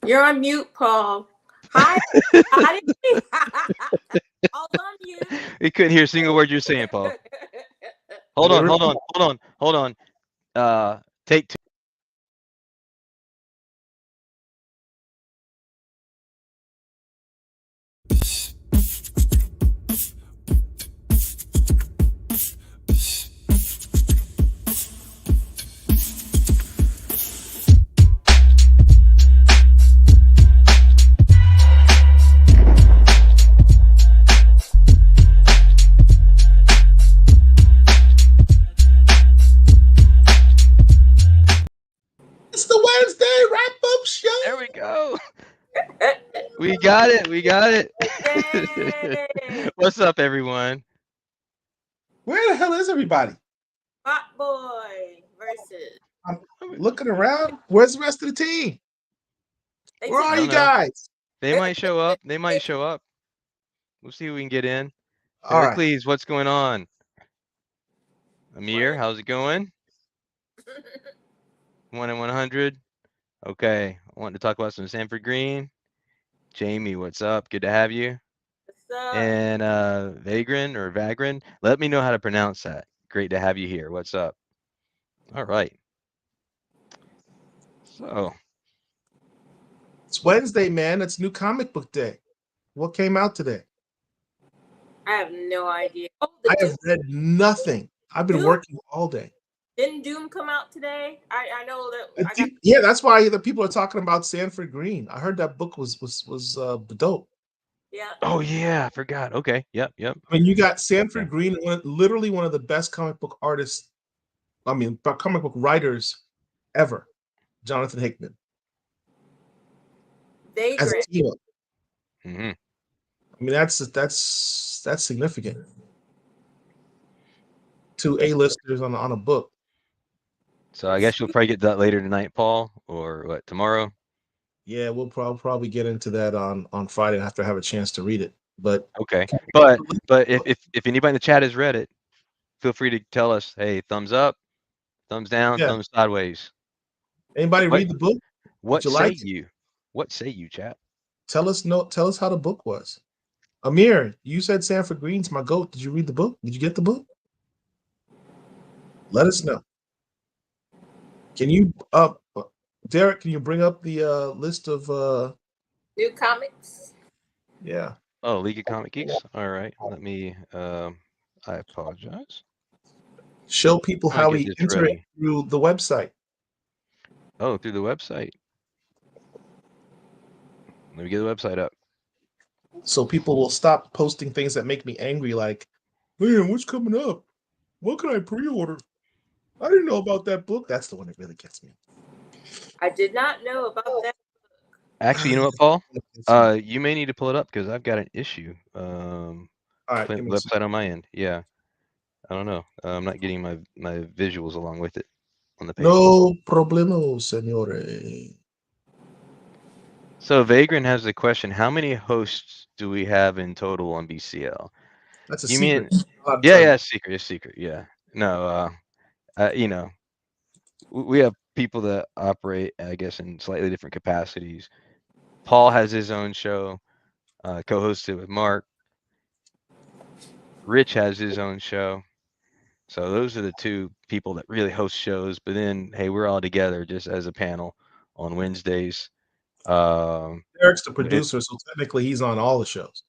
You're on mute, Paul. Hi, everybody. Paul's on mute. We couldn't hear a single word you're saying, Paul. Hold on, hold on, hold on, hold on. Take two. It's the Wednesday wrap-up show. There we go. We got it. We got it. Yay! What's up, everyone? Where the hell is everybody? Hot boy versus. I'm looking around. Where's the rest of the team? They Where took are I you don't know. guys? They might show up. They might show up. We'll see who we can get in. All right. Heracles, what's going on? Amir, how's it going? 1 and 100. Okay, I wanted to talk about some Sanford Green. Jamie, what's up? Good to have you. What's up? And Vagrin, let me know how to pronounce that. Great to have you here. What's up? All right. So, It's Wednesday, man. It's new comic book day. What came out today? I have no idea. Oh, I have read nothing. I've been Doom? working all day. Didn't Doom come out today? I know that. Yeah, that's why the people are talking about Sanford Green. I heard that book was dope. Yeah. oh yeah, I forgot. Okay, yep. I mean, you got Sanford Okay. Green, literally one of the best comic book artists. I mean, comic book writers ever, Jonathan Hickman. As a Vagrant. team up. hmm I mean, that's significant. 2 A-listers on a book. So I guess you'll probably get that later tonight, Paul, or what, tomorrow? Yeah, we'll probably get into that on Friday after I have a chance to read it. But Okay. But if anybody in the chat has read it, feel free to tell us, hey, thumbs up, thumbs down, yeah, thumbs sideways. anybody What read the book? Did what you say like it? you? What say you, chat? Tell us how the book was. Amir, you said Sanford Green's my goat. Did you read the book? Did you get the book? Let us know. Can you Derek, can you bring up the list of New comics. yeah. Oh, League of Comic Geeks. All right. Let me I apologize. Show people I'll how get we this enter it ready. through the website. Oh, through the website. Let me get the website up. So people will stop posting things that make me angry, like, man, what's coming up? What can I pre-order? I didn't know about that book. That's the one that really gets me. I did not know about that. Actually, you know what, Paul? You may need to pull it up because I've got an issue. All right, Putting the website on my end. Yeah. I don't know. I'm not getting my visuals along with it on the page. No problemo, senore. So Vagrant has the question: how many hosts do we have in total on BCL? That's a You secret. mean? Yeah, it's secret. Yeah. No, you know, we have people that operate, I guess, in slightly different capacities. Paul has his own show, co-hosted with Mark. Rich has his own show. So those are the two people that really host shows. But then, hey, we're all together just as a panel on Wednesdays. Eric's the producer, so technically he's on all the shows.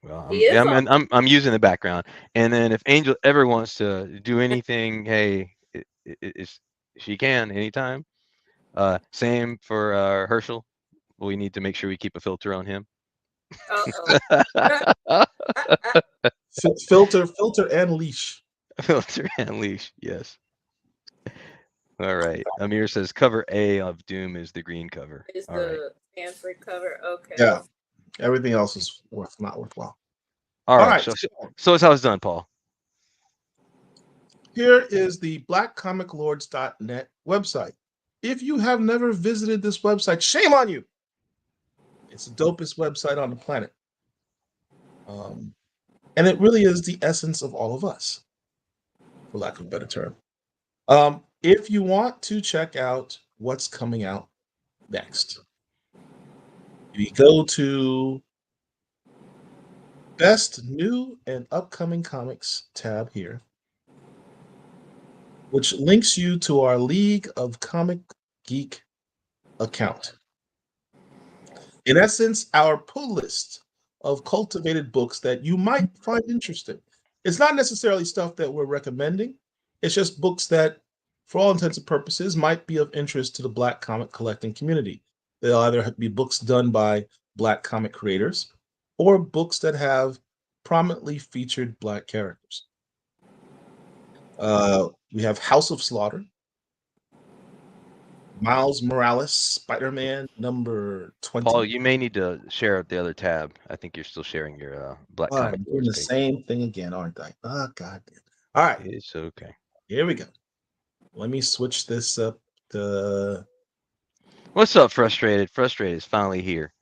Well, He is on. I'm using the background, and then if Angel ever wants to do anything, hey, she can anytime. Same for Herschel. We need to make sure we keep a filter on him. Filter and leash. Filter and leash, yes. All right. Amir says cover A of Doom is the green cover. Is All right. the Sanford cover okay? Yeah. Everything else is not worthwhile. All right. So it's how it's done, Paul. Here is the blackcomiclords.net website. If you have never visited this website, shame on you. It's the dopest website on the planet. And it really is the essence of all of us, for lack of a better term. If you want to check out what's coming out next, We go to Best New and Upcoming Comics tab here, which links you to our League of Comic Geek account. In essence, our pull list of cultivated books that you might find interesting. It's not necessarily stuff that we're recommending. It's just books that, for all intents and purposes, might be of interest to the Black comic collecting community. They'll either be books done by Black comic creators or books that have prominently featured Black characters. We have House of Slaughter, Miles Morales, Spider-Man number 20. Paul, you may need to share the other tab. I think you're still sharing your Black All right, Comic doing Force the page. same thing again, aren't I? Oh, God damn. All right, It's okay. here we go. Let me switch this up to. What's up, Frustrated? Frustrated is finally here.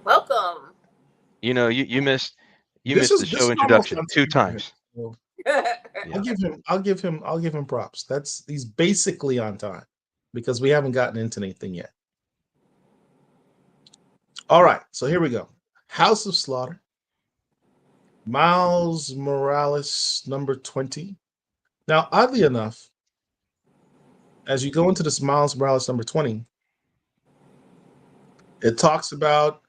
Welcome. You know, you missed This the is show almost introduction on 2 time for him, times. so Yeah. I'll give him props. He's basically on time because we haven't gotten into anything yet. All right, so here we go. House of Slaughter, Miles Morales number 20. Now, oddly enough, as you go into this Miles Morales number 20, it talks about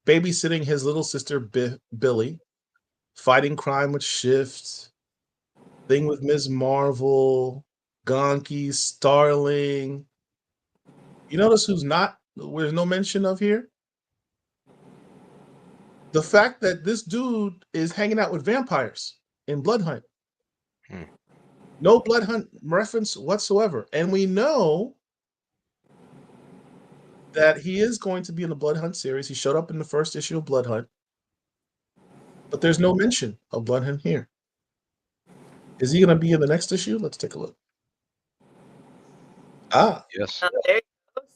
babysitting his little sister Billy, fighting crime with Shift, thing with Ms. Marvel, Gonki, Starling. You notice who's not, there's no mention of here? The fact that this dude is hanging out with vampires in Blood Hunt. No Blood Hunt reference whatsoever. And we know that he is going to be in the Blood Hunt series. He showed up in the first issue of Blood Hunt. But there's no mention of Blood Hunt here. Is he going to be in the next issue? Let's take a look. Yes. There he goes.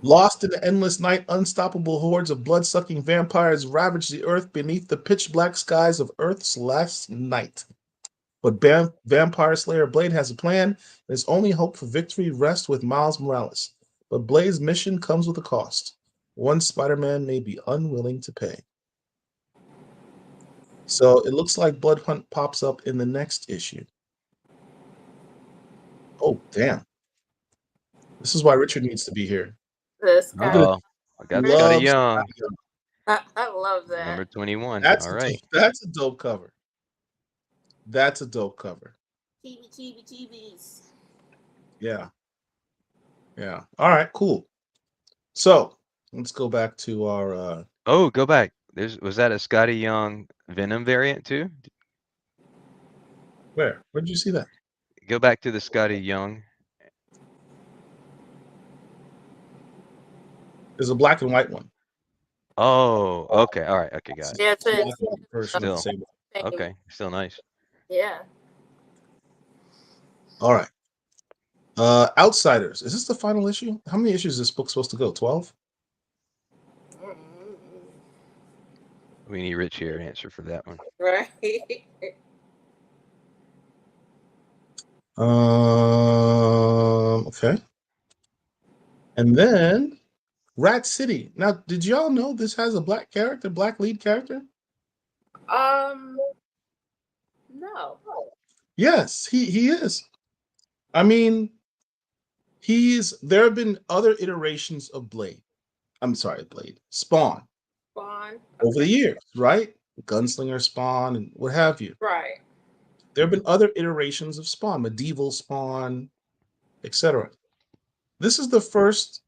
Lost in the endless night, unstoppable hordes of blood-sucking vampires ravage the earth beneath the pitch-black skies of Earth's last night. But Vampire Slayer Blade has a plan, and his only hope for victory rests with Miles Morales. But Blade's mission comes with a cost. One Spider-Man may be unwilling to pay. So it looks like Blood Hunt pops up in the next issue. Oh, damn. This is why Richard needs to be here. This guy. Oh, I got Scotty Loves Young, Scotty Young. I love that. number 21. That's All right. that's a dope cover. That's a dope cover. TVs. Yeah. Yeah. All right, cool. So let's go back to our Oh, go back. Was that a Scotty Young Venom variant too? where did you see that? Go back to the Scotty Young. There's a black and white one. Oh, okay. All right. Okay, got it. Yeah, Black and white version of the Still. same. Okay, still nice. Yeah. All right. Outsiders. Is this the final issue? How many issues is this book supposed to go? 12? We need Rich here to answer for that one. Right. Okay. And then Rat City. Now, did y'all know this has a black character, black lead character? No. Yes, he is. I mean, there have been other iterations of Blade. I'm sorry, Blade. Spawn. Spawn. Over the years, right? Gunslinger Spawn and what have you. Right. There have been other iterations of Spawn, medieval Spawn, etc. This is the first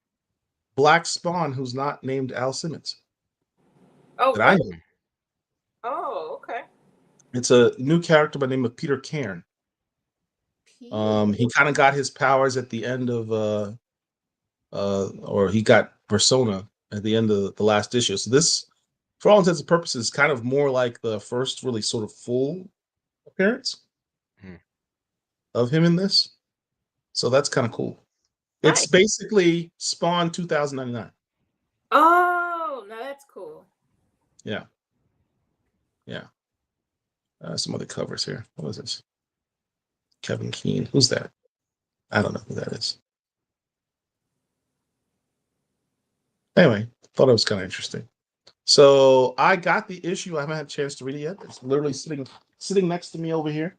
black Spawn who's not named Al Simmons. Oh, that I know. Oh, okay. It's a new character by the name of Peter Cairn. He kind of got his powers at the end of or he got Persona at the end of the last issue. So this, for all intents and purposes, is kind of more like the first really sort of full appearance of him in this. So that's kind of cool. Nice. It's basically Spawn 2099. Oh, no, that's cool. Yeah. Yeah. Some other covers here. What is this? Kevin Keane. Who's that? I don't know who that is. Anyway, thought it was kind of interesting. So I got the issue. I haven't had a chance to read it yet. It's literally sitting next to me over here.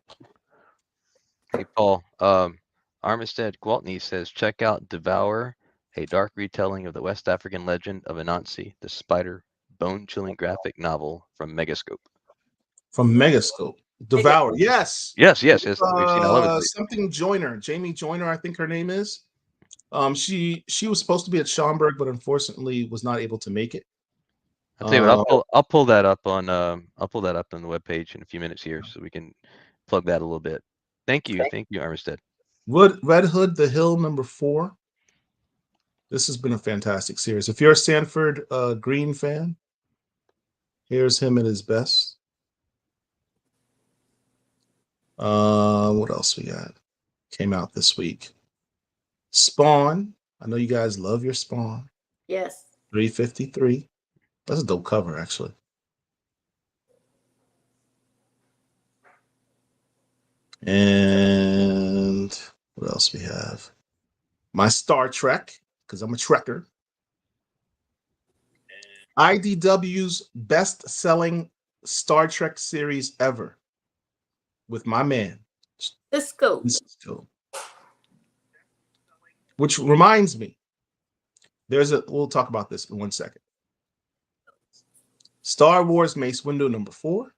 Hey, Paul. Armistead Gwaltney says, check out Devour, a dark retelling of the West African legend of Anansi, the spider, bone-chilling graphic novel from Megascope. From Megascope. Devour. Yes. Yes. We've seen all over the place. Something Joyner. Jamie Joyner, I think her name is. She was supposed to be at Schaumburg, but unfortunately was not able to make it. I'll tell you what, I'll pull that up on the webpage in a few minutes here, so we can plug that a little bit. Thank you, Armistead. Red Hood, The Hill, #4. This has been a fantastic series. If you're a Sanford Green fan, here's him at his best. What else we got? Came out this week. Spawn. I know you guys love your Spawn. Yes. 353. That's a dope cover, actually. And what else we have? My Star Trek, because I'm a Trekker. IDW's best-selling Star Trek series ever, with my man Cisco. Which reminds me, we'll talk about this in 1 second. Star Wars Mace Windu #4.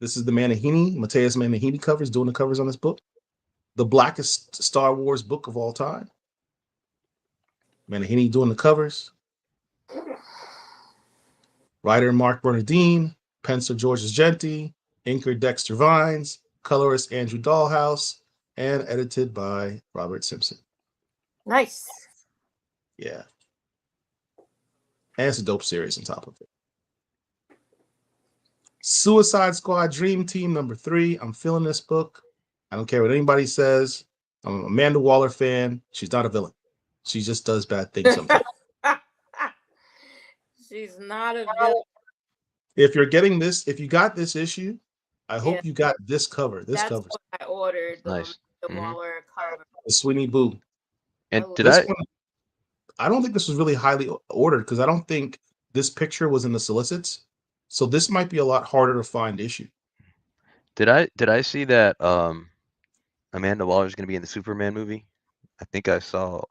This is the Manahini, Mateus Manahini covers, doing the covers on this book. The blackest Star Wars book of all time. Manahini doing the covers. Writer Mark Bernardine, pencil George Genti, inker Dexter Vines, colorist Andrew Dahlhaus, and edited by Robert Simpson. Nice. Yeah. And it's a dope series on top of it. Suicide Squad Dream Team #3. I'm feeling this book. I don't care what anybody says. I'm an Amanda Waller fan. She's not a villain. She just does bad things sometimes. She's not a villain. If you're getting this, if you got this issue, I hope you got this cover. That's what I ordered. Nice. The Waller cover. The Sweeney Boo. And I don't think this was really highly ordered because I don't think this picture was in the solicits. So this might be a lot harder to find issue. Did I see that Amanda Waller is going to be in the Superman movie? I think I saw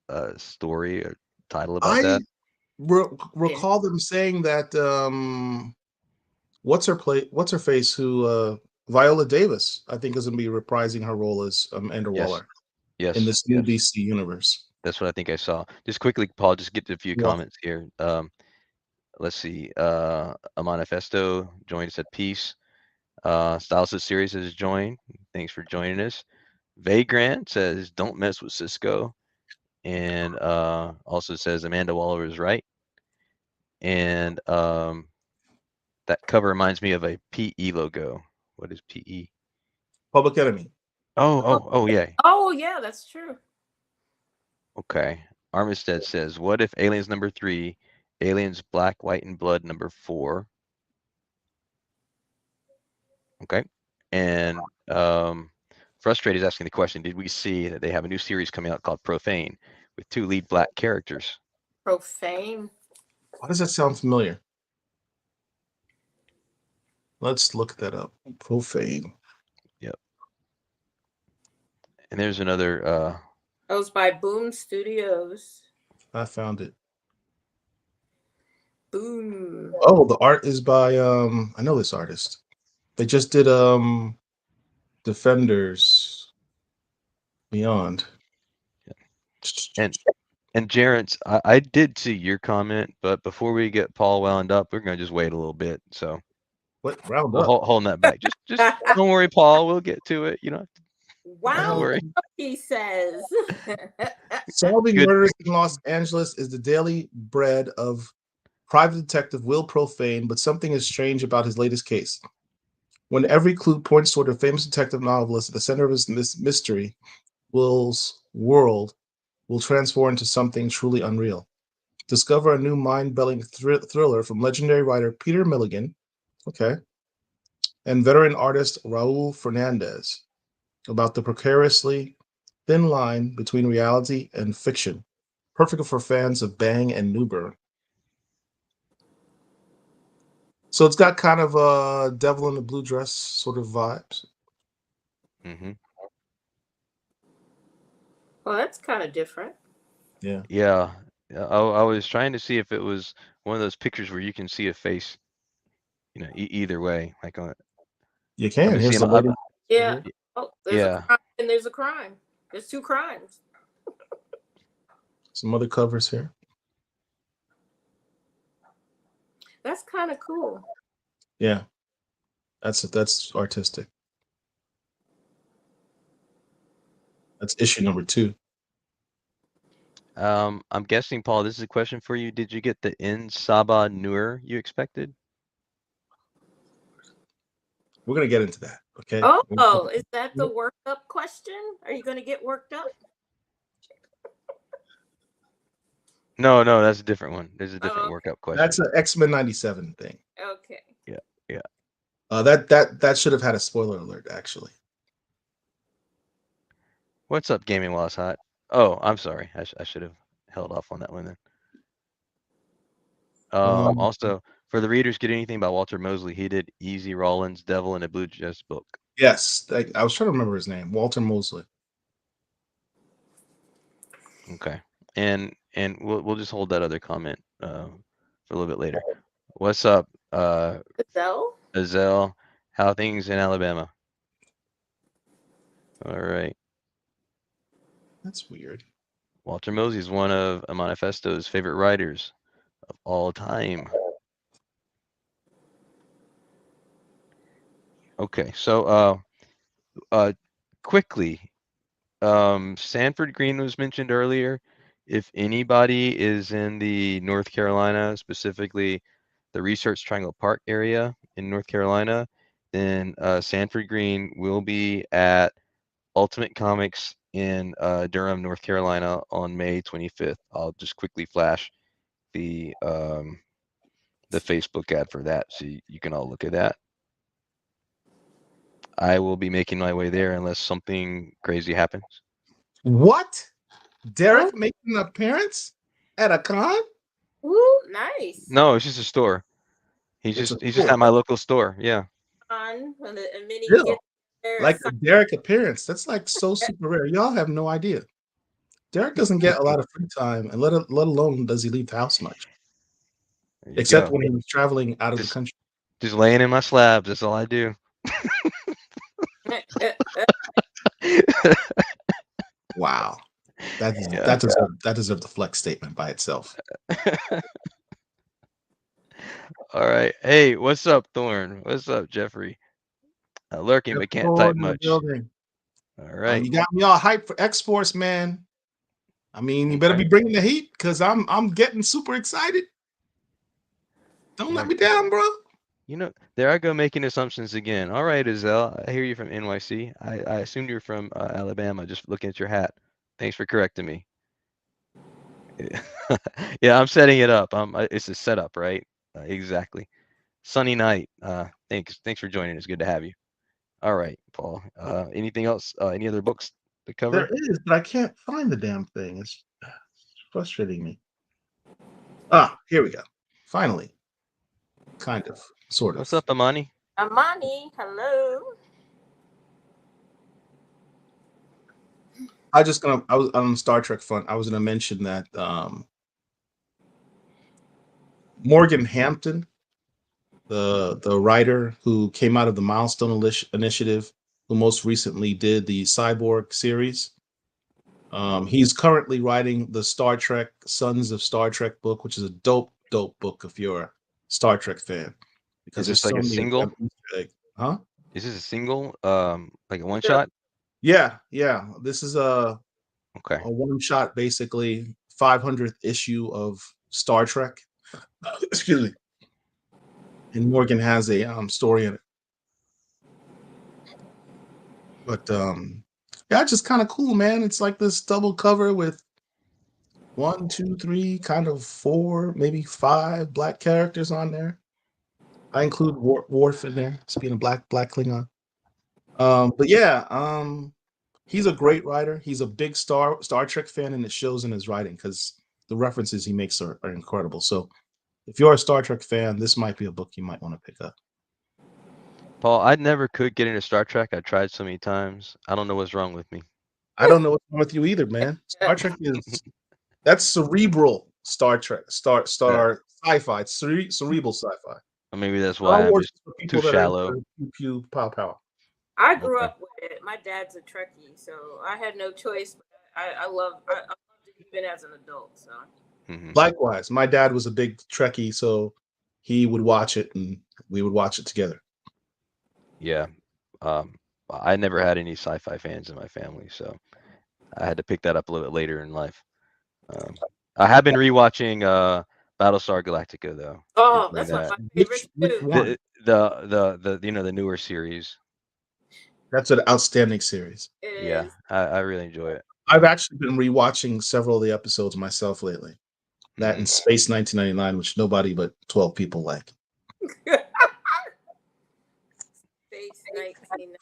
a story or title about that. Recall them saying that what's her face who Viola Davis, I think, is going to be reprising her role as Amanda Waller. Yes. In this new DC universe. That's what I think I saw. Just quickly, Paul, just get to a few comments here. Let's see. Amanifesto joined us at Peace. Styles Series has joined. Thanks for joining us. Vagrant says, don't mess with Cisco. And also says Amanda Waller is right. And that cover reminds me of a PE logo. What is PE? Public Enemy. Oh, yeah. Oh, yeah, that's true. Okay. Armistead says, what if Aliens #3, Aliens Black, White, and Blood #4? Okay. And Frustrated is asking the question, did we see that they have a new series coming out called Profane with 2 lead black characters? Profane? Why does that sound familiar? Let's look that up. Profane. Yep. And there's another It was by Boom Studios. I found it. Boom. Oh, the art is by I know this artist. They just did Defenders Beyond. And Jarence, I did see your comment, but before we get Paul wound up, we're gonna just wait a little bit. So what round up? Holding that back. Just don't worry, Paul. We'll get to it. You know. Wow, he says. Solving murders in Los Angeles is the daily bread of private detective Will Profane, but something is strange about his latest case. When every clue points toward a famous detective novelist at the center of this mystery, Will's world will transform into something truly unreal. Discover a new mind-bending thriller from legendary writer Peter Milligan, and veteran artist Raul Fernandez about the precariously thin line between reality and fiction. perfect for fans of Bang and Newburn. So it's got kind of a Devil in the Blue Dress sort of vibes. Mm-hmm. Well, that's kind of different. Yeah. Yeah. I was trying to see if it was one of those pictures where you can see a face, either way. Like You I've can. been Here's seeing, the lady. Yeah. Mhm. Oh, there's yeah. a crime and there's a crime. There's two crimes. Some other covers here. That's kind of cool. Yeah. That's artistic. That's issue number 2. I'm guessing, Paul, this is a question for you. Did you get the In Saba Nur you expected? We're gonna get into that. Okay. Oh, is that the worked up question? Are you going to get worked up? No, that's a different one. There's a different okay. workup question. That's an X-Men 97 thing. Okay. Yeah. That should have had a spoiler alert, actually. What's up, Gaming While It's Hot? Oh, I'm sorry. I should have held off on that one then. Also, for the readers, get anything about Walter Mosley? He did Easy Rollins' Devil in a Blue Dress book. Yes, I was trying to remember his name. Walter Mosley. Okay, and we'll just hold that other comment for a little bit later. What's up, Azelle? How are things in Alabama? All right. That's weird. Walter Mosley is one of Manifesto's favorite writers of all time. Okay, so quickly, Sanford Green was mentioned earlier. If anybody is in the North Carolina, specifically the Research Triangle Park area in North Carolina, then Sanford Green will be at Ultimate Comics in Durham, North Carolina on May 25th. I'll just quickly flash the Facebook ad for that so you can all look at that. I will be making my way there unless something crazy happens. What? Derek making an appearance at a con? Ooh, nice. No, it's just a store. He's just at my local store. Yeah. And then he Really? gets there. Like a Derek appearance. That's like so super rare. Y'all have no idea. Derek doesn't get a lot of free time, and let alone does he leave the house much. Except when he was traveling out of the country. Just laying in my slabs. That's all I do. Wow. That deserved the flex statement by itself. All right. Hey, what's up, Thorn? What's up, Jeffrey? Lurking, but can't type much. All right. You got me all hyped for X-Force, man. I mean, you better be bringing the heat because I'm getting super excited. Don't let me down, bro. There I go making assumptions again. All right, Azelle, I hear you from NYC. I assumed you're from Alabama, just looking at your hat. Thanks for correcting me. Yeah, I'm setting it up. It's a setup, right? Exactly. Sunny night. Thanks for joining us. Good to have you. All right, Paul. Anything else? Any other books to cover? There is, but I can't find the damn thing. It's frustrating me. Ah, here we go. Finally. Kind of. Sort of. What's up, Amani? Amani, hello. I was on Star Trek front. I was gonna mention that Morgan Hampton, the writer who came out of the Milestone Initiative, who most recently did the Cyborg series. He's currently writing the Star Trek Sons of Star Trek book, which is a dope book if you're a Star Trek fan. Because it's like a single? Huh? Is this a single? Like a one shot? Yeah. This is a Okay. A one shot, basically 500th issue of Star Trek. Excuse me. And Morgan has a story in it. But yeah, it's just kind of cool, man. It's like this double cover with 1, 2, 3, kind of 4, maybe 5 black characters on there. I include Worf in there, so being a black Klingon. But yeah, he's a great writer. He's a big Star Trek fan, and it shows in his writing because the references he makes are incredible. So if you're a Star Trek fan, this might be a book you might want to pick up. Paul, I never could get into Star Trek. I tried so many times. I don't know what's wrong with me. I don't know what's wrong with you either, man. Star Trek is that's cerebral Star Trek, star sci-fi. It's cerebral sci-fi. Or maybe that's why Star I'm Wars just is for people too that shallow. are pew pew pow pow. I grew Okay. up with it. My dad's a Trekkie, so I had no choice. But I loved it even as an adult. So Mhm. Likewise, my dad was a big Trekkie, so he would watch it and we would watch it together. Yeah. I never had any sci-fi fans in my family, so I had to pick that up a little bit later in life. I have been rewatching Battlestar Galactica though. oh, Enjoy that's one of that. my favorites Which too. one? The you know the newer series. That's an outstanding series. It Yeah, is. I really enjoy it. I've actually been rewatching several of the episodes myself lately. That and Mhm. Space 1999, which nobody but 12 people like. Space 1999.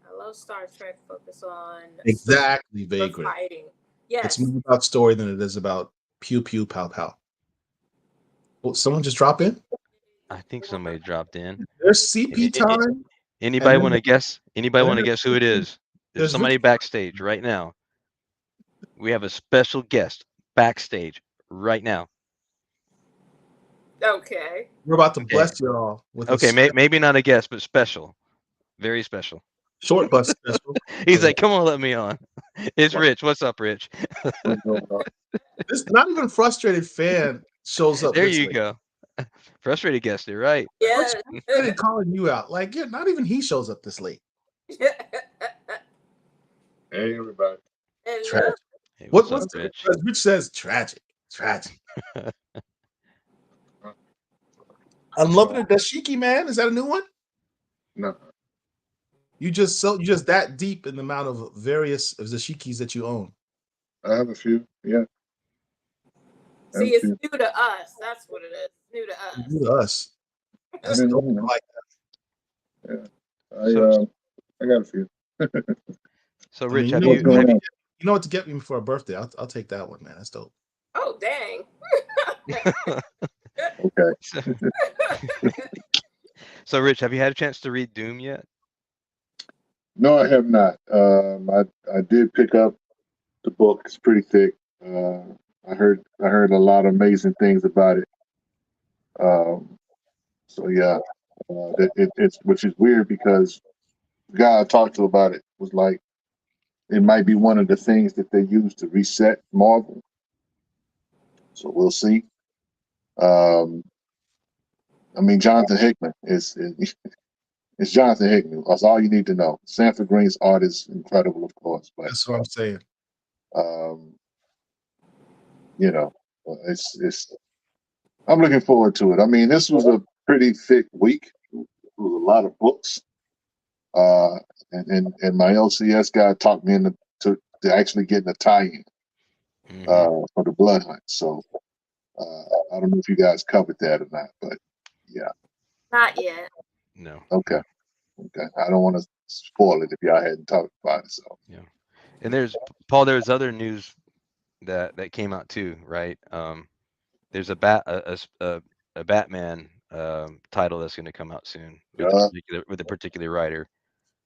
I love Star Trek. Focus on Exactly, story, Vagrant. fighting. It's Yes. more about story than it is about pew pew pow pow. Well, someone just drop in? I think somebody dropped in. There's CP I- I- time. Anybody then want to guess? Anybody and want to then guess who it is? There's there's somebody Rich- backstage right now. We have a special guest backstage right now. Okay. We're about to Okay. bless you all with a Okay, maybe not a guest, but special. Very special. short bus special. He's like, come on, let me on. It's Rich. What's up, Rich? This not even frustrated fan shows up. There this you late. go. Frustrated guest, you're right. Yes. Frustrated calling you out. Like, yeah, not even he shows up this late. Hey, everybody. And, Tragic. Hey, what's up, What's Rich? Rich says tragic. Unlimited Dashiki, man. Is that a new one? No. You just that deep in the amount of various dashikis that you own. I have a few. Yeah. see, it's new to us. That's what it is. New to us. New to us. That's I mean, dope. you know. I like Yeah. I got a few. So, I mean, Rich, you have know, you? what- Have you you know what to get me for a birthday? I'll take that one, man. That's dope. Oh, dang. Okay. so, Rich, have you had a chance to read Doom yet? No, I have not. I did pick up the book. It's pretty thick. I heard a lot of amazing things about it. So yeah, it's which is weird because the guy I talked to about it was like, it might be one of the things that they use to reset Marvel. So we'll see. I mean, Jonathan Hickman is it's Jonathan Hickman. That's all you need to know. Sanford Green's art is incredible, of course, but That's what I'm saying. you know, it's. I'm looking forward to it. I mean, this was a pretty thick week. It was a lot of books, and my LCS guy talked me into to actually getting a tie-in for the Blood Hunt. So I don't know if you guys covered that or not, but yeah. Not yet. No. Okay. I don't want to spoil it if y'all hadn't talked about it. So Yeah. And there's Paul. There's other news that came out too, right? There's a Batman title that's going to come out soon with a particular writer.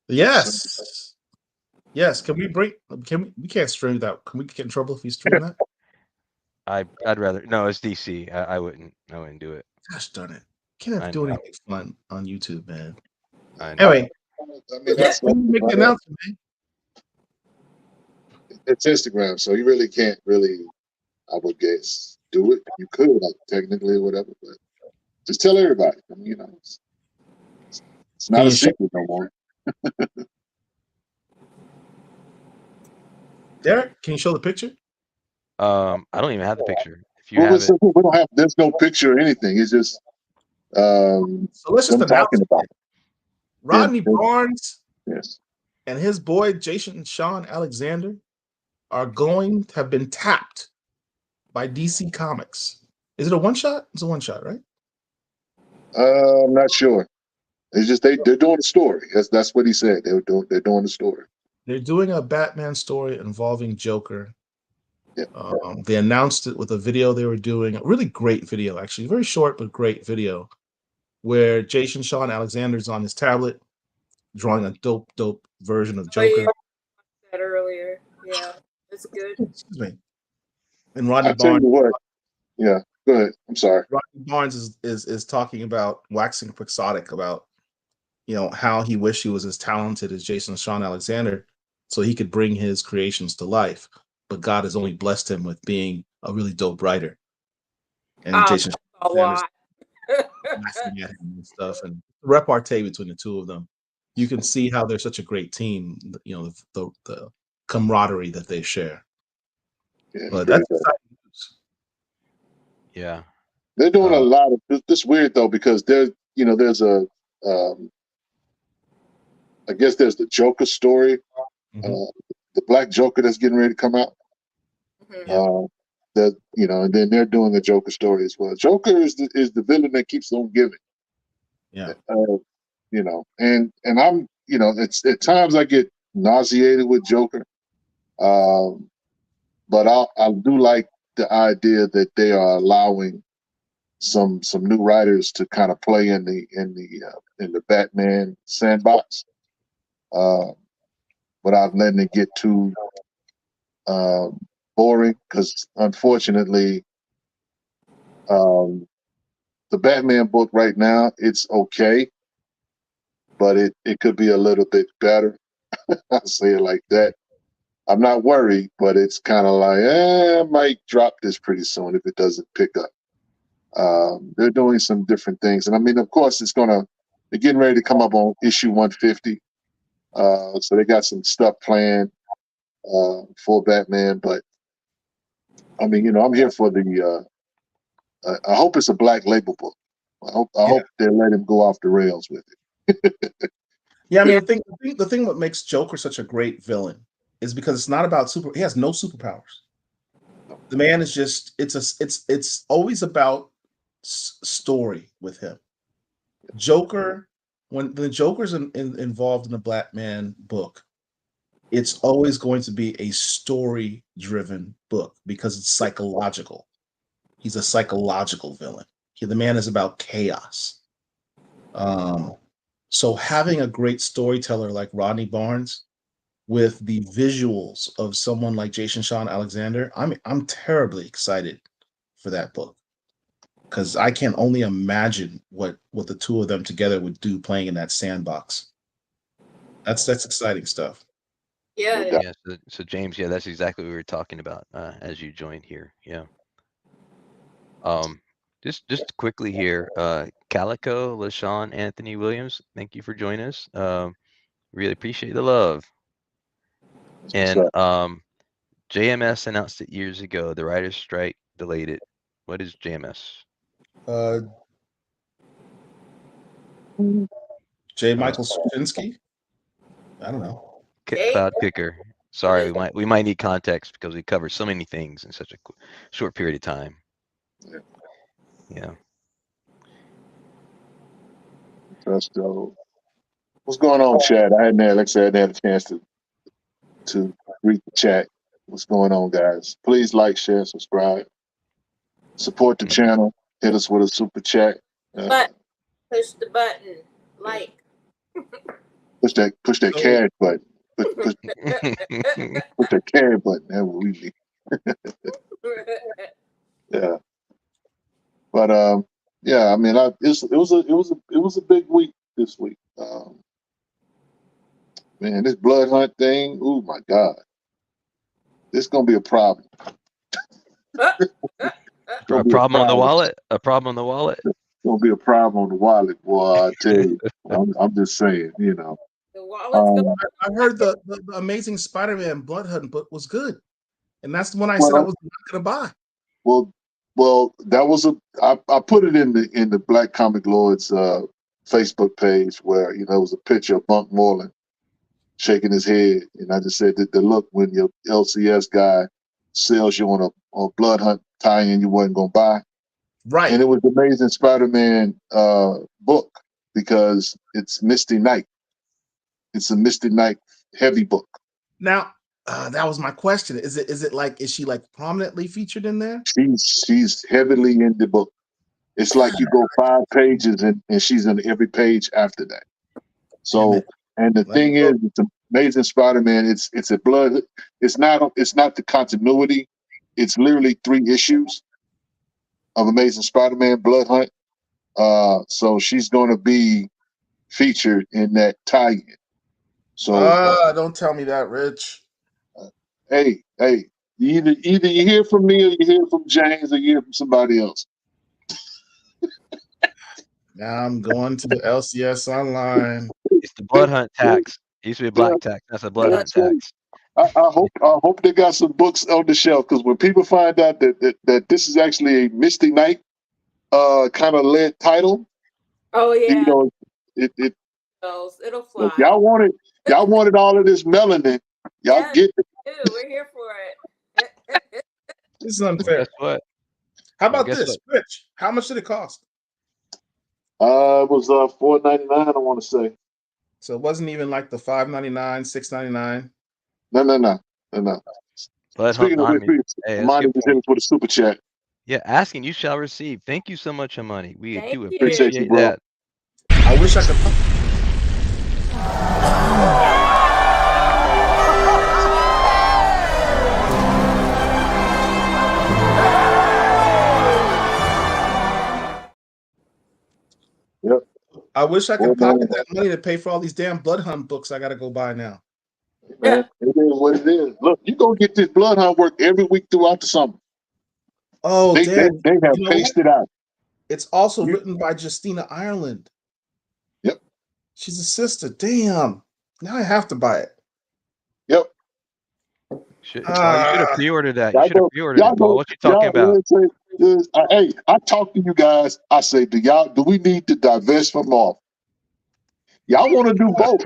Yes. Yes. Can we can't stream that? Can we get in trouble if we stream that? I'd rather no. It's DC. I wouldn't do it. Gosh darn it! Can't do anything fun on YouTube, man. I know. Anyway, I mean, that's make the announcement, man. It's Instagram, so you really can't I would guess, do it. You could, like, technically or whatever, but just tell everybody. I mean, it's not a secret no more. Derek, can you show the picture? I don't even have the picture. If you have it, We don't have. There's no picture or anything. It's just so let's just them announce talking about it. Rodney Barnes Yes. and his boy Jason Sean Alexander have been tapped by DC Comics. Is it a one shot? It's a one shot, right? I'm not sure. It's just they're doing the story. That's what he said. They're doing the story. They're doing a Batman story involving Joker, Yeah. They announced it with a video they were doing, a really great video, actually, very short but great video, where Jason Sean Alexander's on his tablet drawing a dope version of Oh, yeah, Joker. that earlier. Yeah, it's good. Excuse me. And Rodney I tell you Barnes. what. Yeah. Go ahead. I'm sorry. Rodney Barnes is talking about waxing quixotic about how he wished he was as talented as Jason Sean Alexander, so he could bring his creations to life. But God has only blessed him with being a really dope writer. And Jason A lot. laughing at him and stuff, and repartee between the two of them. You can see how they're such a great team. The camaraderie that they share. Yeah, But very that's good. exciting news. Yeah. They're doing a lot of this. Weird though, because there's a I guess there's the Joker story, Mhm. the Black Joker that's getting ready to come out. Mhm. And then they're doing a Joker story as well. Joker is the villain that keeps on giving. Yeah. And I'm, it's at times I get nauseated with Joker, but I do like the idea that they are allowing some new writers to kind of play in the Batman sandbox, without letting it get too boring. Because unfortunately, the Batman book right now, it's okay, but it could be a little bit better. I'll say it like that. I'm not worried, but it's kind of like, I might drop this pretty soon if it doesn't pick up. They're doing some different things. And I mean, of course, they're getting ready to come up on issue 150. So they got some stuff planned for Batman. But I mean, I'm here for I hope it's a Black Label book. I hope they let him go off the rails with it. Yeah, I mean, the thing what makes Joker such a great villain is because it's not about he has no superpowers. The man is just it's always about story with him. Joker, when the Joker's involved in the Black Man book, it's always going to be a story driven book because it's psychological. He's a psychological villain. The man is about chaos. So having a great storyteller like Rodney Barnes with the visuals of someone like Jason Sean Alexander, I'm terribly excited for that book because I can only imagine what the two of them together would do playing in that sandbox. That's exciting stuff. Yeah. Yeah. So James, yeah, that's exactly what we were talking about as you joined here. Yeah. Just quickly here, Calico, LaShawn, Anthony Williams, thank you for joining us. Really appreciate the love. And JMS announced it years ago. The writer's strike delayed it. What is JMS? J. Michael Straczynski? I don't know. Cloud Kicker. Sorry, we might need context because we cover so many things in such a short period of time. Yeah. What's going on, Chad? I hadn't had a chance to read the chat. What's going on, guys? Please like, share, subscribe, support the channel. Hit us with a super chat. Push the button, like. Push that carrot button. Push that carrot button. That's what we need. Yeah. But yeah. I mean, it was a big week this week. Man, this blood hunt thing. Oh my God, this gonna be a problem. A problem on the wallet. A problem on the wallet. It's gonna be a problem on the wallet, boy. I tell you. I'm just saying. The wallet's I heard the Amazing Spider-Man Blood Hunt book was good, and that's the one I said I was not going to buy. Well, that was I put it in the Black Comic Lords Facebook page where it was a picture of Bunk Moreland shaking his head, and I just said that the look when your LCS guy sells you on a Blood Hunt tie-in you wasn't gonna buy, right? And it was the Amazing Spider-Man book because it's Misty Knight. It's a Misty Knight heavy book. Now, That was my question. Is she like prominently featured in there? She's heavily in the book. It's like you go 5 pages and she's on every page after that. So, and the thing is, it's Amazing Spider-Man. It's a blood. It's not the continuity. It's literally 3 issues of Amazing Spider-Man Blood Hunt. So she's going to be featured in that tie-in. So, don't tell me that, Rich. hey, either you hear from me or you hear from James or you hear from somebody else. Now I'm going to the LCS online. It's the blood hunt tax. It used to be a black tax. That's a blood hunt tax. I hope they got some books on the shelf, because when people find out that this is actually a Misty Knight kind of led title, Oh yeah, you know, it'll fly. if y'all wanted all of this melanin, y'all get it. Dude, we're here for it. This is unfair. Guess what? How about Guess this, Rich? How much did it cost? It was $4.99, I want to say. So it wasn't even like the $5.99, $6.99. No. Blood Speaking hunt of Omni. which, Hey, that's a Amani good was point. in for the super chat. Yeah, asking you shall receive. Thank you so much, Amani. We Thank do you. appreciate Appreciate you, bro. that. I wish I could. Yep. I wish I could pocket that money to pay for all these damn Blood Hunt books I got to go buy now. Man, it is what it is. Look, you go get this Blood Hunt work every week throughout the summer. Oh, They damn. have You know paced it out. It's also written by Justina Ireland. Yep. She's a sister. Damn. Now I have to buy it. Yep. You should have pre-ordered that. You Y'all should have go- pre-ordered it, y'all Paul. go- What you talking about? Hey, I talk to you guys. I say, do we need to divest from Marvel? Y'all want to do both?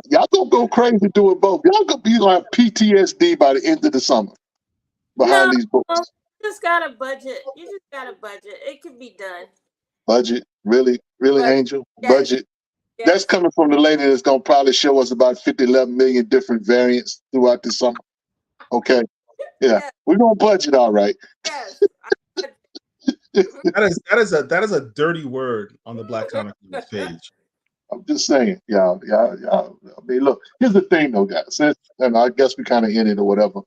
Y'all gonna go crazy doing both. Y'all gonna be like PTSD by the end of the summer behind these books. You just got a budget. It can be done. Budget, really, Budget. Angel, Yes. budget. Yes. That's coming from the lady that's gonna probably show us about 11 million different variants throughout the summer. Okay, yeah, Yes. we're gonna budget all right. Yes. That is a dirty word on the Black Comic News page. I'm just saying, y'all. I mean, look, here's the thing, though, guys. And I guess we kind of ended or whatever.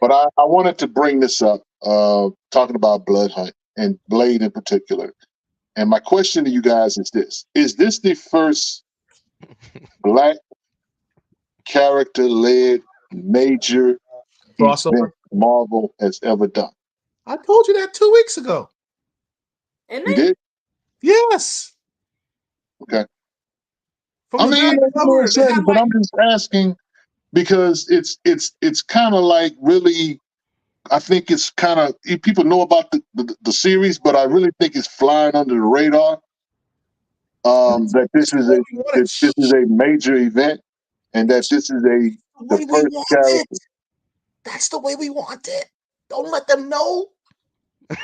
But I wanted to bring this up, talking about Blood Hunt and Blade in particular. And my question to you guys is this: is this the first Black character-led major Crossover? event Marvel has ever done? I told you that 2 weeks ago. And You then did? Yes. Okay. From I the mean, very that's what cover, I'm they saying, had but like- I'm just asking because it's kind of like really. I think it's kind of people know about the series, but I really think it's flying under the radar. That this is a major event, and that this is the first character. That's the way we want it. Don't let them know.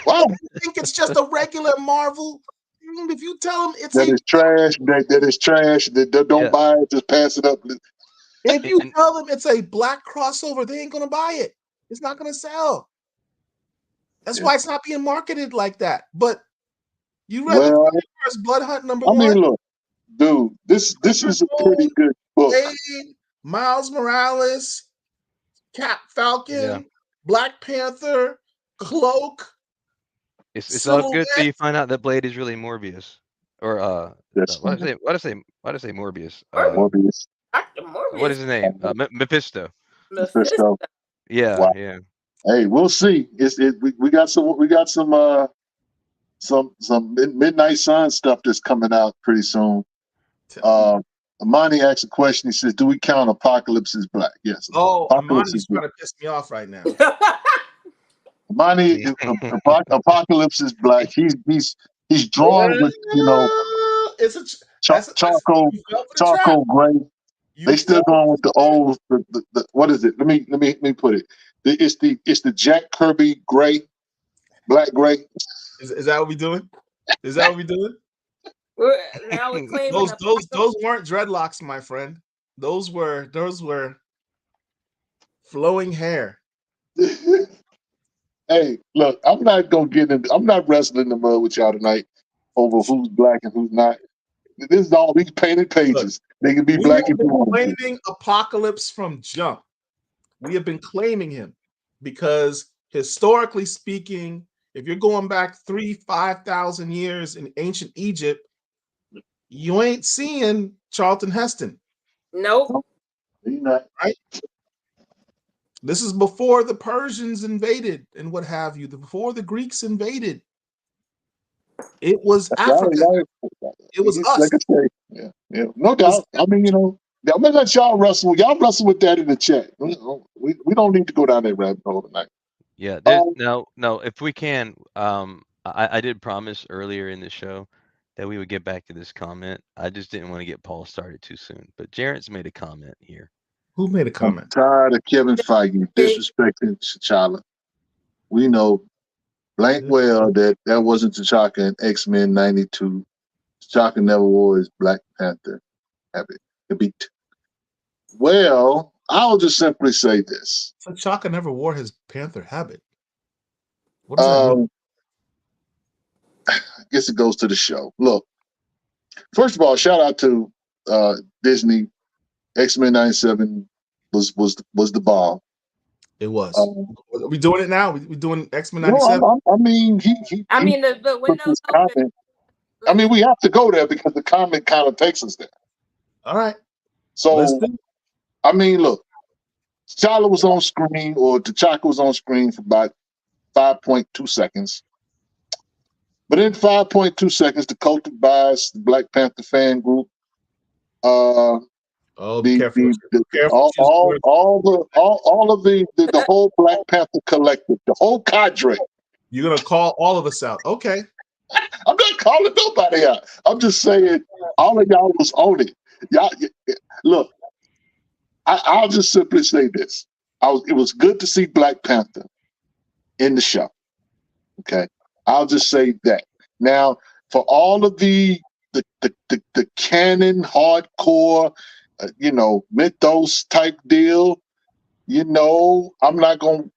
Wow, I think it's just a regular Marvel. If you tell them it's that is trash. That is trash. That don't buy it. Just pass it up. if you tell them it's a Black crossover, they ain't gonna buy it. It's not gonna sell. That's why it's not being marketed like that. But you read the first Blood Hunt number 1. I mean, look, dude, this is a pretty good book. Blade, Miles Morales, Cap Falcon, Black Panther, Cloak. It's all good till you find out that Blade is really Morbius. Or why did I say Morbius? Morbius. Dr. Morbius. What is his name? Mephisto. Mephisto. Yeah, Wow. yeah. Hey, we'll see. We got some Midnight Sun stuff that's coming out pretty soon. Amani asked a question. He says, "Do we count Apocalypse as Black?" Yes. Oh, Apocalypse Amani's is trying Black. to piss me off right now. Amani, Apocalypse is Black. He's drawn with It's a charcoal gray. They still going with the old. The what is it? Let me put it. It's the Jack Kirby gray, black gray. Is that what we doing? Is that what we doing? Now we're claiming those weren't dreadlocks, my friend. Those were flowing hair. Hey, look, I'm not wrestling in the mud with y'all tonight over who's black and who's not. This is all these painted pages. They can be We black have if you been want to. claiming Apocalypse from jump. We have been claiming him because historically speaking, if you're going back 5,000 years in ancient Egypt, you ain't seeing Charlton Heston. Nope. You're not. Right? This is before the Persians invaded and what have you, before the Greeks invaded. It was Africa. It was us. Like I say, yeah, no doubt. I mean, I'm gonna let y'all wrestle. Y'all wrestle with that in the chat. We don't need to go down that rabbit hole tonight. Yeah, there's no. If we can, I did promise earlier in the show that we would get back to this comment. I just didn't want to get Paul started too soon. But Jarrett's made a comment here. Who made a I'm comment? tired of Kevin Feige disrespecting T'Challa. We know blank well that wasn't T'Chaka in X-Men '92. T'Chaka never wore his Black Panther habit. Well, I'll just simply say this. T'Chaka never wore his Panther habit. What does that mean? I guess it goes to the show. Look, first of all, shout out to Disney. X-Men '97 was the bomb. It was. Are we doing it now? We doing X-Men No, '97? I mean The window's open. I mean, we have to go there because the comment kind of takes us there. All right. So, I mean, look, T'Challa was on screen, or T'Chaka was on screen for about 5.2 seconds. But in 5.2 seconds, the cultic bias, the Black Panther fan group, Careful. all of the whole Black Panther collective, the whole cadre. You're gonna call all of us out, okay? I'm not calling nobody out. I'm just saying all of y'all was on it. Y'all, look, I'll just simply say this: it was good to see Black Panther in the show. Okay, I'll just say that. Now, for all of the canon hardcore, mythos type deal, I'm not on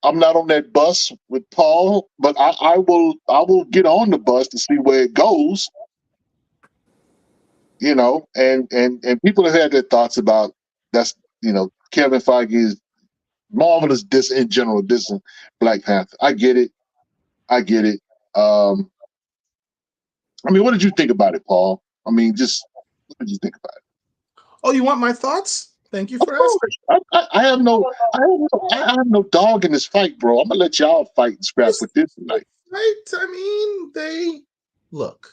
that bus with Paul, but I will get on the bus to see where it goes. And people have had their thoughts about Kevin Feige is marvelous in general dissing Black Panther. I get it. I mean, what did you think about it, Paul? I mean, what did you think about it? Oh, you want my thoughts? Thank you for asking. I have no dog in this fight, bro. I'm gonna let y'all fight and scrap with this tonight. Right? I mean, they look.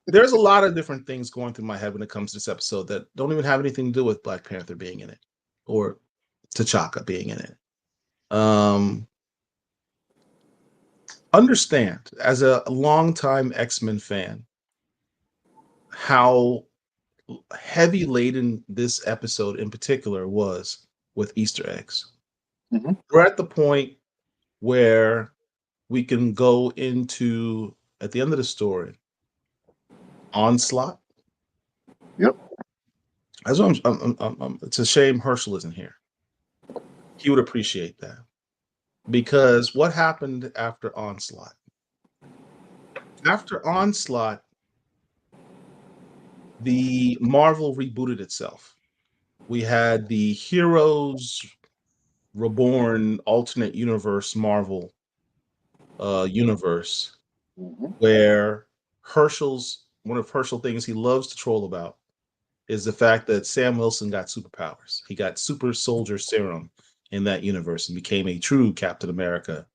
There's a lot of different things going through my head when it comes to this episode that don't even have anything to do with Black Panther being in it or T'Chaka being in it. Understand, as a longtime X-Men fan, how heavy laden this episode in particular was with Easter eggs. Mm-hmm. We're at the point where we can go into, at the end of the story, Onslaught. Yep. That's what it's a shame Herschel isn't here. He would appreciate that. Because what happened after Onslaught? After Onslaught, the Marvel rebooted itself. We had the Heroes Reborn alternate universe Marvel universe, where one of Herschel's things he loves to troll about is the fact that Sam Wilson got superpowers. He got super soldier serum in that universe and became a true Captain America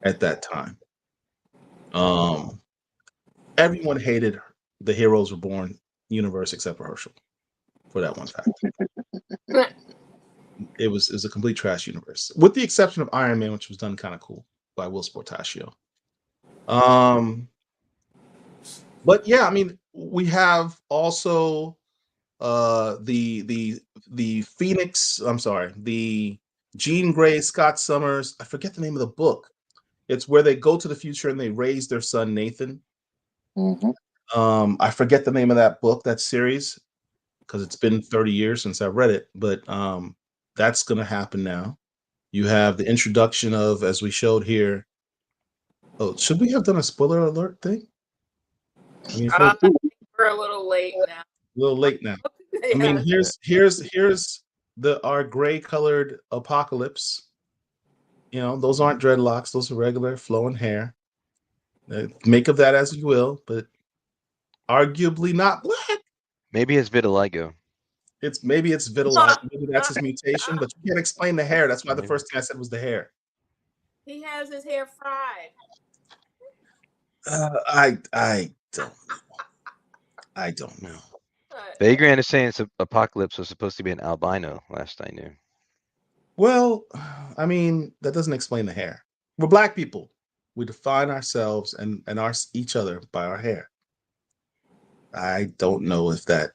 at that time. Everyone hated the Heroes Reborn universe except for Herschel for that one fact. It was a complete trash universe, with the exception of Iron Man, which was done kind of cool by Will Sportaccio. But yeah, I mean, we have also the Phoenix. I'm sorry, the Jean Grey, Scott Summers. I forget the name of the book. It's where they go to the future and they raise their son Nathan. Mm-hmm. I forget the name of that book, that series. because it's been 30 years since I read it, but that's going to happen now. You have the introduction of, as we showed here. Oh, should we have done a spoiler alert thing? I mean, I think we're a little late now. a little late now. I mean, here's our gray colored Apocalypse. You know, those aren't dreadlocks; those are regular flowing hair. Make of that as you will, but arguably not black. Maybe it's vitiligo. Maybe it's vitiligo. Maybe that's his mutation, but you can't explain the hair. That's why the first thing I said was the hair. He has his hair fried. I don't know. I don't know. Vagrant is saying Apocalypse was supposed to be an albino. Last I knew. Well, I mean, that doesn't explain the hair. We're black people. We define ourselves and each other by our hair. I don't know if that.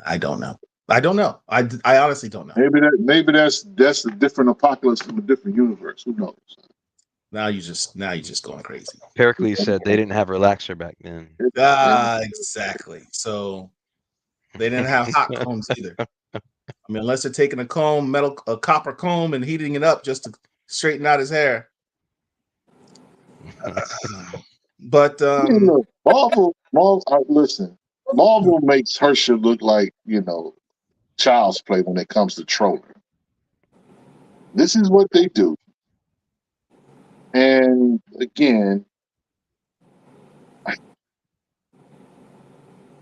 I don't know. I don't know. I honestly don't know. Maybe that's a different Apocalypse from a different universe. Who knows? Now you just going crazy. Pericles said they didn't have relaxer back then. Exactly. So they didn't have hot combs either. I mean, unless they're taking a copper comb and heating it up just to straighten out his hair. But Marvel, listen, Marvel makes Herschel look like, child's play when it comes to trolling. This is what they do. And again,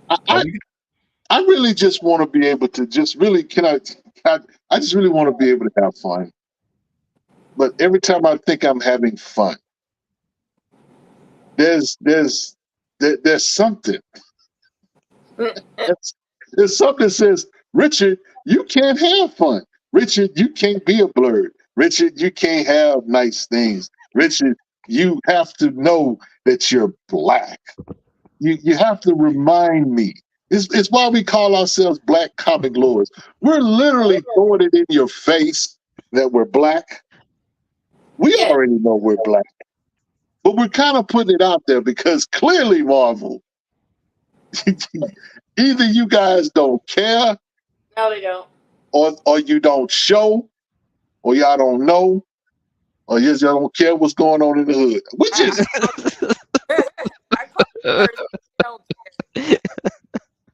I really just want to be able to I just really want to be able to have fun. But every time I think I'm having fun, there's something. There's something that says, Richard, you can't have fun. Richard, you can't be a blurred. Richard, you can't have nice things. Richard, you have to know that you're black. You have to remind me. It's why we call ourselves Black Comic Lords. We're literally throwing it in your face that we're black. We already know we're black. But we're kind of putting it out there because clearly, Marvel, either you guys don't care. No, they don't. Or you don't show, or y'all don't know, or you just don't care what's going on in the hood. Which is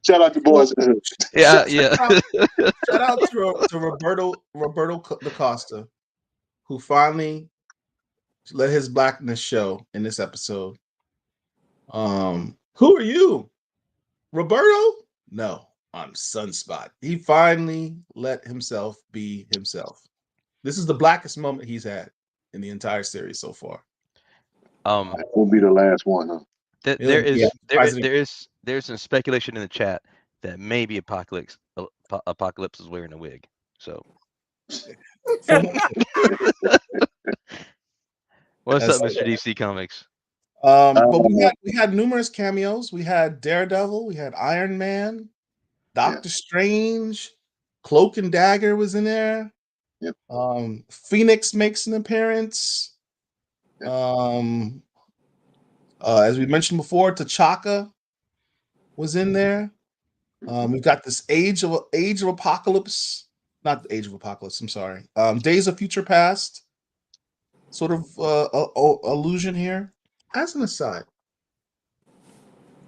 shout out to boys in the hood. Yeah. Shout out to Roberto Da Costa, who finally let his blackness show in this episode. Who are you? Roberto? No, I'm Sunspot. He finally let himself be himself. This is the blackest moment he's had in the entire series so far. Will be the last one, huh? There's some speculation in the chat that maybe Apocalypse is wearing a wig. So what's up, Mr. DC Comics? But we had numerous cameos. We had Daredevil, we had Iron Man, Doctor Strange, Cloak and Dagger was in there. Yep. Phoenix makes an appearance. Yep. As we mentioned before, T'Chaka was in there. We've got this Age of Apocalypse, not the Age of Apocalypse. I'm sorry. Days of Future Past, sort of allusion here. As an aside,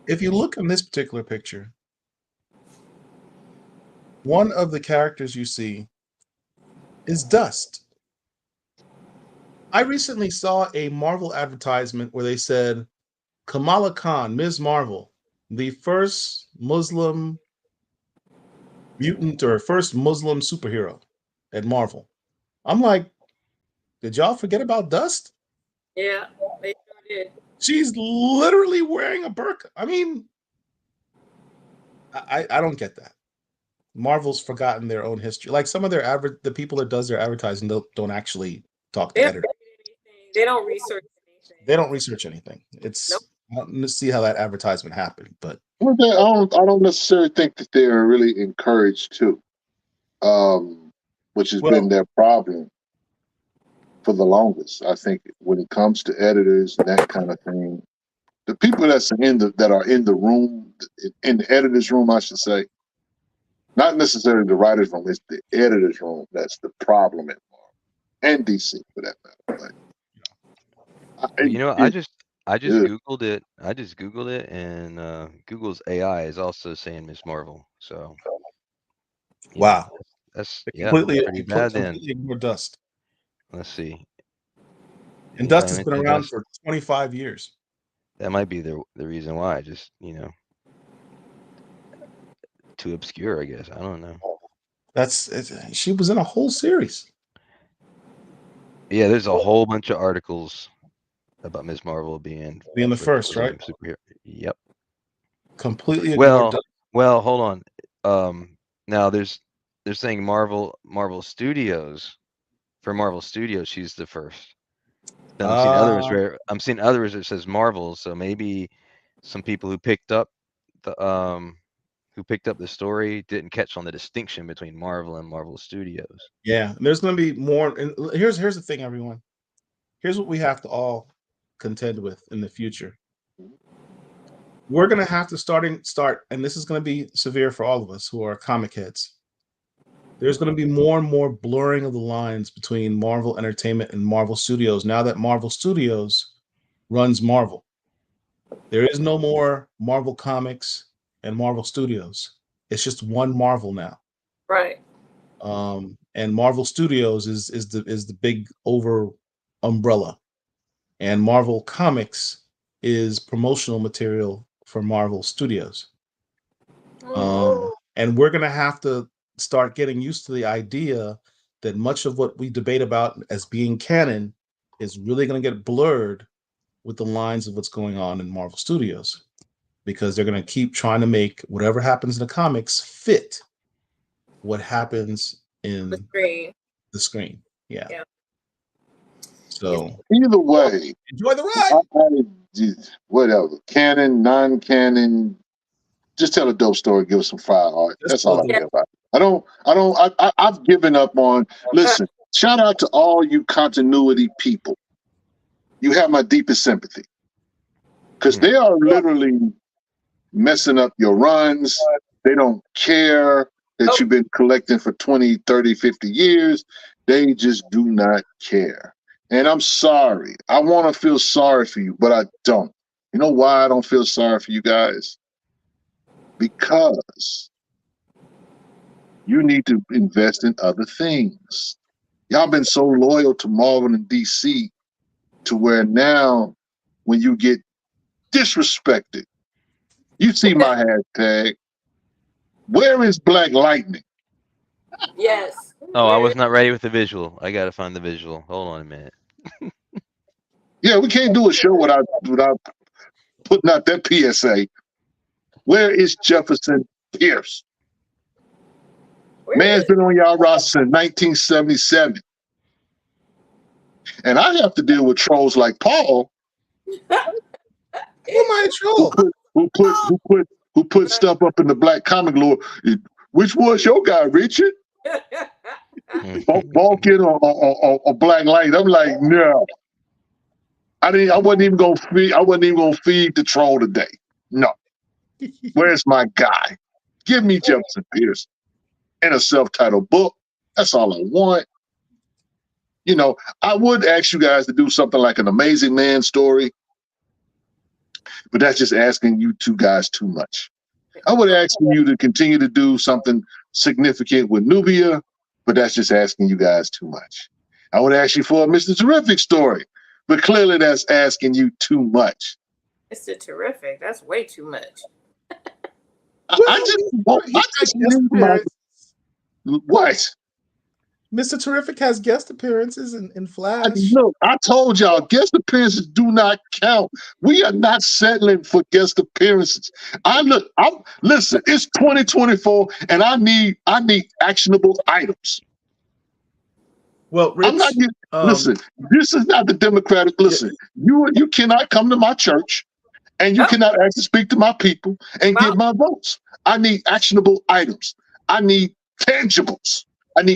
if you look in this particular picture, one of the characters you see is Dust. I recently saw a Marvel advertisement where they said Kamala Khan, Ms. Marvel, the first Muslim mutant or first Muslim superhero at Marvel. I'm like, did y'all forget about Dust? Yeah, they sure did. She's literally wearing a burqa. I mean, I don't get that. Marvel's forgotten their own history. Like some of the people that does their advertising don't actually talk to editors. They don't research anything. They don't research anything. It's let's see how that advertisement happened. But I don't necessarily think that they're really encouraged to, which has been their problem for the longest. I think when it comes to editors and that kind of thing, the people that are in the room, in the editor's room, I should say, Not necessarily the writers' room; it's the editors' room that's the problem at Marvel and DC for that matter. But Well, you know, I just yeah. Googled it. I just Googled it, and Google's AI is also saying Miss Marvel. So, you know, Wow. that's They yeah, completely, pretty bad then. completely ignore dust. Let's see. And Yeah, dust I has meant been the around dust. for 25 years. That might be the reason why. Just too obscure, I guess. I don't know. She was in a whole series. Yeah, there's a whole bunch of articles about Miss Marvel being The first, chosen right? superhero. Yep. Completely ignored. Well, hold on. Now they're saying Marvel Studios. For Marvel Studios, she's the first. Then I'm seeing others that says Marvel, so maybe some people who picked up the story didn't catch on the distinction between Marvel and Marvel Studios. Yeah, there's going to be more. And here's the thing, everyone. Here's what we have to all contend with in the future. We're going to have to start, and this is going to be severe for all of us who are comic heads. There's going to be more and more blurring of the lines between Marvel Entertainment and Marvel Studios now that Marvel Studios runs Marvel. There is no more Marvel Comics and Marvel Studios. It's just one Marvel now. Right. And Marvel Studios is the big over umbrella, and Marvel Comics is promotional material for Marvel Studios. And we're gonna have to start getting used to the idea that much of what we debate about as being canon is really going to get blurred with the lines of what's going on in Marvel Studios, because they're going to keep trying to make whatever happens in the comics fit what happens in the screen. Yeah. So either way, enjoy the ride. Whatever, canon, non-canon, just tell a dope story, give us some fire art. That's all I care about. I've given up on. Listen, shout out to all you continuity people. You have my deepest sympathy, because they are literally messing up your runs. They don't care that you've been collecting for 20, 30, 50 years. They just do not care. And I'm sorry. I want to feel sorry for you, but I don't. You know why I don't feel sorry for you guys? Because you need to invest in other things. Y'all been so loyal to Marvel and DC to where now when you get disrespected, you see my hashtag, where is Black Lightning? Yes. Oh, I was not ready with the visual. I got to find the visual. Hold on a minute. Yeah, we can't do a show without putting out that PSA. Where is Jefferson Pierce? Man's been on y'all roster since 1977. And I have to deal with trolls like Paul. Who am I a troll? Who put stuff up in the Black Comic Lore? Which was your guy, Richard? Vulcan or Black Light? I'm like, no. I wasn't even gonna feed the troll today. No. Where's my guy? Give me Jefferson Pierce in a self-titled book. That's all I want. You know, I would ask you guys to do something like an Amazing Man story, but that's just asking you two guys too much. I would ask you to continue to do something significant with Nubia, but that's just asking you guys too much. I would ask you for a Mr. Terrific story, but clearly that's asking you too much. Mr. Terrific, that's way too much. What? Mr. Terrific has guest appearances in Flash. Look, I told y'all, guest appearances do not count. We are not settling for guest appearances. Listen, it's 2024, and I need actionable items. Well, Rich, listen, this is not the Democratic. Listen, you cannot come to my church, and you cannot actually speak to my people and get my votes. I need actionable items. I need tangibles. And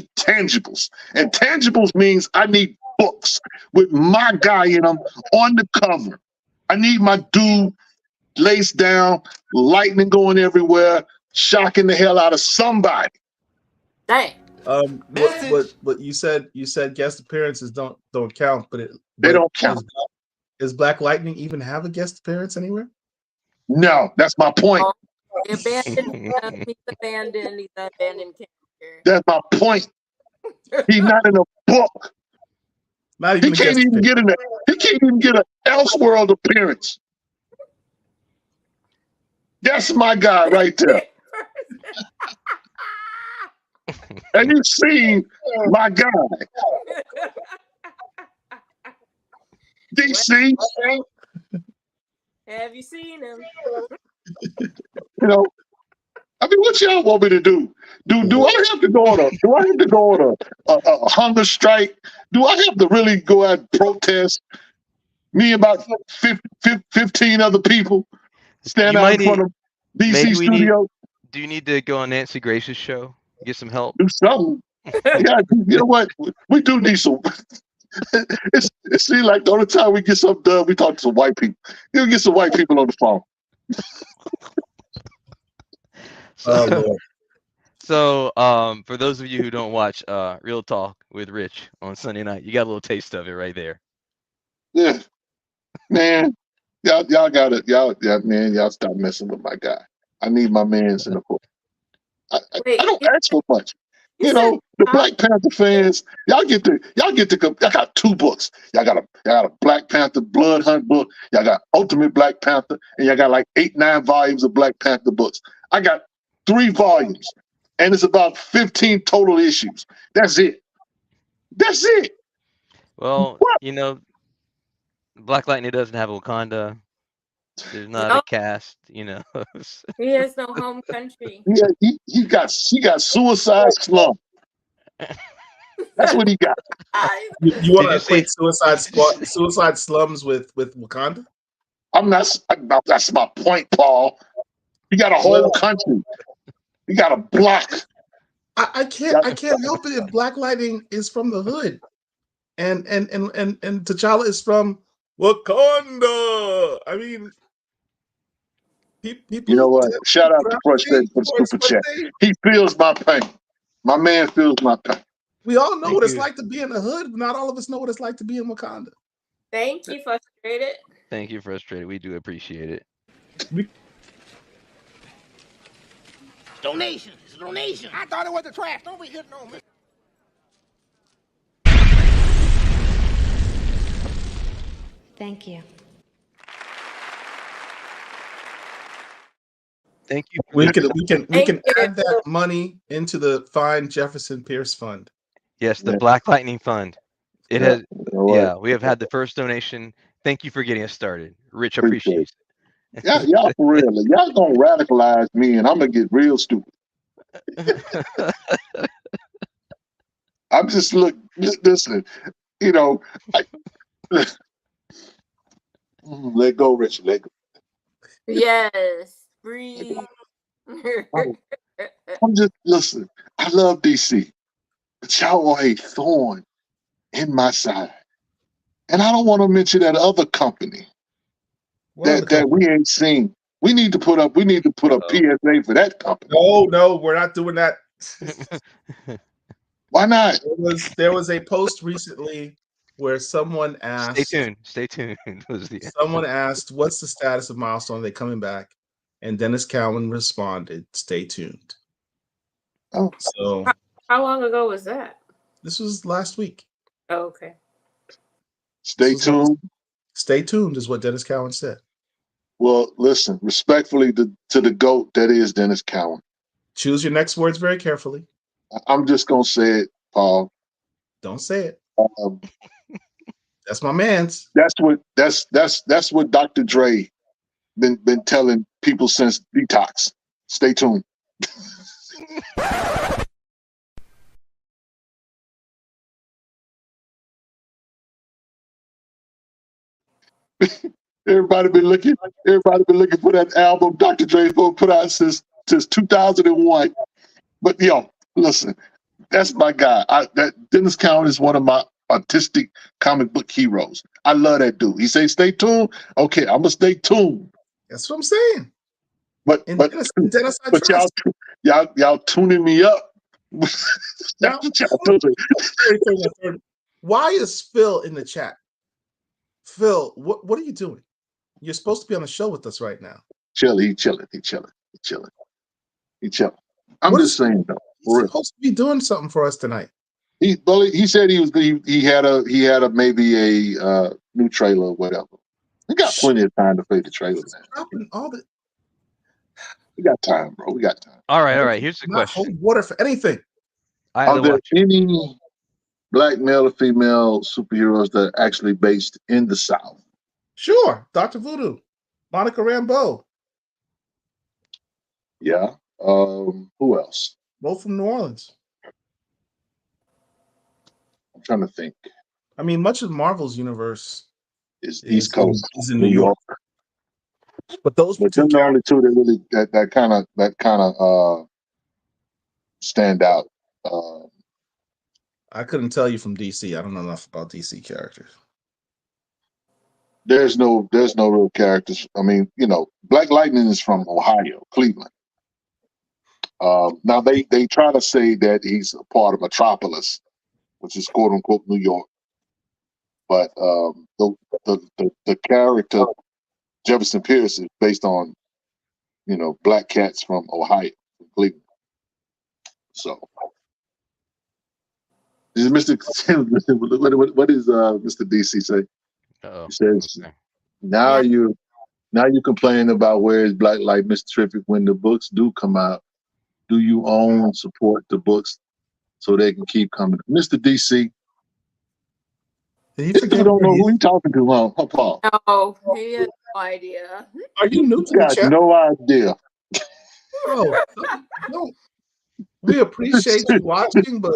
tangibles means I need books with my guy in them on the cover. I need my dude laced down, lightning going everywhere, shocking the hell out of somebody. Dang. What you said guest appearances don't count, but They don't count. Does Black Lightning even have a guest appearance anywhere? No, that's my point. They abandoned him. He's abandoned. He's an abandoned character. That's my point. He's not in a book. Not He even can't even get in he can't even get an Elseworld appearance. That's my guy right there. And you seen my guy. DC, Have you seen him? you know, I mean, what y'all want me to do? Do I have to go on a hunger strike? Do I have to really go out and protest? Me and about 15 other people stand out in front of DC studio. Do you need to go on Nancy Grace's show? Get some help? Do something. Yeah, you know what? We do need some. It seems like the only time we get something done, we talk to some white people. You get some white people on the phone. So, for those of you who don't watch Real Talk with Rich on Sunday night, you got a little taste of it right there. Yeah, man, y'all got it. Y'all stop messing with my guy. I need my man's in the book. I don't ask for much. You know, the Black Panther fans, y'all get to. I got 2 books. Y'all got a Black Panther Blood Hunt book. Y'all got Ultimate Black Panther, and y'all got like 8-9 volumes of Black Panther books. I got 3 volumes, and it's about 15 total issues. That's it. Well, What? you know, Black Lightning doesn't have Wakanda. There's not a cast, you know. He has no home country. Yeah, he got Suicide Slum. That's what he got. You want to equate Suicide Slums with Wakanda? That's my point, Paul. You got a whole country. You got a block. I can't help it if Black Lightning is from the hood, and T'Challa is from Wakanda. I mean, people. You know what? Shout out to Frustrated for the super chat. He feels my pain. My man feels my pain. We all know what it's like to be in the hood. But not all of us know what it's like to be in Wakanda. Thank you, Frustrated. Thank you, Frustrated. We do appreciate it. Donation. It's a donation. I thought it was the trash. Don't be hitting on me. Thank you. Thank you. We can add that money into the Fine Jefferson Pierce Fund. Yes, the Black Lightning Fund. It has. Yeah, we have had the first donation. Thank you for getting us started. Rich appreciates it. Y'all for real. Y'all gonna radicalize me, and I'm gonna get real stupid. I'm just listen. You know, let go, Rich. Let go. Yes. Breathe. I'm just listen. I love DC, but y'all are a thorn in my side, and I don't want to mention that other company that we ain't seen. We need to put up PSA for that company. No, we're not doing that. Why not? There was a post recently where someone asked. Stay tuned. Someone asked, "What's the status of Milestone? Are they coming back?" And Dennis Cowan responded, "Stay tuned." Oh, so how long ago was that? This was last week. Oh, okay. Stay tuned. Stay tuned is what Dennis Cowan said. Well, listen, respectfully to the GOAT that is Dennis Cowan. Choose your next words very carefully. I'm just gonna say it, Paul. Don't say it. That's my man's. That's what Dr. Dre been telling people since Detox. Stay tuned. Everybody been looking for that album Dr. Dre's gonna put out since 2001. But listen, that's my guy. That Dennis Cowan is one of my artistic comic book heroes. I love that dude. He say stay tuned. Okay, I'm gonna stay tuned. That's what I'm saying. But in but Genocide but Trust. y'all tuning me up. Now, That's what y'all doing. why is Phil in the chat? Phil, what are you doing? You're supposed to be on the show with us right now. He chilling. I'm just saying though. He's supposed to be doing something for us tonight. He said he had a maybe a new trailer or whatever. We got plenty of time to play the trailer, man. We got time, bro. We got time. All right. Here's the Not question. hold water for anything. I had Are to there watch. any black male or female superheroes that are actually based in the South? Sure, Dr. Voodoo, Monica Rambeau. Yeah. Who else? Both from New Orleans. I'm trying to think. I mean, much of Marvel's universe Is East Coast is in New York. But those But two they're the only two that really that kind of stand out. I couldn't tell you from DC. I don't know enough about DC characters. There's no real characters. I mean, Black Lightning is from Ohio, Cleveland. Now they try to say that he's a part of Metropolis, which is quote unquote New York. But the character Jefferson Pierce is based on, black cats from Ohio, from Cleveland. So is Mr. what is Mr. DC say? Uh-oh. He says now you complain about where is Black Light Mr. Terrific when the books do come out. Do you own and support the books so they can keep coming? Mr. DC, you don't know who you're talking to, huh, Paul? No, he has no idea. Are you new to the Got chat? no idea. Bro, no. We appreciate you watching, but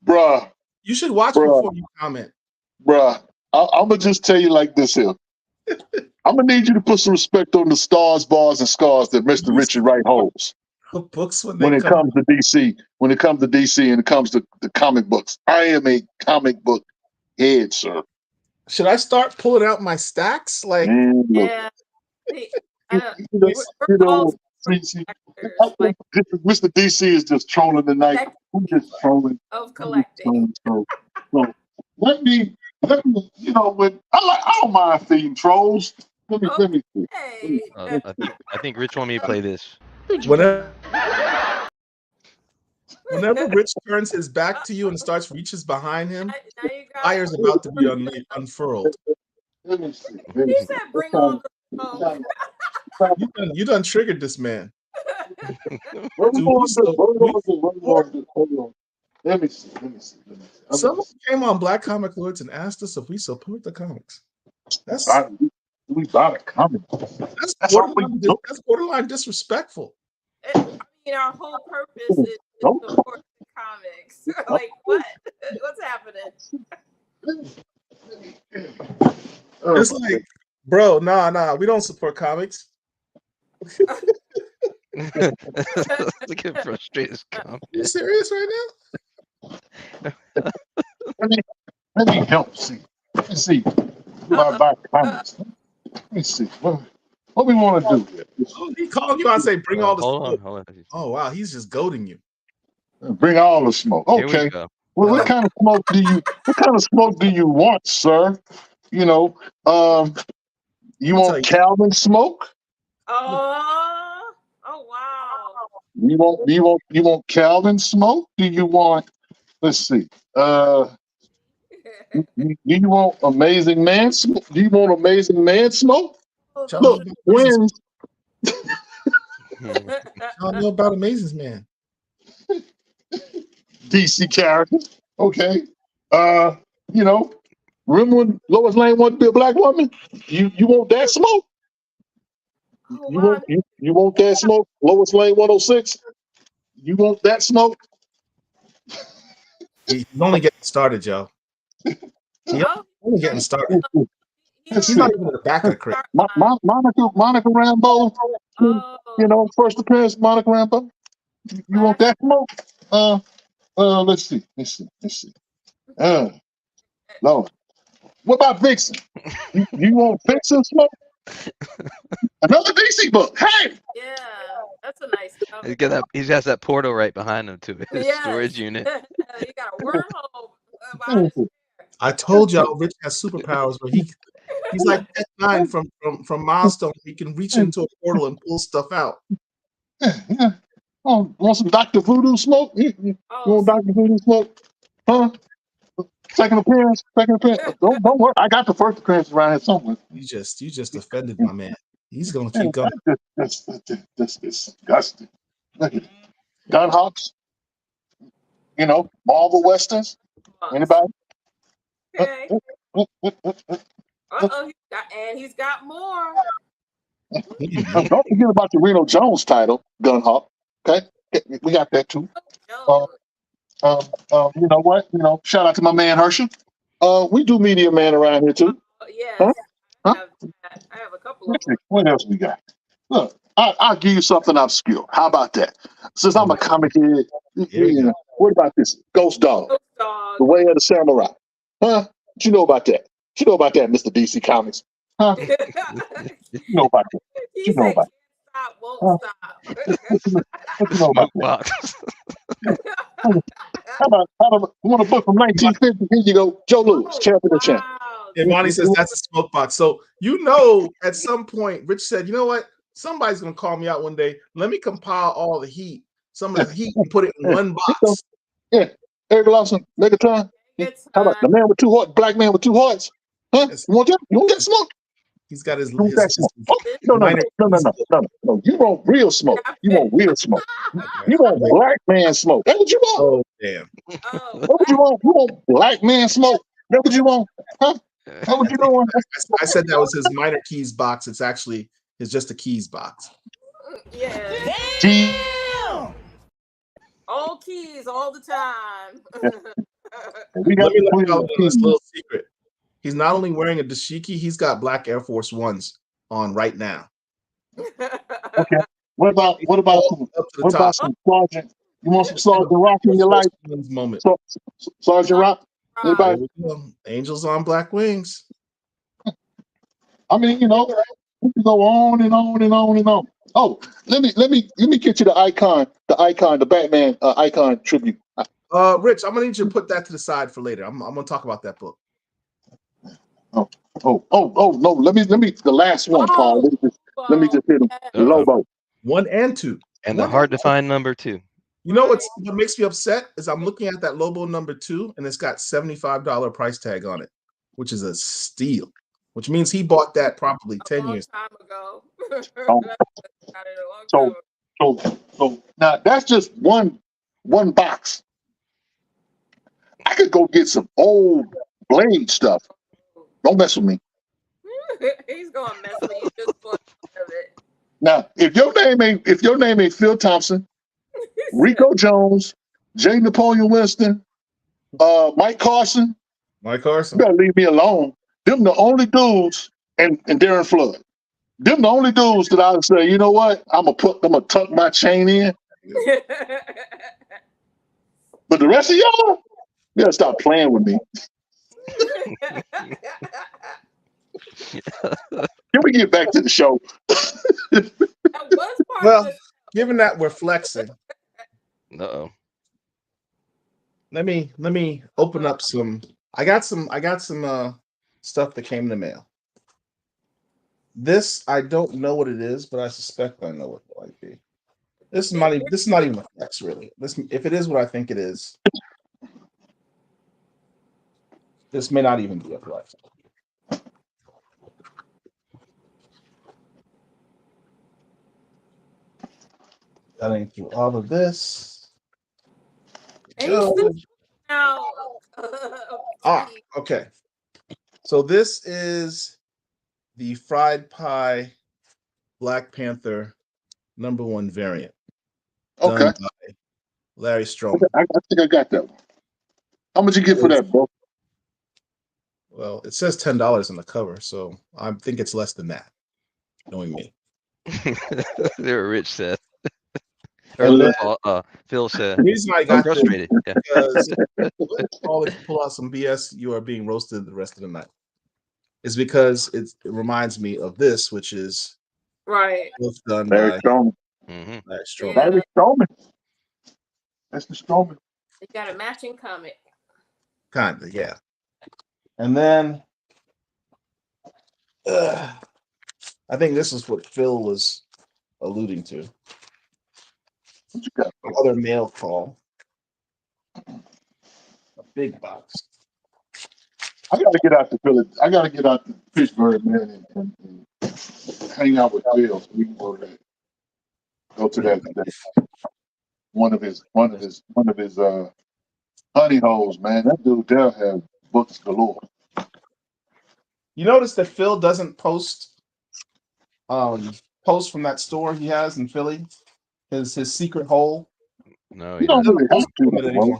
Bruh, you should watch before you comment. Bruh, I'm gonna just tell you like this here. I'm gonna need you to put some respect on the stars, bars, and scars that Mr. Richard Wright holds. Books when it comes to DC, and it comes to the comic books. I am a comic book head, sir. Should I start pulling out my stacks? Yeah. Mr. DC is just trolling tonight. We're just trolling. Of collecting. So let me, when I don't mind feeding trolls. Let me see. Hey. I think Rich want me to play this. Whenever Rich turns his back to you and reaches behind him, fire's about to be unfurled. Let me see. He said, "Bring on the smoke." You done triggered this man. Let me see. Someone came on Black Comic Lords and asked us if we support the comics. We bought a comic. That's borderline disrespectful. I mean, our whole purpose is to support the comics. Like, what? What's happening? It's like, bro, nah, we don't support comics. Look at frustrated comment. You serious right now? Let me help see. Let me see. Buy comics. Let me see. What we want to do here? Oh, he called you out and say, bring all the smoke. Hold on. Oh, wow, he's just goading you. Bring all the smoke. Okay. Well, what kind of smoke do you want, sir? You want Calvin smoke? Oh wow. You want Calvin smoke? Do you want, let's see. Do you want Amazing Man smoke? Do you want Amazing Man smoke? Look, twins. I don't know about Amazing Man. DC character. Okay. Remember when Lois Lane wanted to be a black woman? You want that smoke? You want that smoke? Lois Lane 106? You want that smoke? He's only getting started, Joe. He's only getting started. He's not even in the back of the crate. Monica Rambeau. First appearance, Monica Rambeau. You want that smoke? Let's see. Lord. What about Vixen? You want Vixen smoke? Another DC book. Hey, Yeah, that's a nice cover. He has that portal right behind him to his Yes. storage unit. You got a wormhole behind his I told y'all Rich has superpowers where he's like F9 from Milestone. He can reach into a portal and pull stuff out. yeah. Oh, want some Dr. Voodoo smoke? You Oh, want Dr. Voodoo smoke? Huh? Second appearance. Don't worry. I got the first appearance around here somewhere. You just offended my man. He's gonna keep going. That's disgusting. Look at it. Gun Hawks. You know, Marvel Westerns. Anybody? okay. He's got more. Don't forget about the Reno Jones title, Gun Hawk. Okay, we got that too. You know what? You know, shout out to my man Herschel. We do Media Man around here too. Yes. Huh? I have a couple of What else we got? Look, I'll give you something obscure. How about that? Since I'm a comic head, you know, what about this? Ghost Dog, The Way of the Samurai. Huh? What you know about that? What you know about that, Mr. DC Comics? Huh? You know about that? He You know said, about "Can't stop, won't stop." What you know about Smoke box. How about you want a book from 1950? Here you go, Joe Lewis, Champion of Champions. Wow. Imani says that's a smoke box. So you know, at some point, Rich said, "You know what? Somebody's gonna call me out one day. Let me compile all the heat, some of the heat, and put it in one box." Yeah, Eric Lawson, Megatron. How about the man with two hearts, black man with two hearts? Huh? You want that? You want that smoke? He's got his. You want that smoke? Oh, no. You want real smoke. You want real smoke. You want black man smoke. That's what you want. Oh damn! Oh, That's what you want. You want black man smoke. That's what you want. Huh? That's what you want. I said that was his minor keys box. It's just a keys box. yeah. Damn! All keys all the time. We got Let me let to y'all know this little secret. He's not only wearing a dashiki, he's got black Air Force Ones on right now. Okay. What about Up to the top. some Sergeant? You want some Sergeant Rock in your life? Moment. Sergeant Rock? Anybody? There we go. Angels on black wings. I mean, you know, we can go on and on and on and on. Oh, let me get you the icon, the Batman icon tribute. Rich, I'm gonna need you to put that to the side for later. I'm gonna talk about that book. Oh no, let me the last one, Paul. Let me just hit him. Lobo. 1 and 2. And the hard to find number 2. You know what makes me upset is I'm looking at that Lobo number 2 and it's got $75 price tag on it, which is a steal. Which means he bought that probably 10 years time ago. So now that's just one box. I could go get some old Blade stuff. Don't mess with me. He's gonna mess with you just for it. Now, if your name ain't Phil Thompson, Rico Jones, J. Napoleon Winston, Mike Carson, you better leave me alone. Them the only dudes, and Darren Flood. Them the only dudes that I would say, you know what? I'm gonna tuck my chain in. But the rest of y'all, you gotta stop playing with me. Can we get back to the show? Well, given that we're flexing, Uh-oh. let me open up some. I got some stuff that came in the mail. This I don't know what it is, but I suspect I know what it might be. This is not even a flex, really. If it is what I think it is, this may not even be a flex. Cutting through all of this. Okay. So this is the fried pie Black Panther #1 variant. Okay. Done by Larry Stroman. I think I got that one. How much you get for that, bro? Well, it says $10 on the cover, so I think it's less than that, knowing me. They're Rich said. Or Phil said. The reason I I'm got frustrated. this because Paul, if you pull out some BS, you are being roasted the rest of the night. is because it reminds me of this, which is Right. both done Larry by Strowman. Larry Strowman. Yeah. Larry Strowman. That's the Strowman. They got a matching comic. Kind of, yeah. And then I think this is what Phil was alluding to. What you got? Another mail call. A big box. I gotta get out to Philly. I gotta get out to Pittsburgh, man, and hang out with Phil. So we can go to that one of his honey holes, man. That dude there have books galore. You notice that Phil doesn't post from that store he has in Philly, his secret hole. No, You he don't doesn't. really have to, It bro. anymore.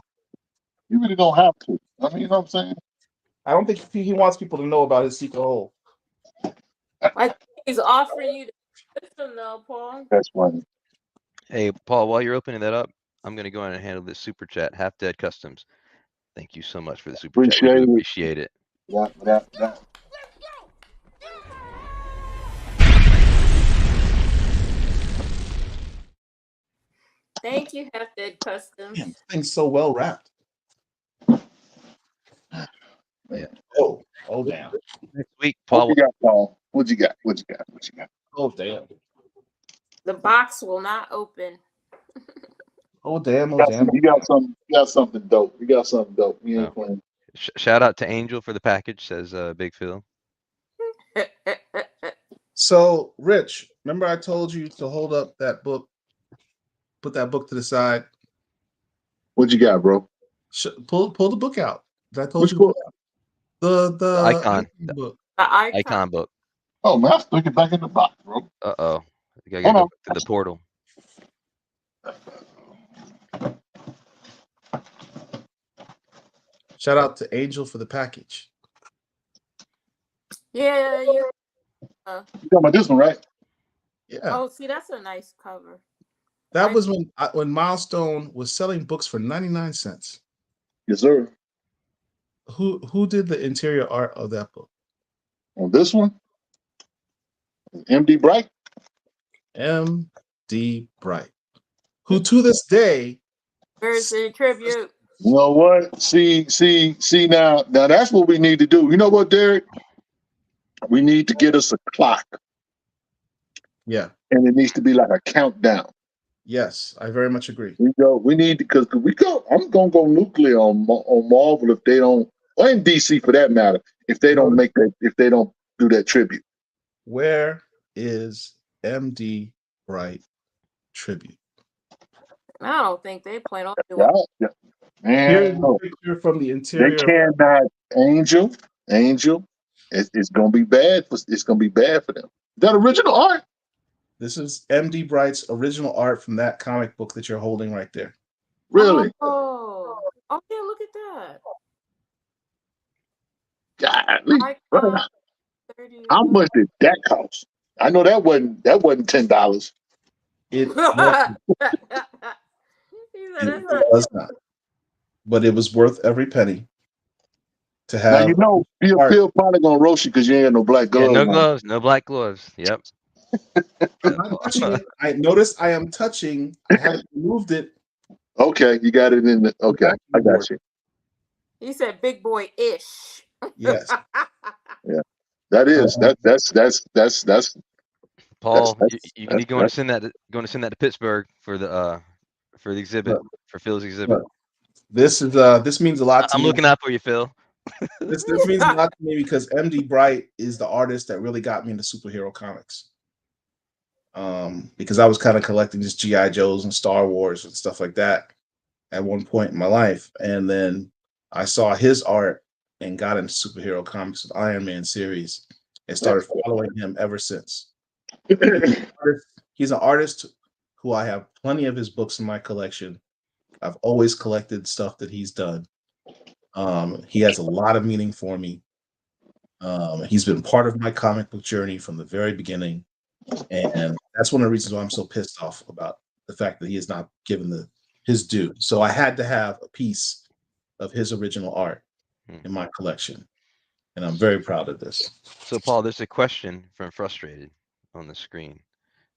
You really don't have to. I mean, you know what I'm saying? I don't think he wants people to know about his secret hole. I think he's offering you the system now, Paul. That's funny. Hey, Paul, while you're opening that up, I'm gonna go in and handle this super chat. Half Dead Customs. Thank you so much for the super chat. We do appreciate it. Yeah. Thank you, Half Dead Customs. Damn, this thing's so well wrapped. Yeah. Oh damn. Next week, What Paul. you got, Paul? What you got? Oh damn. The box will not open. Oh damn. You got something dope. You got something dope. You ain't Oh. playing. Shout out to Angel for the package, says Big Phil. So, Rich, remember I told you to hold up that book, put that book to the side. What you got, bro? Pull the book out. Did I told Which you to pull book? it out? The Icon. book. The Icon book. Oh man, I stuck it back in the box, bro. Uh-oh. I gotta Hold go on. back to the portal. Shout out to Angel for the package. Yeah, you. You talking about this one, right? Yeah. Oh, see, that's a nice cover. That was when Milestone was selling books for 99 cents. Yes, sir. Who did the interior art of that book? On this one, MD Bright. M.D. Bright, who to this day, Where's the tribute? You know what? See now that's what we need to do. You know what, Derek? We need to get us a clock, yeah, and it needs to be like a countdown. yes, I very much agree. We need because I'm gonna go nuclear on Marvel if they don't, or in DC for that matter, if they don't do that tribute. Where is M.D. Bright tribute? I don't think they plan on doing it. Yeah. Here's Man, a picture from the they interior. cannot. Angel. It's gonna be bad. It's gonna be bad for them. That original art. This is M.D. Bright's original art from that comic book that you're holding right there. Really? Oh, yeah, look at that. Golly. Icon 30. How much did that cost? I know that wasn't $10. It He said that's not- was not, but it was worth every penny to Now have. you know Phil probably gonna roast you because you ain't got no black Yeah, gloves. no on. gloves, no black gloves. Yep. I'm not touching it. I noticed I am touching. I haven't removed it. Okay, you got it in the. Okay, I got you. He said big boy ish. Yes. That's Paul, That's- you need going to send that to Pittsburgh for the exhibit, for Phil's exhibit. This means a lot to I'm me. looking out for you, Phil. This means a lot to me because M.D. Bright is the artist that really got me into superhero comics. Because I was kind of collecting just G.I. Joes and Star Wars and stuff like that at one point in my life. And then I saw his art and got into superhero comics with Iron Man series and started following him ever since. He's an artist who I have plenty of his books in my collection. I've always collected stuff that he's done. He has a lot of meaning for me. He's been part of my comic book journey from the very beginning. And that's one of the reasons why I'm so pissed off about the fact that he has not given his due. So I had to have a piece of his original art in my collection. and I'm very proud of this. So Paul, there's a question from Frustrated on the screen.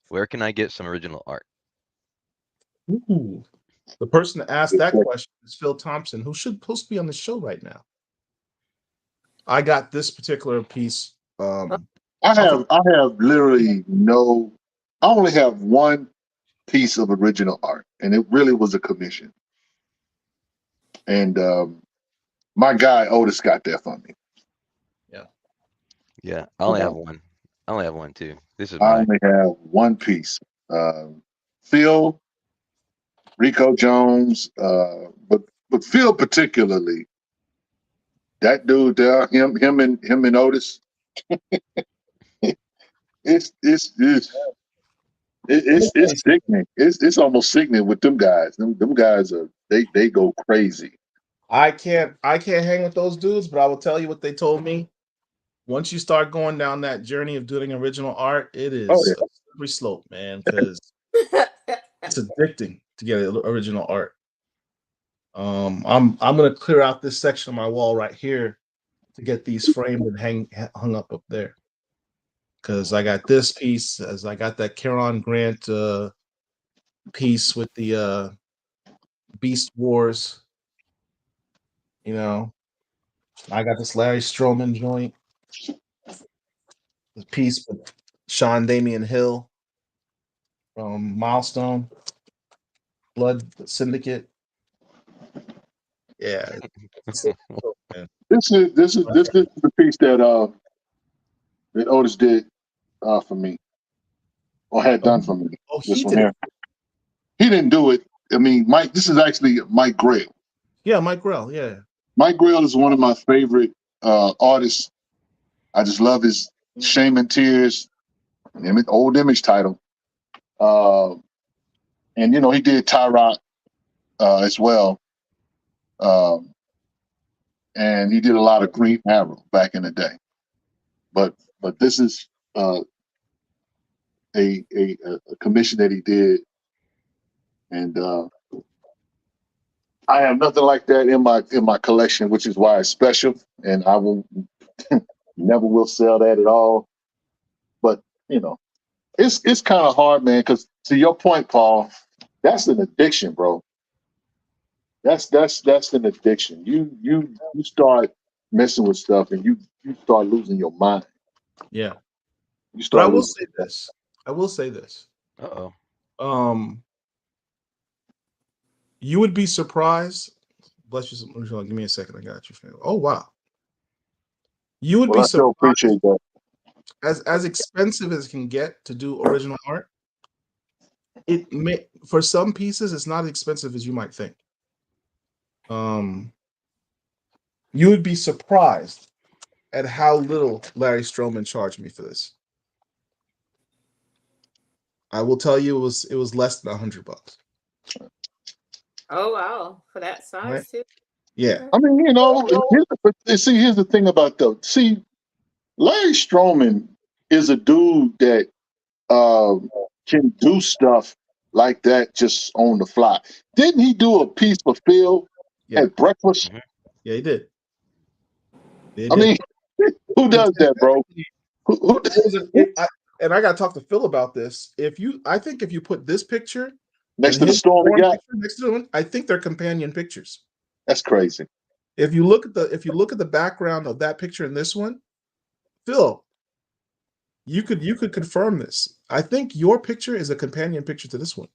Where can I get some original art? Ooh. The person that asked that question is Phil Thompson, who should supposed to be on the show right now. I got this particular piece. I have literally no. I only have one piece of original art, and it really was a commission. And my guy Otis got that for me. Yeah, I only have one. I only have one too. This is I mine. only have one piece. Phil, Rico Jones, but Phil particularly. That dude there, him and Otis. It's sickening. It's almost sickening with them guys. Them guys are they go crazy. I can't hang with those dudes, but I will tell you what they told me. Once you start going down that journey of doing original art, it is Oh, yeah. a slippery slope, man, because it's addicting to get original art. I'm gonna clear out this section of my wall right here to get these framed and hung up there. Because I got this piece, as I got that Caron Grant piece with the Beast Wars. You know, I got this Larry Stroman joint, the piece with Sean Damian Hill from Milestone, Blood Syndicate. Yeah, This is the piece that Otis did for me, or had done for me. Oh, This he one did. here. He didn't do it. I mean, Mike. This is actually Mike Grail. Yeah, Mike Grell. Yeah. Mike Grail is one of my favorite artists. I just love his Shame and Tears, old Image title. And he did Ty Rock as well. And he did a lot of Green Arrow back in the day. But this is a commission that he did, and I have nothing like that in my collection, which is why it's special, and I will never will sell that at all. But it's kind of hard, man, because to your point, Paul, that's an addiction, bro. That's an addiction. You start messing with stuff, and you start losing your mind. Yeah. You But start. I will say this. Uh-oh. You would be surprised. Bless you. Give me a second. I got you. Oh wow. You would Well, be I so surprised. appreciate that. As expensive as it can get to do original art, it may for some pieces it's not as expensive as you might think. You would be surprised at how little Larry Stroman charged me for this. I will tell you it was less than $100. Oh wow, for that size Right. too. Yeah. I mean, here's the thing about Larry Stroman is a dude that can do stuff like that just on the fly. Didn't he do a piece for Phil at breakfast? Yeah, he did. I mean, who does that, bro? And I got to talk to Phil about this. I think if you put this picture next to the storm he got, next to the one, I think they're companion pictures. That's crazy. If you look at the background of that picture and this one, Phil, you could confirm this. I think your picture is a companion picture to this one,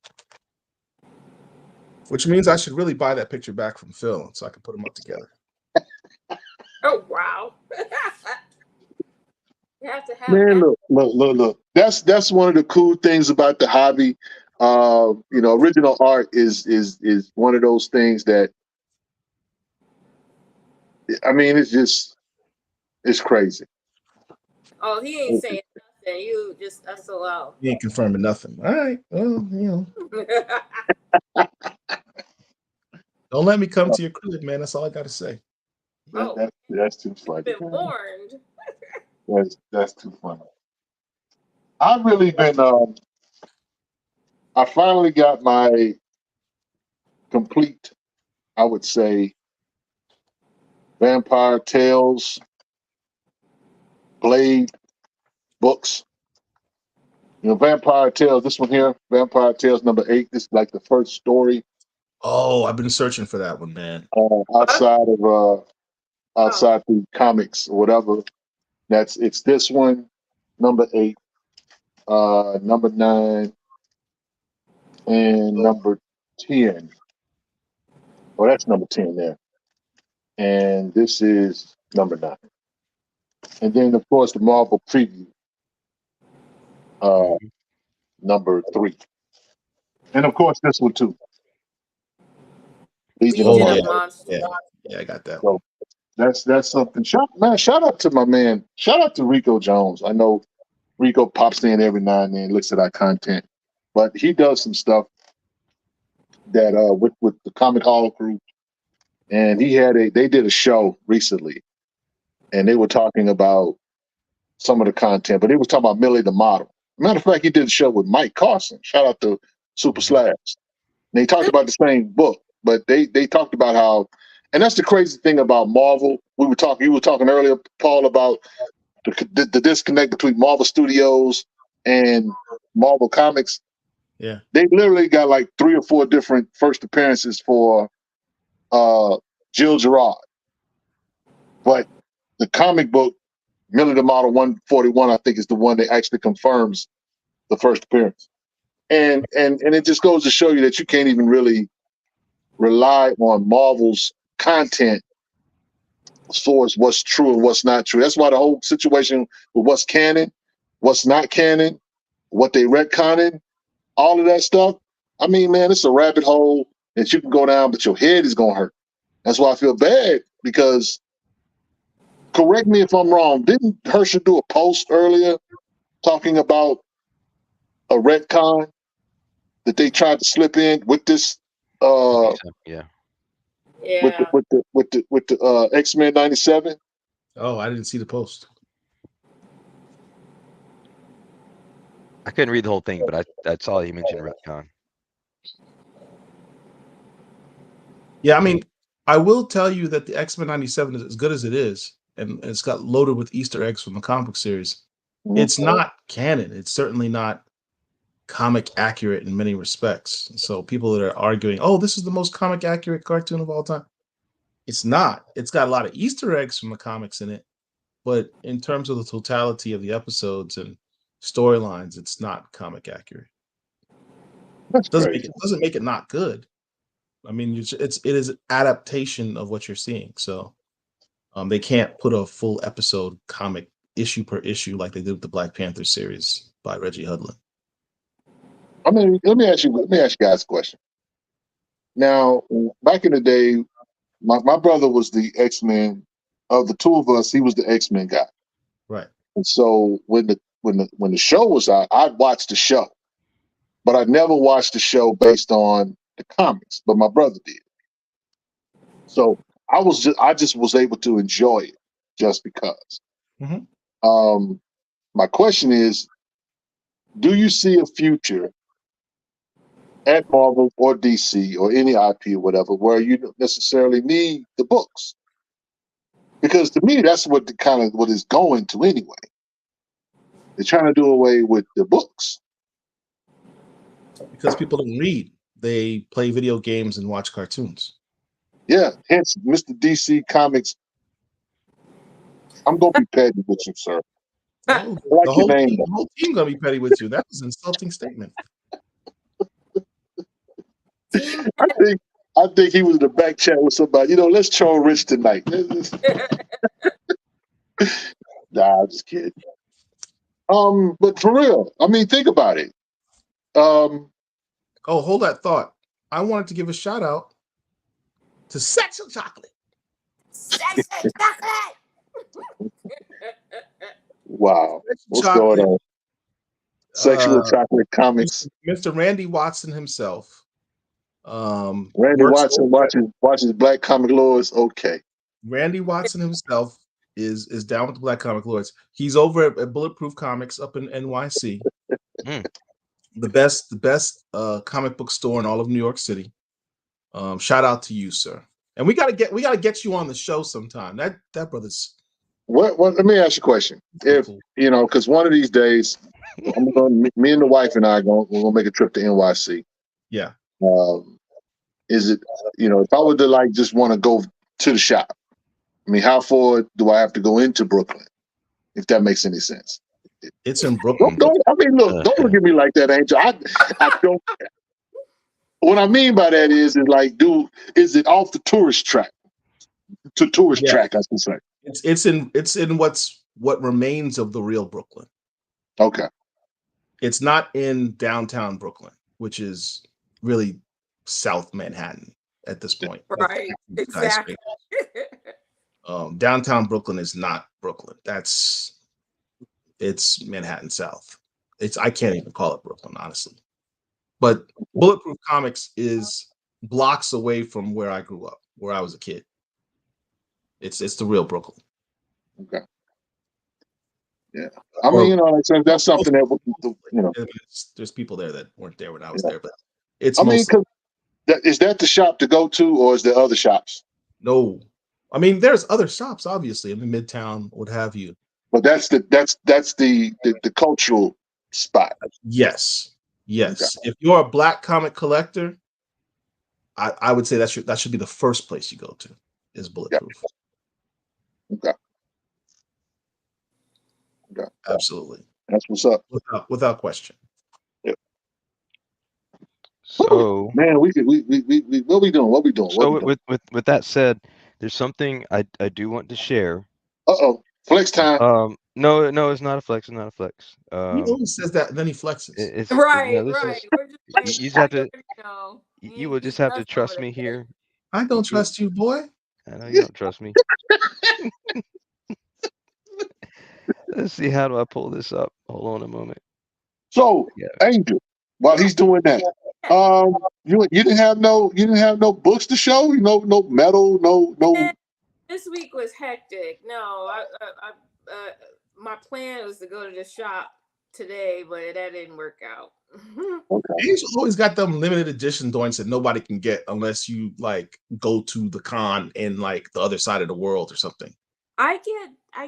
which means I should really buy that picture back from Phil so I can put them up together. Oh wow! You have to have. Man, look. That's one of the cool things about the hobby. Original art is one of those things that, I mean, it's crazy. Oh, he ain't saying nothing. You just SOL. He ain't confirming nothing. All right. Well, don't let me come to your crib, man. That's all I got to say. That's too funny. Been warned. That's too funny. I've really been. I finally got my complete, I would say, Vampire Tales Blade books. You know, Vampire Tales. This one here, Vampire Tales #8. This is like the first story Oh, I've been searching for that one, man. outside the comics or whatever. It's this one, #8, #9, and #10. Oh, that's #10 there. And this is #9. And then, of course, the Marvel preview, #3. And, of course, this one, too. Legion of Legion yeah. of Monsters. Yeah, I got that. So that's something. Shout out to my man. Shout out to Rico Jones. I know Rico pops in every now and then, looks at our content, but he does some stuff that with the Comic Hall group, and they did a show recently, and they were talking about some of the content, but they was talking about Millie the Model. Matter of fact, he did a show with Mike Carson. Shout out to Super Slabs. And they talked about the same book, but they talked about how, and that's the crazy thing about Marvel. You were talking earlier, Paul, about the disconnect between Marvel Studios and Marvel Comics. Yeah. They literally got like 3 or 4 different first appearances for Jill Gerard. But the comic book, Millie the Model 141, I think, is the one that actually confirms the first appearance. And it just goes to show you that you can't even really rely on Marvel's content as far as what's true and what's not true. That's why the whole situation with what's canon, what's not canon, what they retconning, all of that stuff. I mean, man, it's a rabbit hole that you can go down, but your head is gonna hurt. That's why I feel bad, because, correct me if I'm wrong, didn't Herschel do a post earlier talking about a retcon that they tried to slip in with this Yeah. Yeah. with the X-Men 97? Oh, I didn't see the post. I couldn't read the whole thing, but I saw you mentioned retcon. Yeah, I mean, I will tell you that the X-Men 97 is as good as it is, and it's got loaded with Easter eggs from the comic book series. It's not canon. It's certainly not comic accurate in many respects. So people that are arguing, oh, this is the most comic accurate cartoon of all time. It's not. It's got a lot of Easter eggs from the comics in it, but in terms of the totality of the episodes and storylines, it's not comic accurate. That's Doesn't crazy. make it not good. I mean, it is an adaptation of what you're seeing. So they can't put a full episode comic issue per issue like they did with the Black Panther series by Reggie Hudlin. I mean, let me ask you guys a question. Now, back in the day, my brother was the X-Men. Of the two of us, he was the X-Men guy. Right. And so when the show was out, I'd watch the show, but I never watched the show based on the comics. But my brother did. So I just was able to enjoy it just because. Mhm. My question is, do you see a future at Marvel or DC or any IP or whatever where you don't necessarily need the books? Because to me, that's what it's going to anyway. They're trying to do away with the books. Because people don't read. They play video games and watch cartoons. Yeah, hence Mr. DC Comics. I'm going to be petty with you, sir. Oh, I like the your name. whole team gonna be petty with you. That was an insulting statement. I think he was in the back chat with somebody. Let's troll Rich tonight. Nah, I'm just kidding. But for real, I mean, think about it. Oh, hold that thought. I wanted to give a shout out to Sex and Chocolate. Sex and chocolate. Wow, what's Chocolate. going on? Sexual Chocolate Comics. Mr. Randy Watson himself. Randy Watson watches Black Comic Lords. Okay. Randy Watson himself is down with the Black Comic Lords. He's over at Bulletproof Comics up in NYC. The best comic book store in all of New York City. Shout out to you, sir. And we gotta get you on the show sometime. That brother's What? Let me ask you a question. If you know, because one of these days, me and the wife and I we're gonna make a trip to NYC. Yeah. Is it, you know, if I were to like just want to go to the shop, I mean, how far do I have to go into Brooklyn? If that makes any sense. It's in Brooklyn. Don't I mean, look, don't look at me like that, Angel. I don't. What I mean by that is like, is it off the tourist track? To tourist track, I should say. It's in what remains of the real Brooklyn. Okay. It's not in downtown Brooklyn, which is really South Manhattan at this point. Right. Exactly. Downtown Brooklyn is not Brooklyn. It's Manhattan South. I can't even call it Brooklyn, honestly. But Bulletproof Comics is blocks away from where I grew up, where I was a kid. It's the real Brooklyn. Okay. Yeah. I mean, you know, that's something that, you know. There's people there that weren't there when I was there, but it's. I mean, is that the shop to go to, or is there other shops? No, I mean, there's other shops, obviously. I mean, Midtown, what have you. But that's the cultural spot. Yes. Okay. If you're a Black comic collector, I would say that should be the first place you go to is Bulletproof. Okay. Absolutely. That's what's up. Without question. Yeah. So man, what we doing? What we doing? So with that said, there's something I do want to share. Flex time. No, it's not a flex. It's not a flex. He always says that, and then he flexes. Right. You just have to. You will just have to trust me here. I don't trust you, boy. I know you don't trust me. Let's see. How do I pull this up? Hold on a moment. So, Angel, while he's doing that, you didn't have no books to show. No metal. No. This week was hectic. No, my plan was to go to the shop today, but that didn't work out. Okay. Angel always got them limited edition joints that nobody can get unless you like go to the con in like the other side of the world or something. I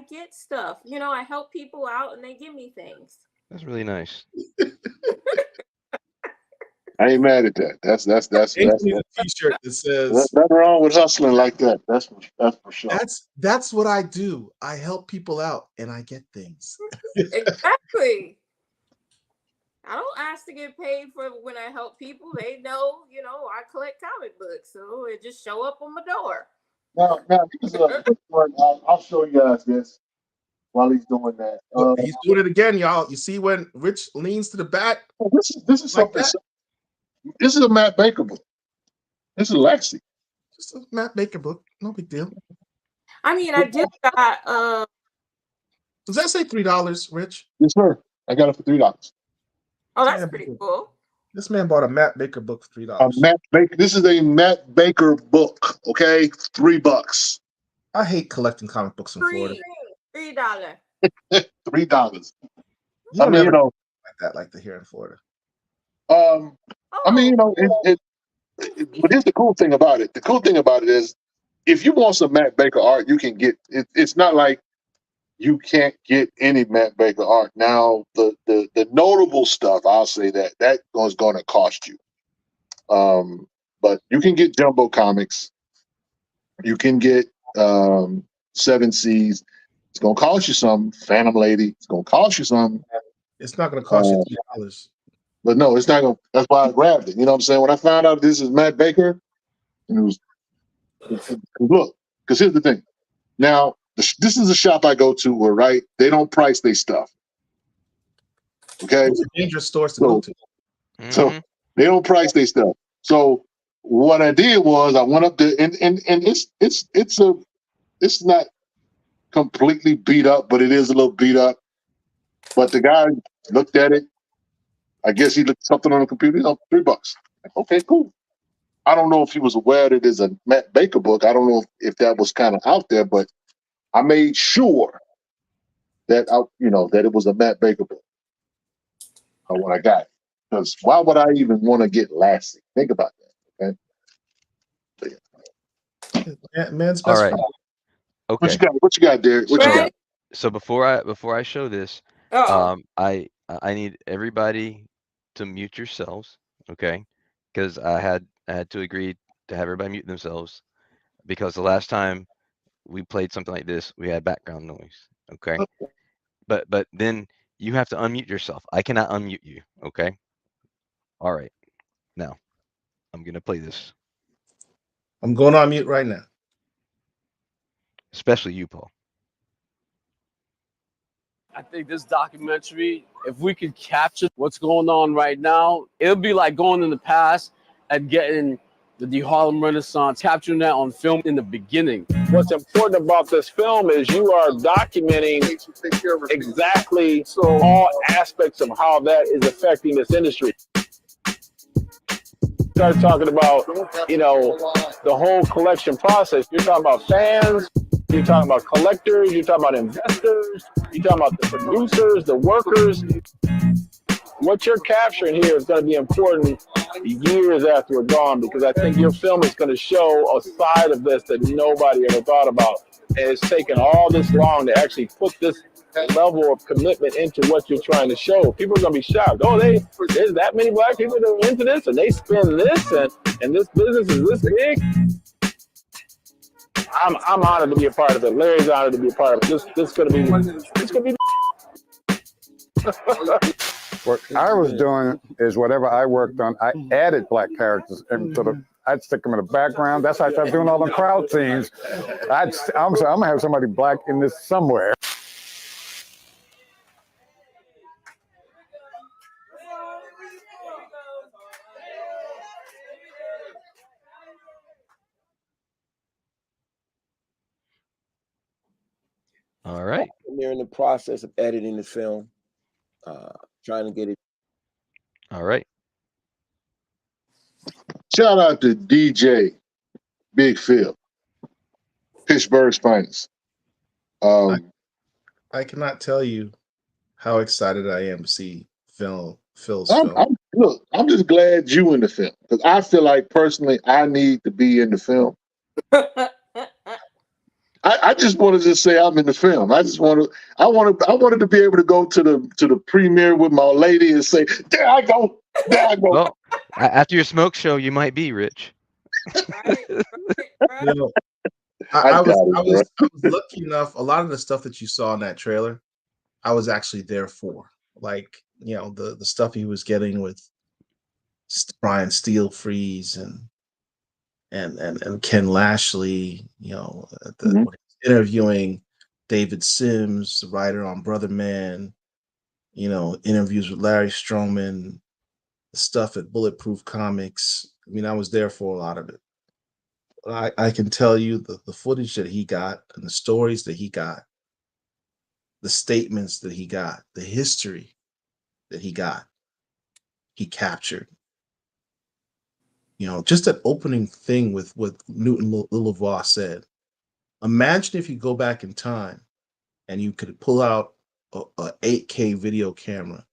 get stuff. You know, I help people out and they give me things. That's really nice. I ain't mad at that. That's a t-shirt that says nothing wrong with hustling like that. That's for sure. That's what I do. I help people out and I get things. Exactly. I don't ask to get paid for when I help people. They know, you know, I collect comic books, so it just show up on my door. Now, I'll show you guys this while he's doing that. He's doing it again, y'all. You see when Rich leans to the back? This is something. This is a Matt Baker book. This is Lexi. Just a Matt Baker book. No big deal. I mean, I did got. Does that say $3, Rich? Yes, sir. I got it for $3. Oh, that's pretty cool. This man bought a Matt Baker book for $3. Matt Baker. This is a Matt Baker book. Okay, $3. I hate collecting comic books in Florida. $3. $3. I mean, you know, like that, like the here in Florida. I mean, you know, but here's the cool thing about it. The cool thing about it is, if you want some Matt Baker art, you can get it. It's not like you can't get any Matt Baker art. Now, the notable stuff, I'll say that was going to cost you. But you can get Jumbo Comics. You can get 7 Seas. It's going to cost you something. Phantom Lady. It's going to cost you something. It's not going to cost you $3. But no, it's not going to. That's why I grabbed it. You know what I'm saying? When I found out this is Matt Baker, and it was, look, because here's the thing. Now, this is a shop I go to where, they don't price their stuff. Okay? Those are dangerous stores to go to. So they don't price their stuff. So what I did was I went up there, and it's not completely beat up, but it is a little beat up. But the guy looked at it. I guess he looked something on the computer. $3. Okay, cool. I don't know if he was aware that there's a Matt Baker book. I don't know if that was kind of out there, but I made sure that that it was a Matt Baker book when I got it. Because why would I even want to get Lassie? Think about that. Okay. Man's best All right. friend. Okay. What you got, Derek? What you got? Right? So before I show this, Oh, I need everybody to mute yourselves, okay? Because I had to agree to have everybody mute themselves because the last time we played something like this, we had background noise, okay? But then you have to unmute yourself. I cannot unmute you, okay? All right. Now, I'm gonna play this, I'm going on mute right now. especially you, Paul. I think this documentary, if we could capture what's going on right now, it'll be like going in the past and getting the Harlem Renaissance, capturing that on film in the beginning. What's important about this film is you are documenting exactly all aspects of how that is affecting this industry. Start talking about, the whole collection process. You're talking about fans, you're talking about collectors, you're talking about investors, you're talking about the producers, the workers. What you're capturing here is going to be important years after we're gone, because I think your film is going to show a side of this that nobody ever thought about. And it's taken all this long to actually put this level of commitment into what you're trying to show. People are going to be shocked. Oh, there's that many black people that are into this, and they spend this, and this business is this big. I'm honored to be a part of it. Larry's honored to be a part of it. This is going to be. What I was doing is whatever I worked on, I added black characters into the. I'd stick them in the background. That's how I started doing all the crowd scenes. I'm gonna have somebody black in this somewhere. All right. They're in the process of editing the film, trying to get it. All right. Shout out to DJ Big Phil, Pittsburgh's finest. I cannot tell you how excited I am to see Phil's film. I'm just glad you in the film, because I feel like personally I need to be in the film. I just wanted to say I'm in the film. I wanted to be able to go to the premiere with my lady and say, there I go. Well, after your smoke show, you might be Rich. You know, I was lucky enough. A lot of the stuff that you saw in that trailer, I was actually there for. Like, the stuff he was getting with Brian Steele Freeze and Ken Lashley, interviewing David Sims, the writer on Brother Man, interviews with Larry Stroman, the stuff at Bulletproof Comics. I mean, I was there for a lot of it. I can tell you the footage that he got and the stories that he got, the statements that he got, the history that he captured. Just that opening thing with what Newton Lilavois said. Imagine if you go back in time and you could pull out a 8K video camera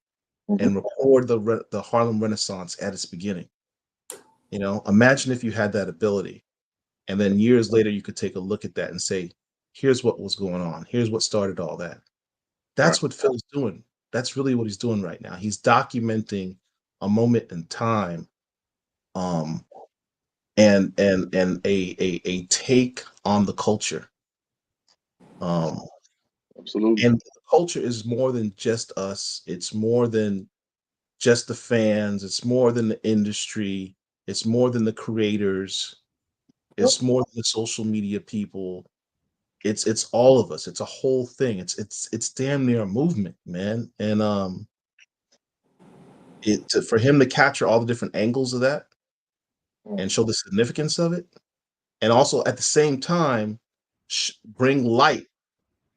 and record the Harlem Renaissance at its beginning. Imagine if you had that ability. And then years later, you could take a look at that and say, here's what was going on. Here's what started all that. That's what Phil's doing. That's really what he's doing right now. He's documenting a moment in time, and a take on the culture. Absolutely. And the culture is more than just us. It's more than just the fans. It's more than the industry. It's more than the creators. It's more than the social media people. It's all of us. It's a whole thing. It's damn near a movement, man. And for him to capture all the different angles of that and show the significance of it, and also at the same time bring light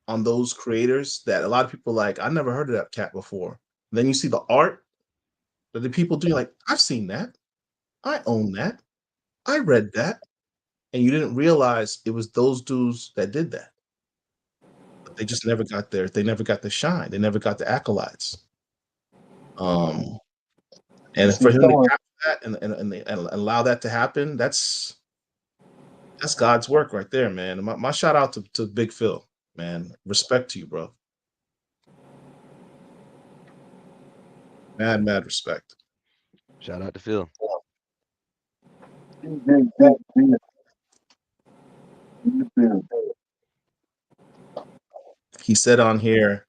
on those creators that a lot of people are like, I never heard of that cat before. And then you see the art that the people do, like, I've seen that. I own that. I read that. And you didn't realize it was those dudes that did that. But they just never got there. They never got the shine. They never got the accolades. And for him to capture that and allow that to happen, that's That's God's work right there, man. My shout out to Big Phil, man. Respect to you, bro. Mad respect. Shout out to Phil. He said on here,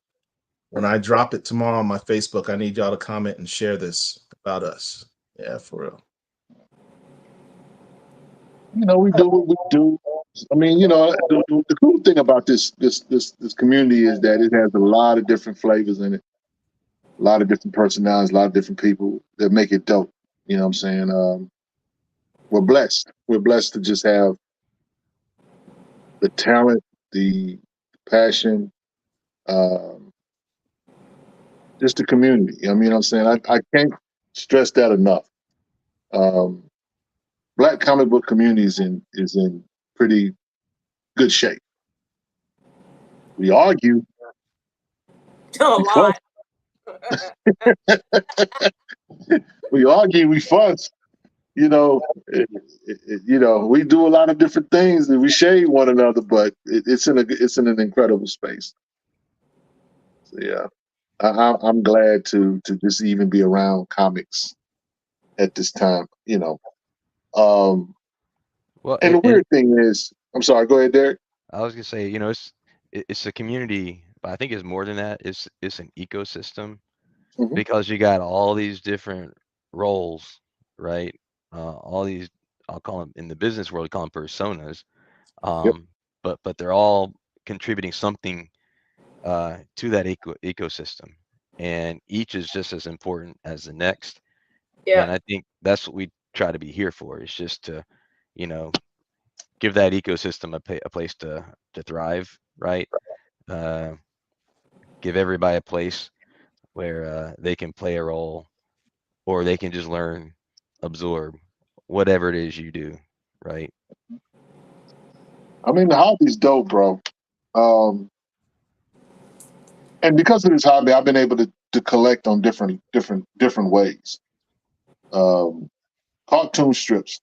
when I drop it tomorrow on my Facebook, I need y'all to comment and share this about us. Yeah, for real. You know, we do what we do. I mean, you know, the cool thing about this community is that it has a lot of different flavors in it, a lot of different personalities, a lot of different people that make it dope. You know what I'm saying? We're blessed. We're blessed to just have the talent, the passion, just the community. I mean, I'm saying I can't stress that enough. Black comic book community is in pretty good shape. We argue. A lot. We argue. We fuss. You know, we do a lot of different things and we shade one another, but it's in an incredible space. So yeah, I'm glad to just even be around comics at this time. You know, Well, and the weird thing is, I'm sorry. Go ahead, Derek. I was gonna say, you know, it's a community, but I think it's more than that. It's an ecosystem because you got all these different roles, right? All these, I'll call them in the business world, we call them personas. But they're all contributing something to that ecosystem, and each is just as important as the next. Yeah. And I think that's what we try to be here for, is just to, you know, give that ecosystem a place to thrive, right? Give everybody a place where they can play a role, or they can just learn, absorb whatever it is you do, right? I mean, the hobby's dope, bro. And because of this hobby, I've been able to collect on different ways. Cartoon strips.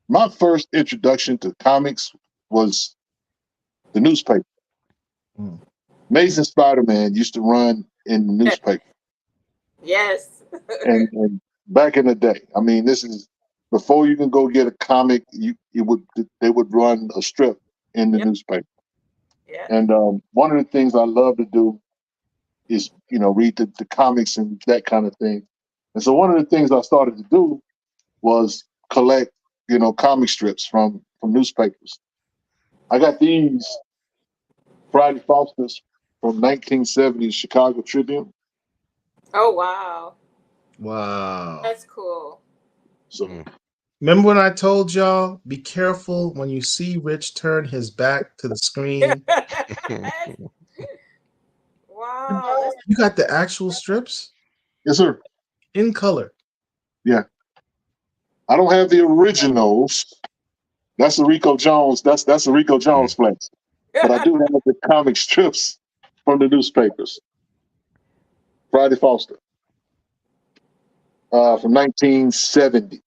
My first introduction to comics was the newspaper. Amazing Spider-Man used to run in the newspaper. Yes. and back in the day, I mean, this is before you can go get a comic. They would run a strip in the newspaper. Yeah. And one of the things I love to do is, you know, read the comics and that kind of thing. And so one of the things I started to do was collect, you know, comic strips from newspapers. I got these Friday Fosters from 1970 Chicago Tribune. Oh wow. Wow. That's cool. So remember when I told y'all, be careful when you see Rich turn his back to the screen? Wow. You got the actual strips? Yes, sir. In color. Yeah. I don't have the originals. That's a Rico Jones. That's a Rico Jones flex. But I do have the comic strips from the newspapers. Friday Foster. From 1970.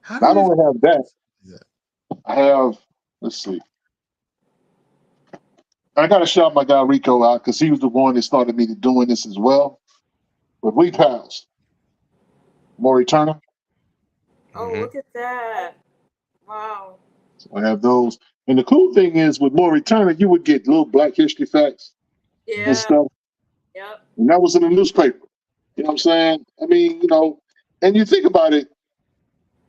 I don't only have that. I have, let's see. I got to shout my guy Rico out because he was the one that started me to doing this as well. But we pals. Maury Turner. Oh, look at that. Wow. So I have those. And the cool thing is with Maury Turner, you would get little Black History facts and stuff. Yep. And that was in the newspaper. You know what I'm saying? I mean, you know, and you think about it,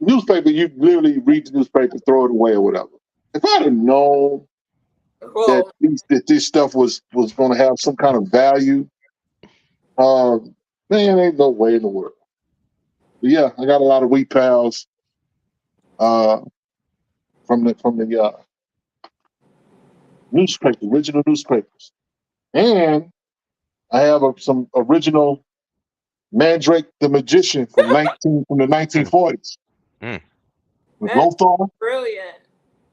newspaper, you literally read the newspaper, throw it away or whatever. If I'd have known that this stuff was going to have some kind of value, man, ain't no way in the world. But yeah, I got a lot of wheat pals from the newspaper, original newspapers, and I have some original Mandrake the Magician from the 1940s. With Lothar. Brilliant.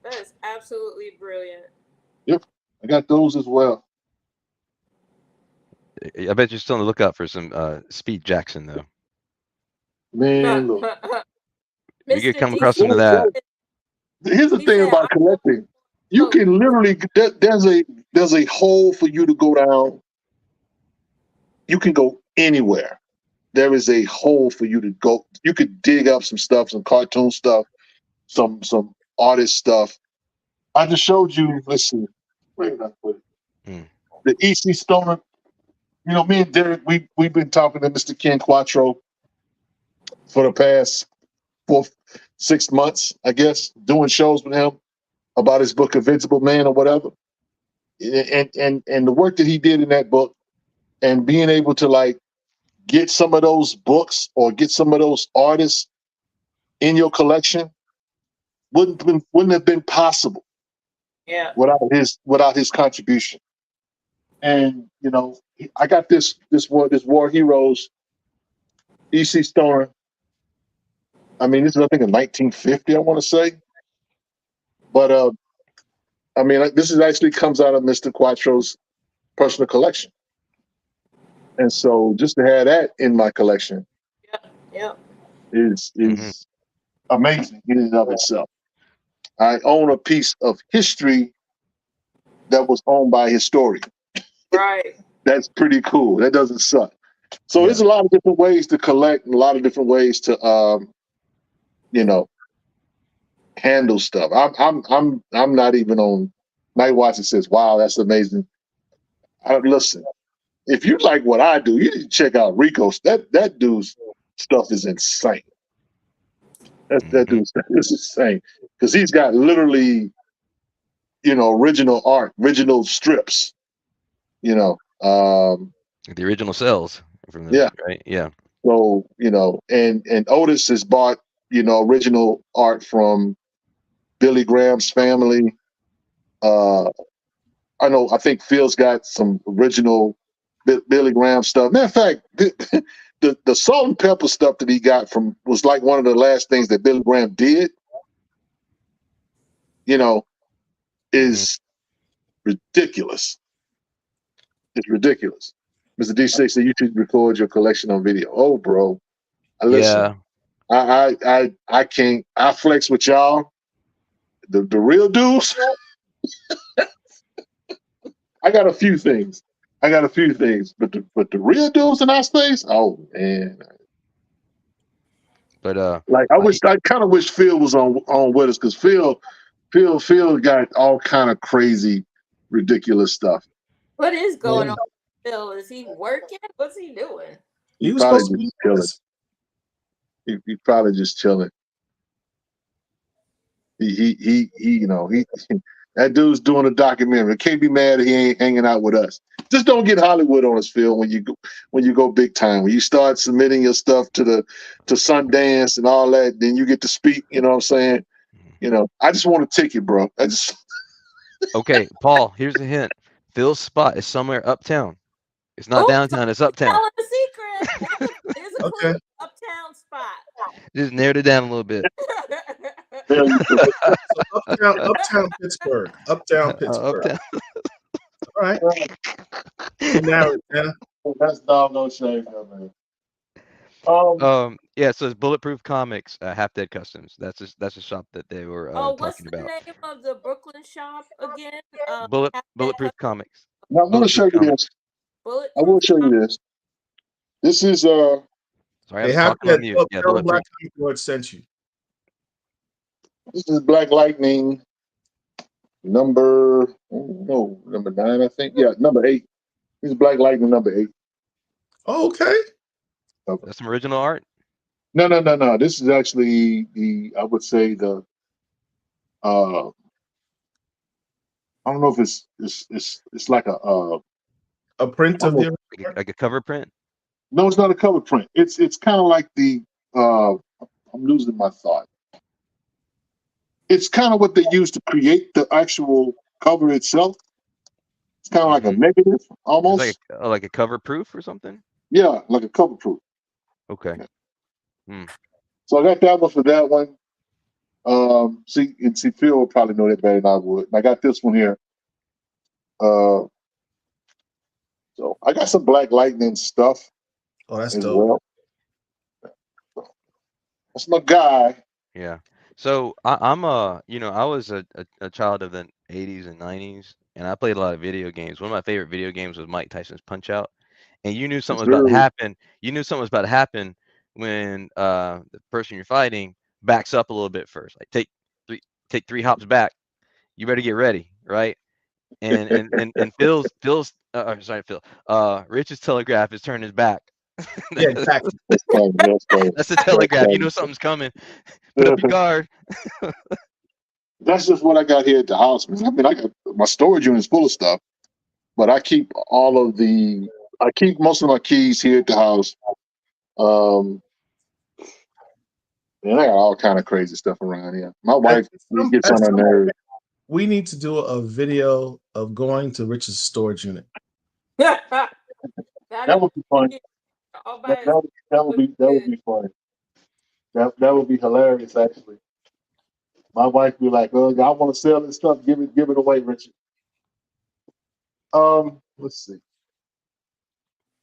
That is absolutely brilliant. Yep, I got those as well. I bet you're still on the lookout for some Speed Jackson, though. Man, look. You could come across some of that. Here's the He thing said, about collecting. You can literally there's a hole for you to go down. You can go anywhere. There is a hole for you to go. You could dig up some stuff, some cartoon stuff, some artist stuff. I just showed you. Let's see. Where did I put it? The EC Stoner. You know, me and Derek, we've been talking to Mr. Ken Quattro for the past 4-6 months, I guess, doing shows with him about his book Invincible Man or whatever. And the work that he did in that book, and being able to like get some of those books or get some of those artists in your collection wouldn't have been possible without his contribution. And you know, I got this War Heroes EC Stoner. I mean, this is I think in 1950, I want to say. But I mean, this is actually comes out of Mr. Quattro's personal collection. And so just to have that in my collection is amazing in and of itself. I own a piece of history that was owned by a historian. Right. That's pretty cool. That doesn't suck. So there's a lot of different ways to collect and a lot of different ways to you know, handle stuff. I'm not even on Night Watch. It says, wow, that's amazing. Listen, if you like what I do, you need to check out Rico. That dude's stuff is insane. That dude's stuff is insane because he's got literally, you know, original art, original strips. You know, the original cells from the right, yeah. So you know, and Otis has bought, you know, original art from Billy Graham's family. I think Phil's got some original Billy Graham stuff. Matter of fact, the salt and pepper stuff that he got from was like one of the last things that Billy Graham did. You know, is ridiculous. It's ridiculous. Mr. D6 said you should record your collection on video. Oh, bro, listen. I can't. I flex with y'all. The real dudes. I got a few things, but the real dudes in our space. Oh man. But like I kind of wish Phil was on with us because Phil got all kind of crazy, ridiculous stuff. What is going on, Phil? Is he working? What's he doing? He was probably supposed to be chilling. He probably just chilling. He you know, that dude's doing a documentary. Can't be mad that he ain't hanging out with us. Just don't get Hollywood on us, Phil. When you go big time, when you start submitting your stuff to Sundance and all that, then you get to speak. You know what I'm saying? You know, I just want a ticket, bro. I just. Okay, Paul. Here's a hint. Phil's spot is somewhere uptown. It's not downtown. It's uptown. Telling the secret. It's a cool uptown spot. Just narrowed it down a little bit. Uptown Pittsburgh. Uptown Pittsburgh. Uptown. All right. Now, that's doggone shame, man. Yeah, so it's Bulletproof Comics, Half Dead Customs. That's a shop that they were what's talking the about. name of the Brooklyn shop again? Bulletproof Comics. Now I'm gonna show you this. I will show you this. This is Sorry, I was talking on mute. Yeah, Black Comic Lord sent you. This is Black Lightning number 9, I think. Yeah, number 8. This is Black Lightning number 8. Oh, okay. That's some original art. No. This is actually I would say the I don't know if it's like a print of the like a cover print. No, it's not a cover print. It's kind of like the I'm losing my thought. It's kind of what they use to create the actual cover itself. It's kind of like a negative, almost. Like a cover proof or something? Yeah, like a cover proof. Okay. So I got that one for that one. See, Phil will probably know that better than I would. And I got this one here. So I got some Black Lightning stuff. Oh, that's as dope. Well. That's my guy. Yeah. So I'm I was a child of the 80s and 90s, and I played a lot of video games. One of my favorite video games was Mike Tyson's Punch Out, and you knew something was about to Sure. happen. You knew something was about to happen when the person you're fighting backs up a little bit first. Like take three hops back. You better get ready, right? And sorry, Phil. Rich's telegraph is turning his back. Yeah, exactly. That's funny. That's funny. That's the That's telegraph. You funny. know something's coming. Put up your guard. That's just what I got here at the house, man. I mean, I got my storage unit is full of stuff, but I keep most of my keys here at the house. And I got all kind of crazy stuff around here. My wife gets on her nerves. We need to do a video of going to Rich's storage unit. That would be fun. That would be fun. That would be hilarious, actually. My wife be like, "Oh, I want to sell this stuff. Give it away, Richard." Let's see.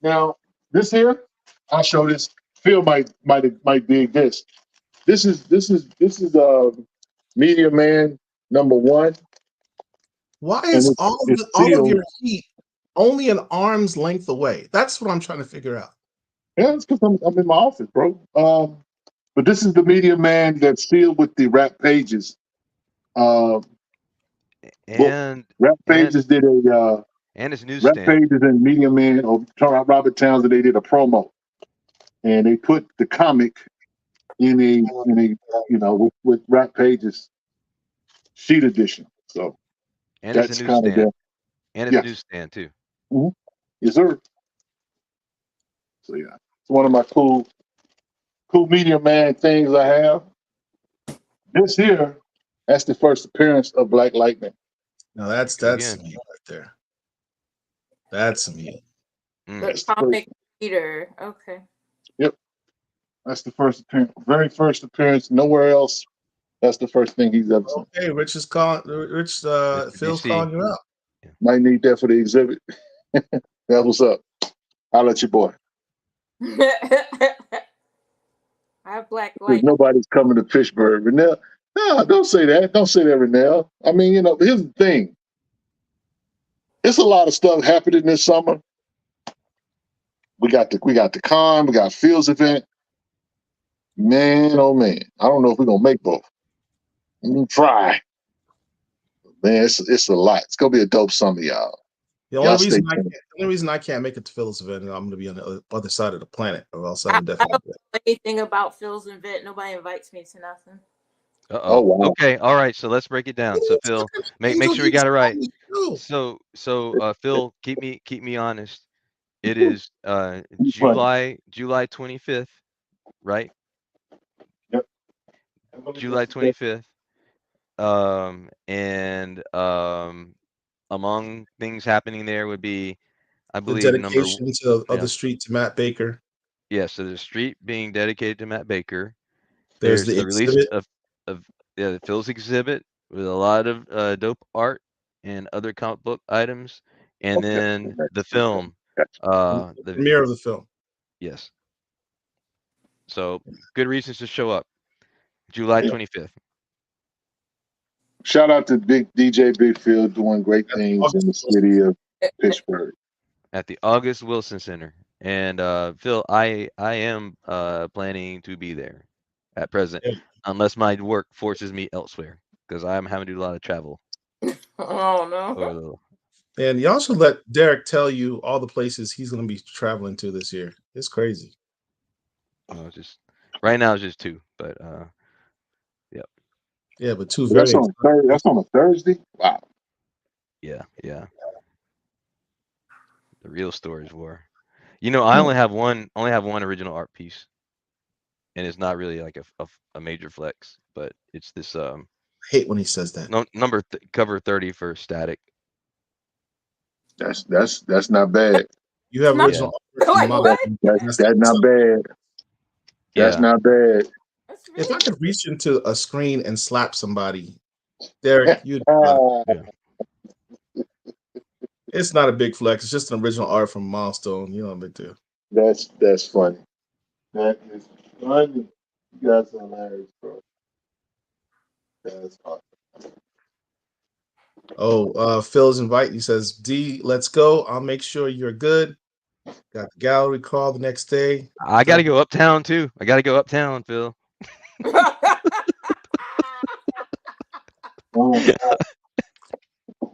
Now, this here, I'll show this. Phil might dig this. This is Media Man #1. Why is all of your heat only an arm's length away? That's what I'm trying to figure out. Yeah, it's because I'm in my office, bro. But this is the Media Man that's sealed with the Rap Pages. And Rap Pages did a and his Rap newsstand. Pages and Media Man or Robert Townsend, they did a promo, and they put the comic in a with Rap Pages sheet edition. So And that's it's a kind of newsstand. And it's Yeah. a newsstand too. Yes, sir. So yeah, it's one of my cool Media Man things I have. This here, that's the first appearance of Black Lightning. No, that's some heat right there. That's some heat. The comic reader. Okay. Yep. That's the first appearance, very first appearance. Nowhere else. That's the first thing he's ever seen. Okay, Rich is calling. Phil's calling you out. Might need that for the exhibit. That was up. I'll let you boy. I have Black Because Lightning. nobody's coming to Pittsburgh. Renell, no, don't say that. Don't say that, Renell. I mean, here's the thing. It's a lot of stuff happening this summer. We got the con, we got Fields event. Man, oh man. I don't know if we're gonna make both. I'm gonna try. Man, it's a lot. It's gonna be a dope summer, y'all. The only reason I can't make it to Phil's event is I'm going to be on the other side of the planet, or else I would I definitely. don't know anything about Phil's event. Nobody invites me to nothing. Oh wow. Okay. All right. So let's break it down. So Phil, make sure we got it right. So Phil, keep me honest. It is July 25th, right? Yep. July 25th. And among things happening there would be, I The believe, dedication of the street to Matt Baker. Yeah, so the street being dedicated to Matt Baker. There's There's the the release exhibit. of Phil's exhibit with a lot of dope art and other comic book items, and then the film. The premiere of the film. Yes. So good reasons to show up. July 25th. Shout out to Big DJ Big Phil doing great things in the city of Pittsburgh. At the August Wilson Center. And Phil, I am planning to be there at present, unless my work forces me elsewhere, because I'm having to do a lot of travel. Oh no. And y'all should let Derek tell you all the places he's going to be traveling to this year. It's crazy. Just right now it's just 2, but yep. Yeah, but 2 That's on a Thursday. Wow. Yeah. The real Storage War. I only have one original art piece, and it's not really like a major flex, but it's this. I hate when he says that. Cover 30 for Static. That's not bad. You have original art. That's not bad. That's not bad. If I could reach into a screen and slap somebody, Derek, you'd. It's not a big flex. It's just an original art from Milestone. You know what I'm do. That's funny. That is funny. You guys are hilarious, bro. That's awesome. Oh, Phil's inviting. He says, D, let's go. I'll make sure you're good. Got the gallery call the next day. I got to go uptown too. I got to go uptown, Phil.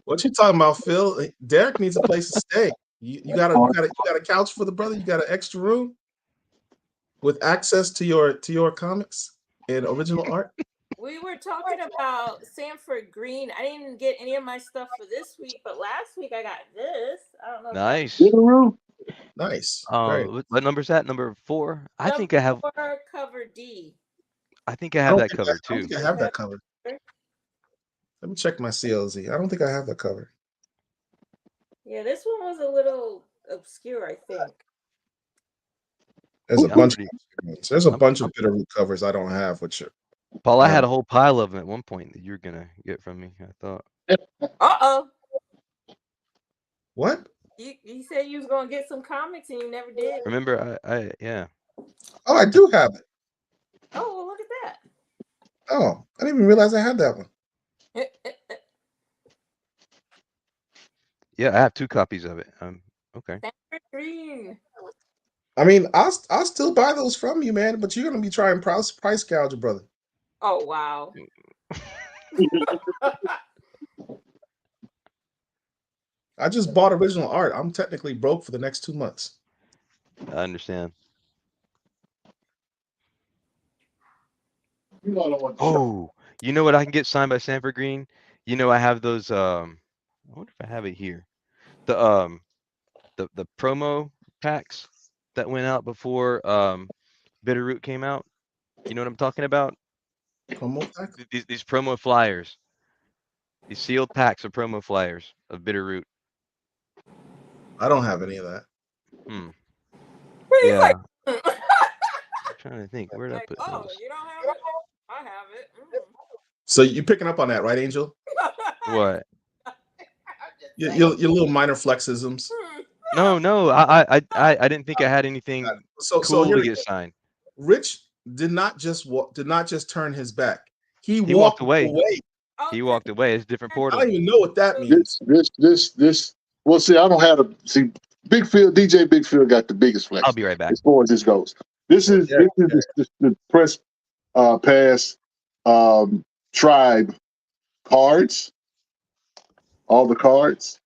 What you talking about, Phil? Derek needs a place to stay. You got a couch for the brother. You got an extra room with access to your comics and original art. We were talking about Sanford Green. I didn't get any of my stuff for this week, but last week I got this. I don't know. Nice. Nice. What number's that? Number 4? I think I have. 4, cover D. I think I have that cover too. I don't think I have that cover. Let me check my CLZ. I don't think I have that cover. Yeah, this one was a little obscure, I think. There's a bunch. There's a bunch of Bitterroot covers I don't have. Which Paul, I had a whole pile of them at one point that you were gonna get from me. I thought. What? You said you was gonna get some comics and you never did. Remember, I yeah. Oh, I do have it. Oh, well, look at that. Oh, I didn't even realize I had that one. Yeah, I have 2 copies of it. Okay. Green. I mean, I'll still buy those from you, man. But you're gonna be trying price gouge, brother. Oh wow. I just bought original art. I'm technically broke for the next 2 months. I understand. Oh, you know what I can get signed by Sanford Green? You know I have those. I wonder if I have it here. The promo packs that went out before Bitterroot came out. You know what I'm talking about? Promo packs? These promo flyers. These sealed packs of promo flyers of Bitterroot. I don't have any of that. Yeah. I'm trying to think. Where did I put those? You don't have it? I have it. So you're picking up on that, right, Angel? What? Your little minor flexisms. No. I didn't think I had anything cool to get signed. Rich did not just turn his back. He walked away. He walked away. It's a different portal. I don't even know what that means. This. Well, see, I don't have Big Phil. DJ Big Phil got the biggest flex. I'll be right back. As far as this goes, this is the press pass tribe cards. All the cards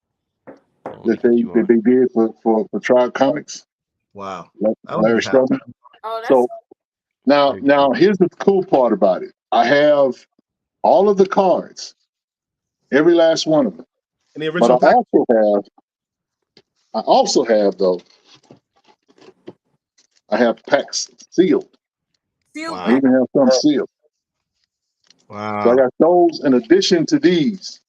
that they did for Tribe Comics. Wow. Larry Strowman. So now here's the cool part about it. I have all of the cards, every last one of them. And the original but I also have though. I have packs sealed. I even have some sealed. Wow. So I got those in addition to these.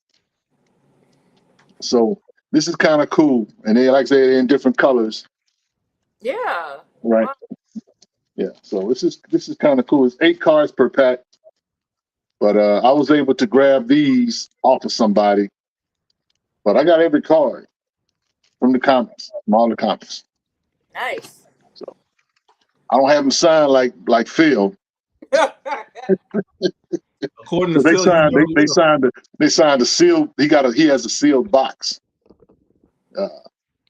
So this is kind of cool. And they, like I say, they're in different colors. Yeah. Right. Yeah. So this is kind of cool. It's 8 cards per pack. But I was able to grab these off of somebody. But I got every card from the comics, from all the comics. Nice. So I don't have them signed like Phil. According to they Phil, signed a sealed. He has a sealed box.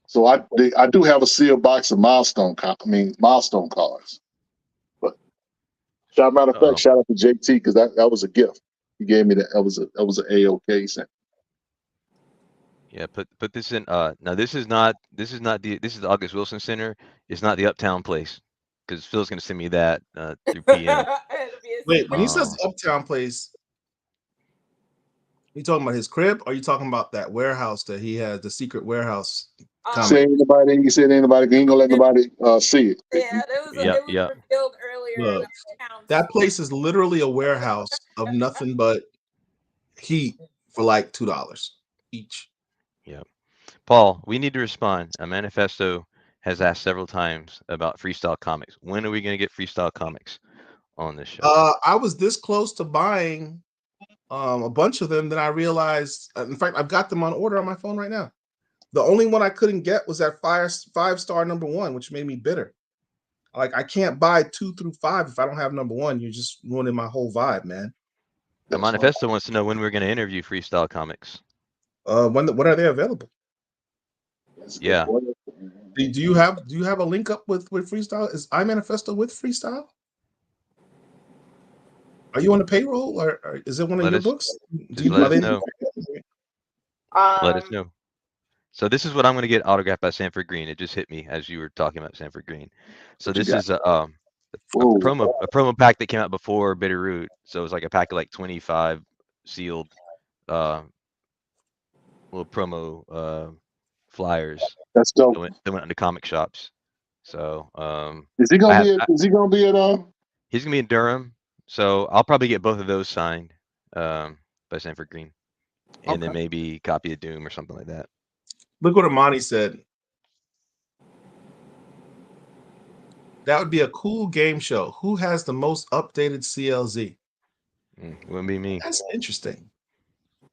So I do have a sealed box of milestone cards. But matter of fact, shout out to JT because that was a gift. He gave me that. That was an AOK sent. Yeah, put this in. Now this is the August Wilson Center. It's not the Uptown place because Phil's gonna send me that through PM. Wait, when he says Uptown place, you talking about his crib, or are you talking about that warehouse that he has, the secret warehouse? He said anybody. He ain't gonna let nobody see it. Yeah, it was revealed earlier. Look, that place is literally a warehouse of nothing but heat for like $2 each. Yeah, Paul, we need to respond. A Manifesto has asked several times about Freestyle Comics. When are we gonna get Freestyle Comics on this show? I was this close to buying a bunch of them, then I realized. In fact, I've got them on order on my phone right now. The only one I couldn't get was that 5-star number 1, which made me bitter. Like I can't buy 2 through 5 if I don't have number 1. You're just ruining my whole vibe, man. The Manifesto wants to know when we're going to interview Freestyle Comics. When are they available? Yeah. Do you have a link up with Freestyle? Is iManifesto with Freestyle? Are you on the payroll, or is it one of Let your us- books? just let us know. Um, Let us know. So this is what I'm going to get autographed by Sanford Green. It just hit me as you were talking about Sanford Green. So What you this got? is a promo pack that came out before Bitterroot. So it was like a pack of like 25 sealed little promo flyers That's dope. that went into comic shops. So Is he gonna be at he's gonna be in Durham. So I'll probably get both of those signed by Sanford Green, and then Okay. maybe copy of Doom or something like that. Look what Amani said. That would be a cool game show. Who has the most updated CLZ? Wouldn't be me. That's interesting.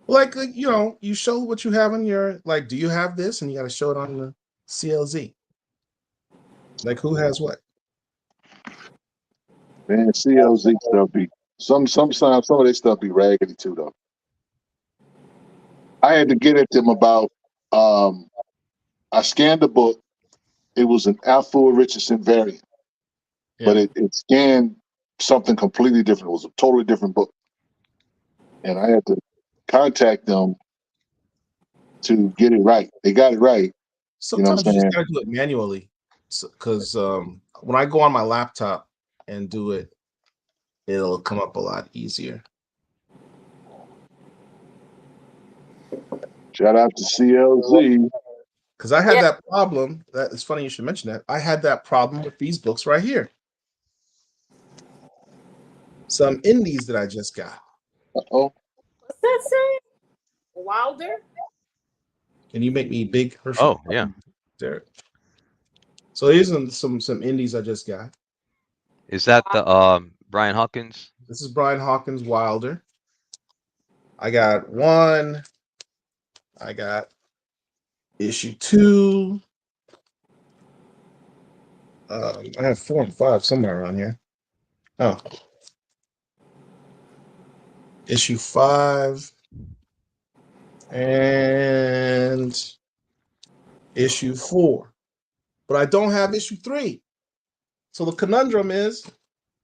Like you show what you have in your, like, do you have this? And you got to show it on the CLZ. Like, who has what? Man, CLZ stuff be sometimes some of their stuff be raggedy too though. I had to get at them about I scanned the book. It was an Alpha Richardson variant, but it scanned something completely different. It was a totally different book, and I had to contact them to get it right. They got it right. Sometimes you know you what I'm just got to do it manually, because when I go on my laptop and do it, it'll come up a lot easier. Shout out to CLZ. Because I had that problem. That it's funny you should mention that. I had that problem with these books right here. Some indies that I just got. Oh, what's that say? Wilder? Can you make me big, Herschel? Oh yeah. There. So here's some indies I just got. Is that the Brian Hawkins? This is Brian Hawkins Wilder. I got one. I got issue 2. I have 4 and 5 somewhere around here. Oh. Issue 5 and issue 4. But I don't have issue 3. So the conundrum is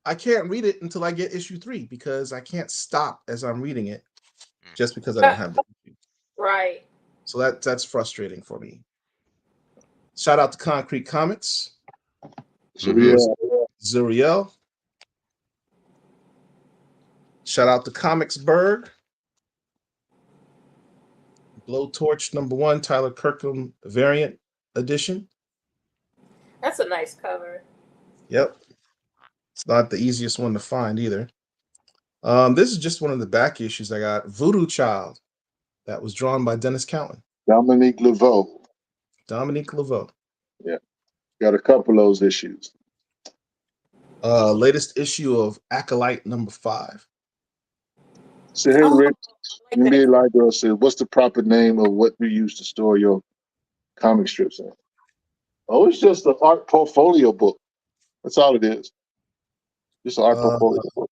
I can't read it until I get issue 3 because I can't stop as I'm reading it just because I don't have the issue. Right. So that's frustrating for me. Shout out to Concrete Comics. Zuriel. Shout out to Comicsburg. Blowtorch #1, Tyler Kirkham variant edition. That's a nice cover. Yep. It's not the easiest one to find either. This is just one of the back issues I got. Voodoo Child. That was drawn by Dennis Cowan. Dominique Laveau. Yeah. Got a couple of those issues. Latest issue of Acolyte #5. So hey, Rich, NBA Live Girl said, what's the proper name of what you use to store your comic strips in? Oh, it's just an art portfolio book. That's all it is. Just an art portfolio book.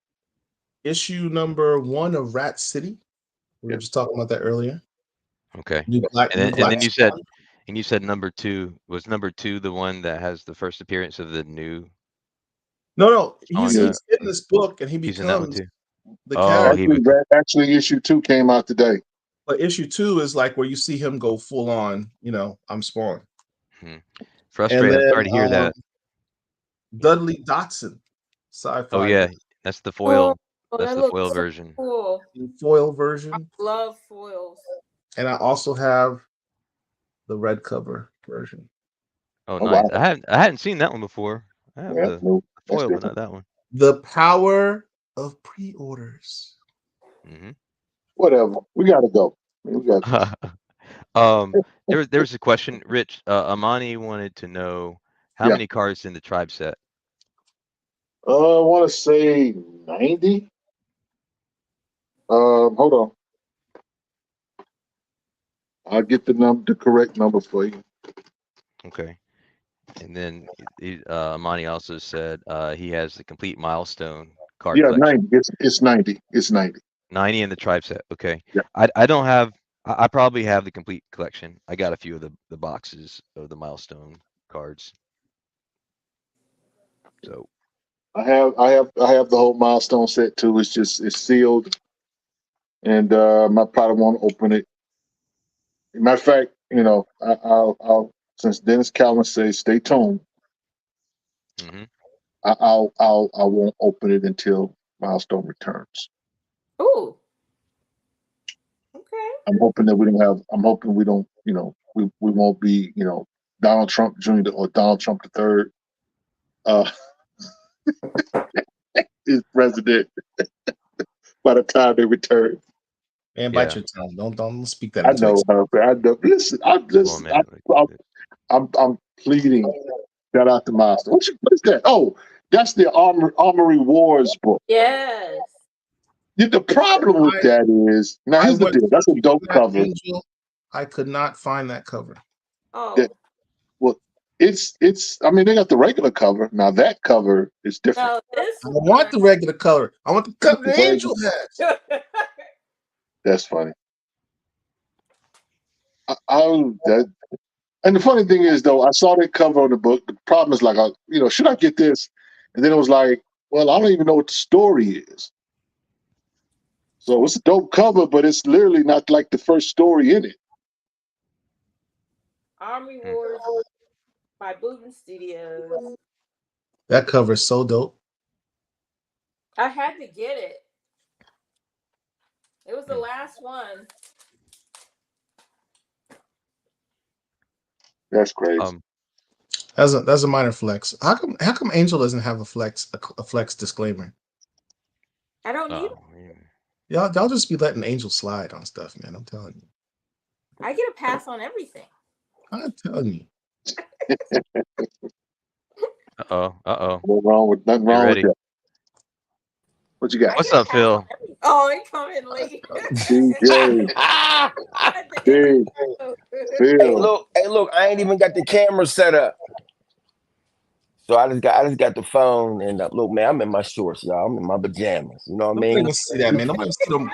Issue #1 of Rat City. We were just talking about that earlier. Okay. And then you said #2 was #2 the one that has the first appearance of the new. No, he's in in this book and he he's in that one becomes too. the character. Actually, issue 2 came out today. But issue 2 is like where you see him go full on, I'm Spawn. Frustrating. I'm sorry to hear that. Dudley Dotson, sci-fi. Oh yeah, that's the foil. That's that the foil looks so version. Cool. Foil version. I love foils. And I also have the red cover version. Oh, nice. Wow. I hadn't seen that one before. I have the foil, but not that one. The power of pre-orders. Whatever. We gotta go. There was a question, Rich. Amani wanted to know how many cards in the tribe set. I want to say 90. Hold on. I'll get the correct number for you. Okay. And then Amani also said he has the complete milestone card. Yeah, collection. 90. It's 90. It's 90. 90 in the tribe set. Okay. Yeah. I don't have. I probably have the complete collection. I got a few of the boxes of the milestone cards. So I have the whole milestone set too. It's sealed, and I probably won't open it. Matter of fact, I'll since Dennis Calvin says stay tuned. mhm. I won't open it until Milestone returns. Ooh. Okay. I'm hoping we don't, we won't be, Donald Trump Jr. or Donald Trump III is president by the time they return. Man, bite your tongue. Don't speak that. I into know, existence. I know. Listen, I'm pleading. Shout out to Milestone. What is that? Oh, that's the Armory Wars book. Yes. The problem with that is, now here's the deal. That's a dope cover. Angel, I could not find that cover. Oh. Well, it's. I mean, they got the regular cover. Now that cover is different. No, this I don't want the regular color. I want the cover the Angel has. That's funny. And the funny thing is, though, I saw that cover on the book. The problem is, like, should I get this? And then it was like, well, I don't even know what the story is. So it's a dope cover, but it's literally not like the first story in it. Army Wars by Booten Studios. That cover is so dope. I had to get it. It was the last one. That's crazy. That's a minor flex. How come Angel doesn't have a flex disclaimer? I don't need Y'all just be letting Angel slide on stuff, man. I'm telling you. I get a pass on everything. I'm telling you. Uh-oh. Nothing wrong with that. What you got? What's up, Phil? Oh, it coming late. DJ. Hey, look, I ain't even got the camera set up. So I just got the phone and look, man, I'm in my shorts, y'all. I'm in my pajamas. You know what I mean? Nobody see that, man. Nobody see them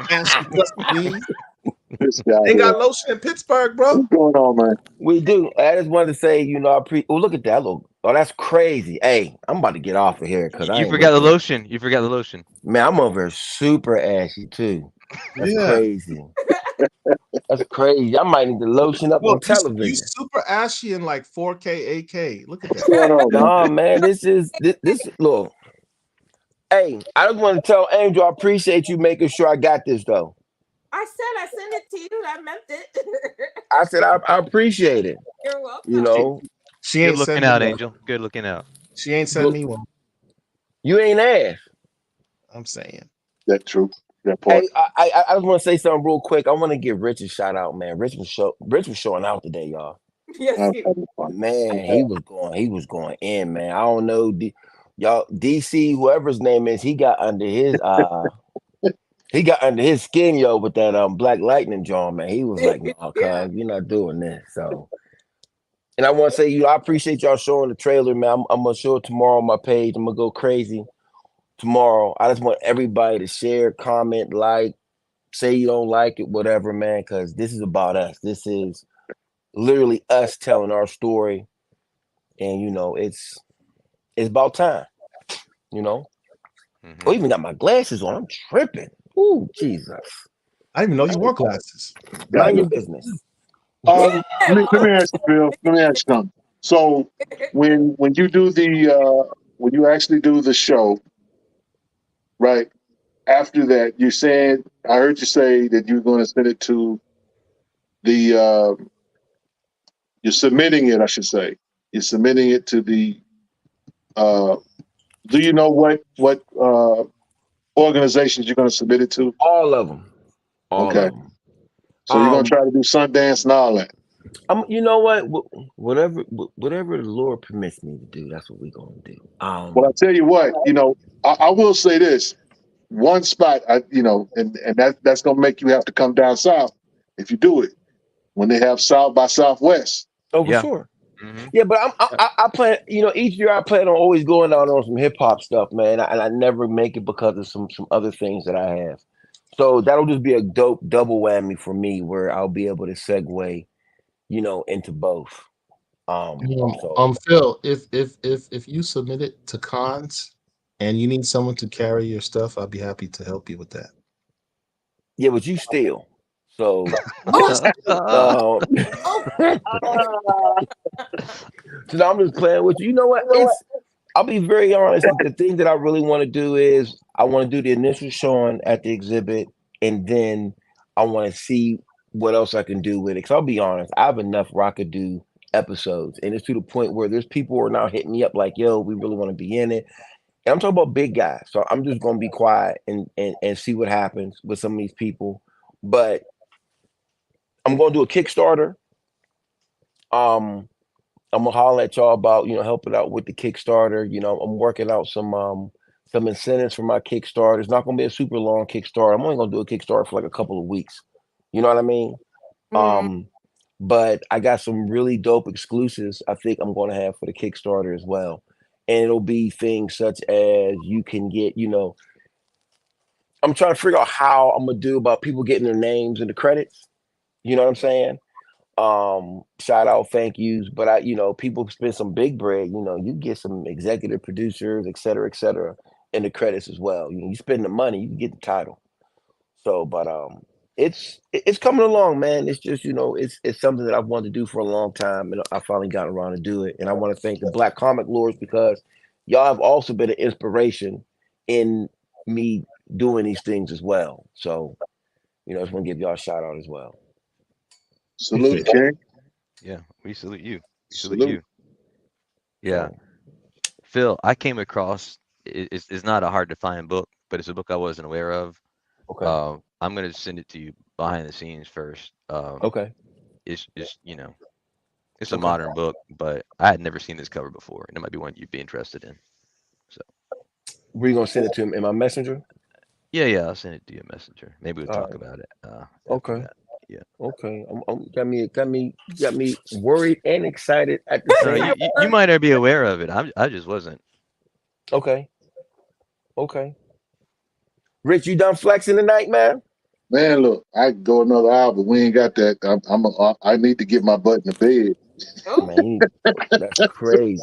ashy please. This guy They got lotion in Pittsburgh, bro. What's going on, man? We do. I just wanted to say, oh, look at that. Look, oh, that's crazy. Hey, I'm about to get off of here because You forgot the lotion. You forgot the lotion. Man, I'm over here super ashy too. That's crazy. That's crazy. I might need to lotion up on television. You super ashy in like 4K, 8K. Look at that. No, man, this look. Hey, I just want to tell Angel I appreciate you making sure I got this though. I said I sent it to you. I meant it. I said I appreciate it. You're welcome. You know, she ain't good looking out, Angel. Good looking out. She ain't sent me one. You ain't asked. I'm saying that's true. That part. Hey, I just want to say something real quick. I want to give Rich a shout out, man. Rich was showing out today, y'all. Yes, man, he was going in, man. I don't know, y'all. DC, whoever his name is, he got under his skin, yo, with that Black Lightning John, man. He was like, "No, cuz you're not doing this." So, and I want to say, I appreciate y'all showing the trailer, man. I'm gonna show it tomorrow on my page. I'm gonna go crazy tomorrow. I just want everybody to share, comment, like, say you don't like it, whatever, man, because this is about us. This is literally us telling our story, and it's about time. I even got my glasses on. I'm tripping. Ooh, Jesus! I didn't even know you wore glasses. Mind your business. Let me ask you, Phil. Let me ask you something. So when you do when you actually do the show, right? After that, you're saying, I heard you say that you're going to send it to you're submitting it, I should say. You're submitting it to the, do you know what organizations you're going to submit it to? All of them. Okay. So you're going to try to do Sundance and all that? You know what? Whatever the Lord permits me to do, that's what we're going to do. Well, I tell you what, I will say this. One spot, and that's going to make you have to come down south if you do it, when they have South by Southwest. Oh, for sure. Mm-hmm. Yeah, but I plan, each year I plan on always going out on some hip hop stuff, man, and I never make it because of some other things that I have. So that'll just be a dope double whammy for me, where I'll be able to segue, into both. So Phil, if you submit it to cons and you need someone to carry your stuff, I'll be happy to help you with that. yeah, but you still. So Oh, so now I'm just playing with you. You know what? I'll be very honest. The thing that I really want to do is I want to do the initial showing at the exhibit, and then I want to see what else I can do with it. Because I'll be honest, I have enough Rockadoo episodes, and it's to the point where there's people who are now hitting me up like, "Yo, we really want to be in it." And I'm talking about big guys, so I'm just gonna be quiet and see what happens with some of these people. But I'm gonna do a Kickstarter. I'm gonna holler at y'all about helping out with the Kickstarter. I'm working out some incentives for my Kickstarter. It's not gonna be a super long Kickstarter. I'm only gonna do a Kickstarter for like a couple of weeks. You know what I mean? But I got some really dope exclusives I think I'm gonna have for the Kickstarter as well. And it'll be things such as you can get, I'm trying to figure out how I'm gonna do about people getting their names in the credits. You know what I'm saying? Shout out, thank yous. But people spend some big bread, you get some executive producers, et cetera, in the credits as well. You spend the money, you can get the title. So, but it's coming along, man. It's just, it's something that I've wanted to do for a long time, and I finally got around to do it. And I want to thank the Black Comic Lords, because y'all have also been an inspiration in me doing these things as well. So, I just want to give y'all a shout out as well. Salute, King. Yeah, we salute you. We salute you. Yeah. Phil, I came across, it's not a hard to find book, but it's a book I wasn't aware of. Okay. I'm going to send it to you behind the scenes first. Okay. It's it's a modern book, but I had never seen this cover before, and it might be one you'd be interested in. So, were you going to send it to him in my messenger? Yeah, I'll send it to your messenger. Maybe we'll talk about it. Okay. That. Yeah. Okay. Got me worried and excited at the same time. You might not be aware of it. I just wasn't. Okay. Rich, you done flexing tonight, man? Man, look, I can go another hour, but we ain't got that. I need to get my butt in the bed. Man, that's crazy.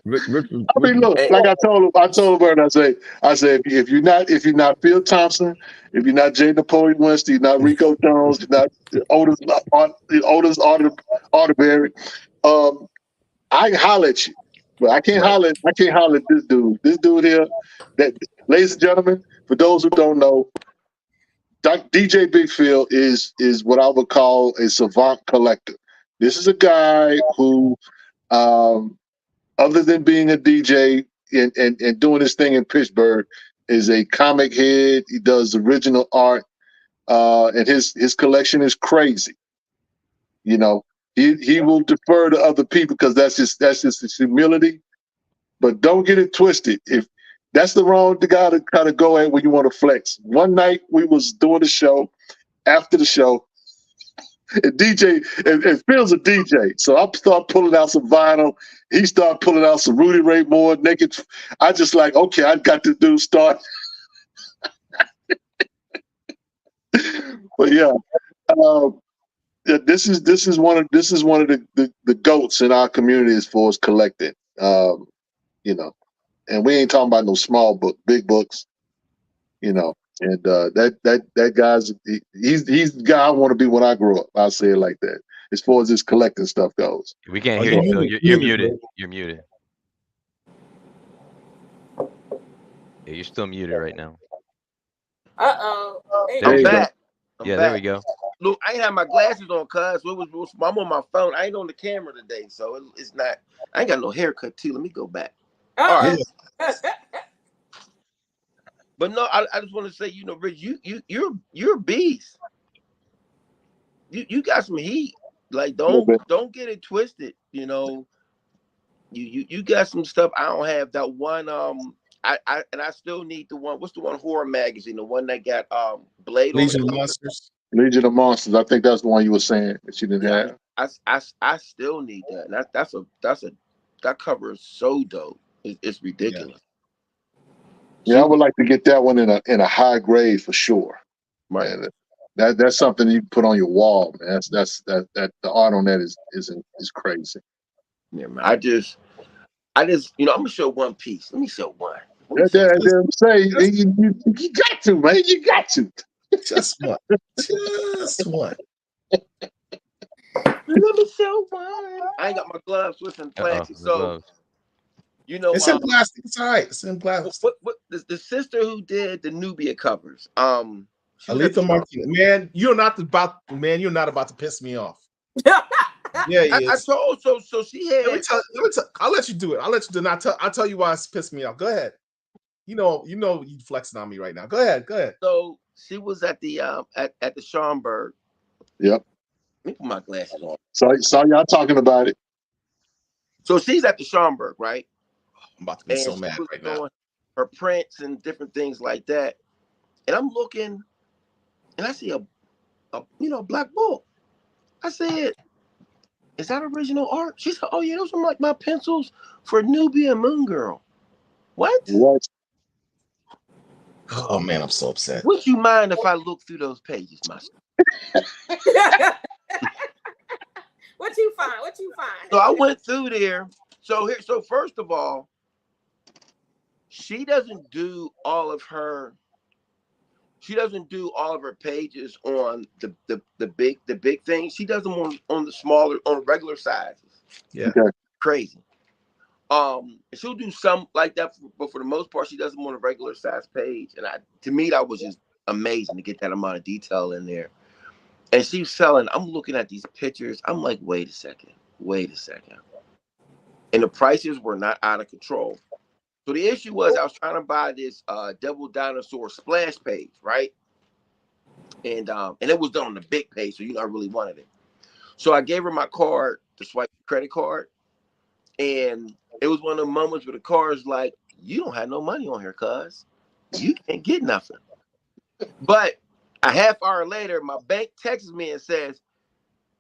Rich, I mean, look, like I told Bert, I say, if you're not Phil Thompson, if you're not Jay Napoleon Winston, you're not Rico Jones, you're not Otis Arterberry, I can holler at you, but I can't holler at this dude. This dude here, ladies and gentlemen, for those who don't know, DJ Big Phil is what I would call a savant collector. This is a guy who, other than being a DJ and doing his thing in Pittsburgh, is a comic head. He does original art, and his collection is crazy. He will defer to other people because that's just his humility. But don't get it twisted. If that's the wrong guy to kind of go at when you want to flex. One night we was doing the show. After the show, and Phil's a DJ, so I start pulling out some vinyl. He started pulling out some Rudy Ray Moore naked. I just like, okay, I got to do start. But yeah, this is one of the goats in our community as far as collecting. And we ain't talking about no small book, big books. And that guy's he's the guy I want to be when I grow up. I'll say it like that. As far as this collecting stuff goes. We can't hear you, Phil. You're muted. You're muted. Yeah, you're still muted right now. I'm back. There we go. Look, I ain't have my glasses on, cuz I'm on my phone. I ain't on the camera today, so it's not. I ain't got no haircut too. Let me go back. All right. But no, I just want to say, Rich, you're a beast. You got some heat. Like don't get it twisted. You got some stuff I don't have. That one I still need the one. What's the one horror magazine? The one that got Blade Legion on of Monsters. Legion of Monsters. I think that's the one you were saying that you didn't have. I still need that. That cover is so dope. It's ridiculous. Yeah, I would like to get that one in a high grade for sure. Right. Man, that's something you put on your wall, man. That's the art on that is crazy. Yeah, man. I just, I'm gonna show one piece. Let me show one. Say you got to, man. You got to. Just one. Just one. Let me show one. I ain't got my gloves with some plastic, so gloves. It's in plastic. It's all right. It's in plastic. What the sister who did the Nubia covers? Aletha Martinez. Man, you're not about to piss me off. Yeah, I told so she had. I'll let you do it. I'll let you do it. I'll tell you why it's pissed me off. Go ahead. You know you flexing on me right now. Go ahead. So she was at the at the Schomburg. Yep. Let me put my glasses on. Saw y'all talking about it. So she's at the Schomburg, right? I'm about to be so mad right now. Her prints and different things like that, and I'm looking, and I see a black bull. I said, "Is that original art?" She said, "Oh yeah, those are like my pencils for Nubia and Moon Girl." What? Oh man, I'm so upset. Would you mind if I look through those pages, myself? What you find? So I went through there. So first of all, she doesn't do all of her pages on the big things. She does them on the smaller, on regular sizes. Yeah. Okay. Crazy. She'll do some like that, but for the most part, she does them on a regular size page. And to me, that was just amazing to get that amount of detail in there. And she's selling. I'm looking at these pictures. I'm like, wait a second. And the prices were not out of control. So the issue was I was trying to buy this Devil Dinosaur splash page, right? And it was done on the big page, so I really wanted it. So I gave her my card to swipe the credit card. And it was one of the moments where the card's like, you don't have no money on here, cuz. You can't get nothing. But a half hour later, my bank texts me and says,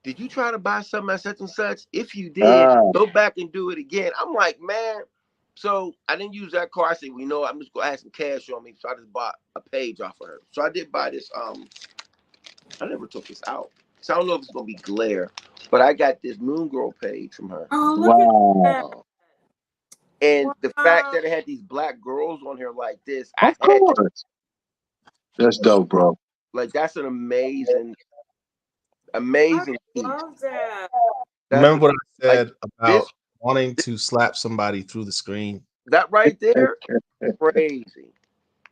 did you try to buy something at such and such? If you did, go back and do it again. I'm like, man. So I didn't use that card. I said, well, I'm just going to have some cash on me. So I just bought a page off of her. So I did buy this. I never took this out. So I don't know if it's going to be glare. But I got this Moon Girl page from her. Oh, look at that. And the fact that it had these black girls on here like this. Of course. That's dope, bro. Like, that's an amazing. I love that. Remember what I said about wanting to slap somebody through the screen? That right there, crazy.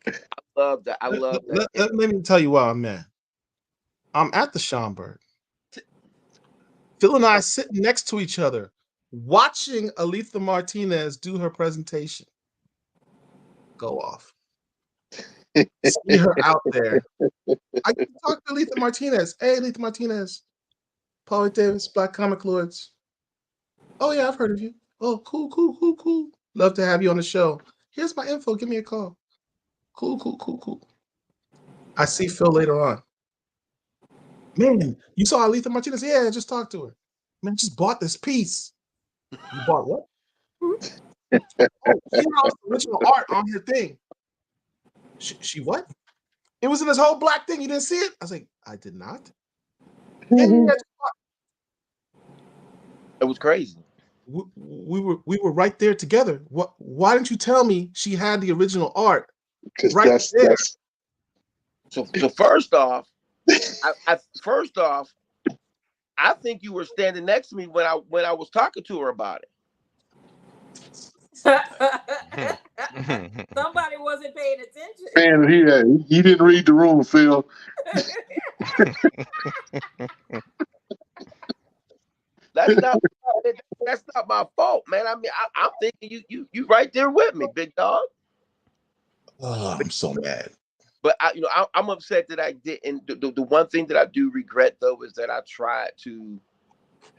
I love that. Let me tell you why I'm mad. I'm at the Schomburg. Phil and I sitting next to each other, watching Aletha Martinez do her presentation. Go off. See her out there. I can talk to Aletha Martinez. Hey, Aletha Martinez. Paul Davis, Black Comic Lords. Oh, yeah, I've heard of you. Oh, cool. Love to have you on the show. Here's my info. Give me a call. Cool. I see Phil later on. Man, you saw Aletha Martinez? Yeah, I just talked to her. Man, I just bought this piece. You bought what? Original art on her thing. She what? It was in this whole black thing. You didn't see it? I was like, I did not. It was crazy. We were right there together. Why didn't you tell me she had the original art right there? So first off, I think you were standing next to me when I was talking to her about it. Somebody wasn't paying attention. Man, he didn't read the room, Phil. That's not my fault, man. I mean, I'm thinking you right there with me, big dog. Oh, I'm so mad. But I'm upset that I didn't. The one thing that I do regret though is that I tried to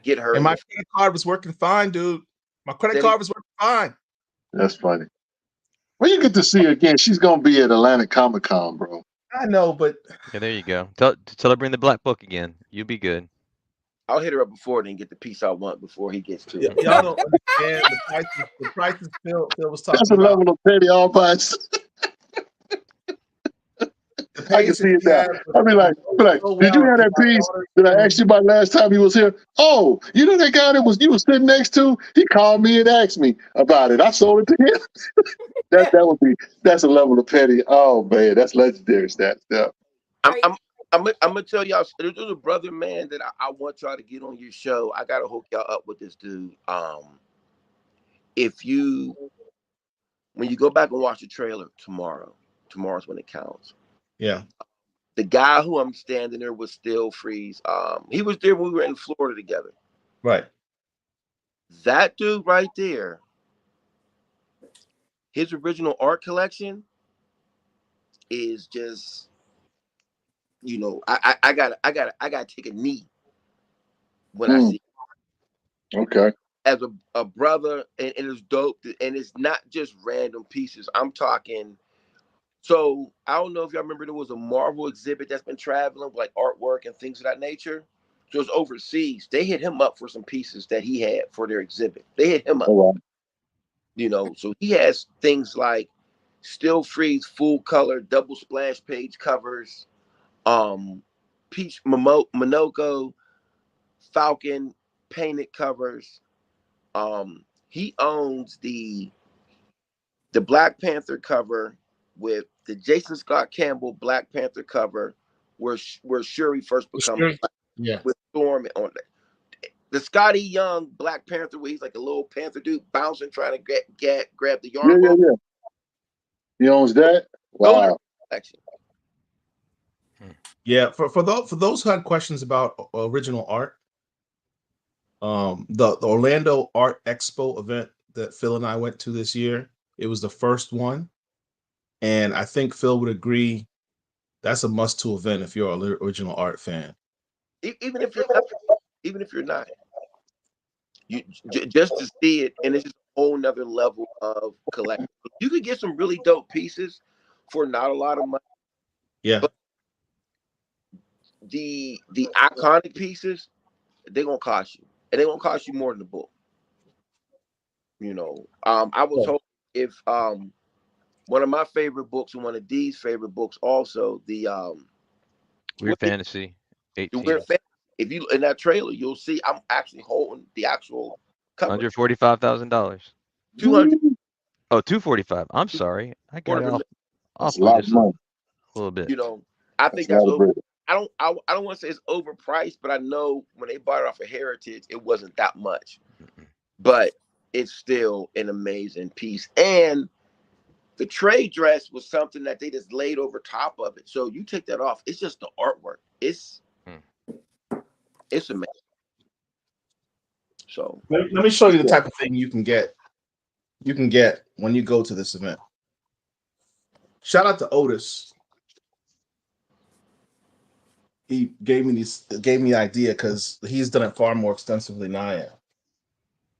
get her. And my credit card was working fine, dude. My credit card was working fine. That's funny. Well, you get to see her again. She's gonna be at Atlanta Comic Con, bro. I know, but yeah, there you go. Tell her bring the black book again. You'll be good. I'll hit her up before then, get the piece I want before he gets to it. Y'all don't understand the prices Phil was talking That's a about. level of petty all price. The I can page see that it he now. had I'll be like, so did you well hear that in my piece daughter's that I room. asked you about last time he was here? Oh, you know that guy that you was sitting next to? He called me and asked me about it. I sold it to him. That's a level of petty. Oh man, that's legendary stuff. I'm gonna tell y'all. There's a brother, man, that I want y'all to get on your show. I gotta hook y'all up with this dude. When you go back and watch the trailer tomorrow's when it counts. Yeah. The guy who I'm standing there with Still Freeze. He was there when we were in Florida together. Right. That dude right there, his original art collection is just, I gotta take a knee when I see it. Okay. As a brother, and it's dope, and it's not just random pieces. I'm talking. So I don't know if y'all remember, there was a Marvel exhibit that's been traveling with like artwork and things of that nature. So it's overseas. They hit him up for some pieces that he had for their exhibit. They hit him up. Oh, wow. So he has things like Still Freeze full color double splash page covers, Peach Monoko Falcon painted covers. He owns the Black Panther cover with the Jason Scott Campbell Black Panther cover, where Shuri first becomes with Storm on it. The Scotty Young Black Panther, where he's like a little Panther dude bouncing, trying to grab the yarn bow. Yeah. He owns that. Wow. Yeah. For those who had questions about original art, the Orlando Art Expo event that Phil and I went to this year, it was the first one, and I think Phil would agree that's a must-to event if you're an original art fan. Even if you're not, you just to see it, and it's just a whole nother level of collecting. You could get some really dope pieces for not a lot of money. Yeah. But the iconic pieces, they're gonna cost you, and they're gonna cost you more than the book. I was hoping if one of my favorite books and one of D's favorite books also, the Weird Fantasy 18. The Weird Fantasy. If you in that trailer, you'll see I'm actually holding the actual cover. $145,000. 200. Oh, 245. I'm sorry. I got it off a lot of money. A little bit. I think that's over. I don't want to say it's overpriced, but I know when they bought it off of Heritage, it wasn't that much. But it's still an amazing piece. And the trade dress was something that they just laid over top of it. So you take that off, it's just the artwork. It's amazing. So let me show you the type of thing you can get. You can get when you go to this event. Shout out to Otis. He gave me the idea because he's done it far more extensively than I am.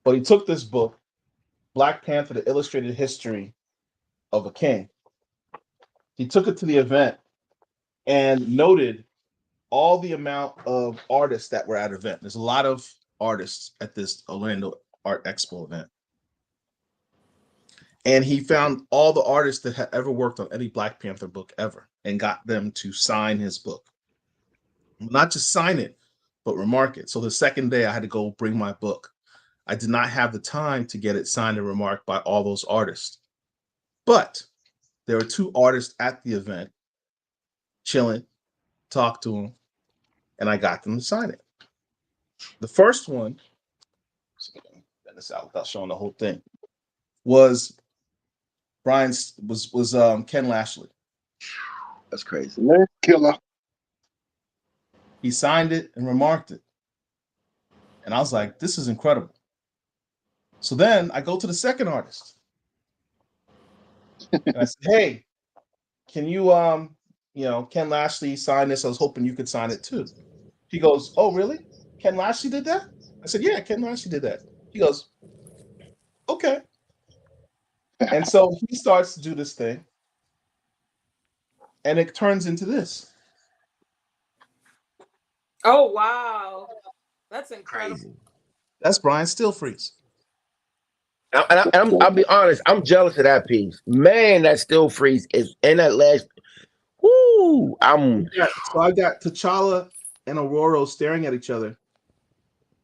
But he took this book, Black Panther: The Illustrated History of a King. He took it to the event and noted all the amount of artists that were at the event. There's a lot of artists at this Orlando Art Expo event. And he found all the artists that had ever worked on any Black Panther book ever and got them to sign his book. Not just sign it, but remark it. So the second day I had to go bring my book. I did not have the time to get it signed and remarked by all those artists. But there were two artists at the event, chilling, talked to them, and I got them to sign it. The first one, get this out without showing the whole thing, was Ken Lashley. That's crazy. Killer. He signed it and remarked it. And I was like, this is incredible. So then I go to the second artist. And I said, hey, can you, Ken Lashley signed this. I was hoping you could sign it too. He goes, oh, really? Ken Lashley did that? I said, yeah, Ken Lashley did that. He goes, okay. And so he starts to do this thing. And it turns into this. Oh, wow. That's incredible. Crazy. That's Brian Stillfreeze. I'll be honest, I'm jealous of that piece. Man, that Still Freeze is in that last. Woo! Woo! So I got T'Challa and Aurora staring at each other.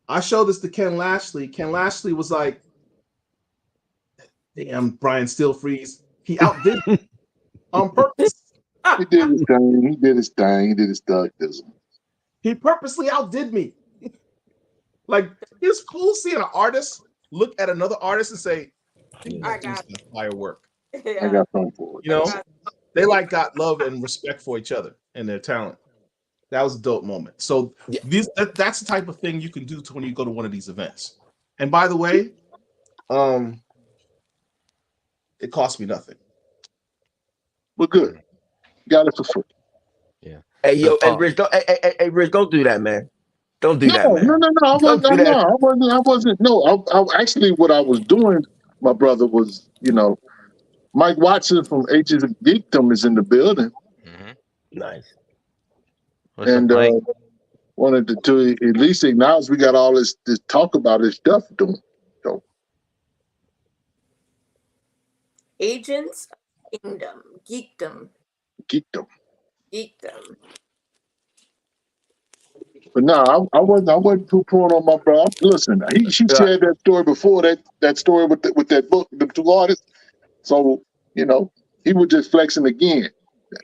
I showed this to Ken Lashley. Ken Lashley was like, "Damn, Brian Stillfreeze, he outdid me on purpose. He did his thing. He did his thing. He did his thug thism. He purposely outdid me." Like, it's cool seeing an artist look at another artist and say, I got firework. I got something for it. You know, they like got love and respect for each other and their talent. That was a dope moment. So that's the type of thing you can do to when you go to one of these events. And by the way, it cost me nothing. We're good. Got it for free. Yeah. Hey, yo, hey, Rich, Rich, don't do that, man. Don't do that, man. No. I wasn't. No, I actually, what I was doing, my brother, was, Mike Watson from H's of Geekdom is in the building. Nice. What's up, And Mike? wanted to at least acknowledge we got all this talk about this stuff doing. So Agents of Geekdom. But no, I wasn't poo-pooing on my brother. Listen, she shared that story before, that story with that book, the two artists. So, he was just flexing again.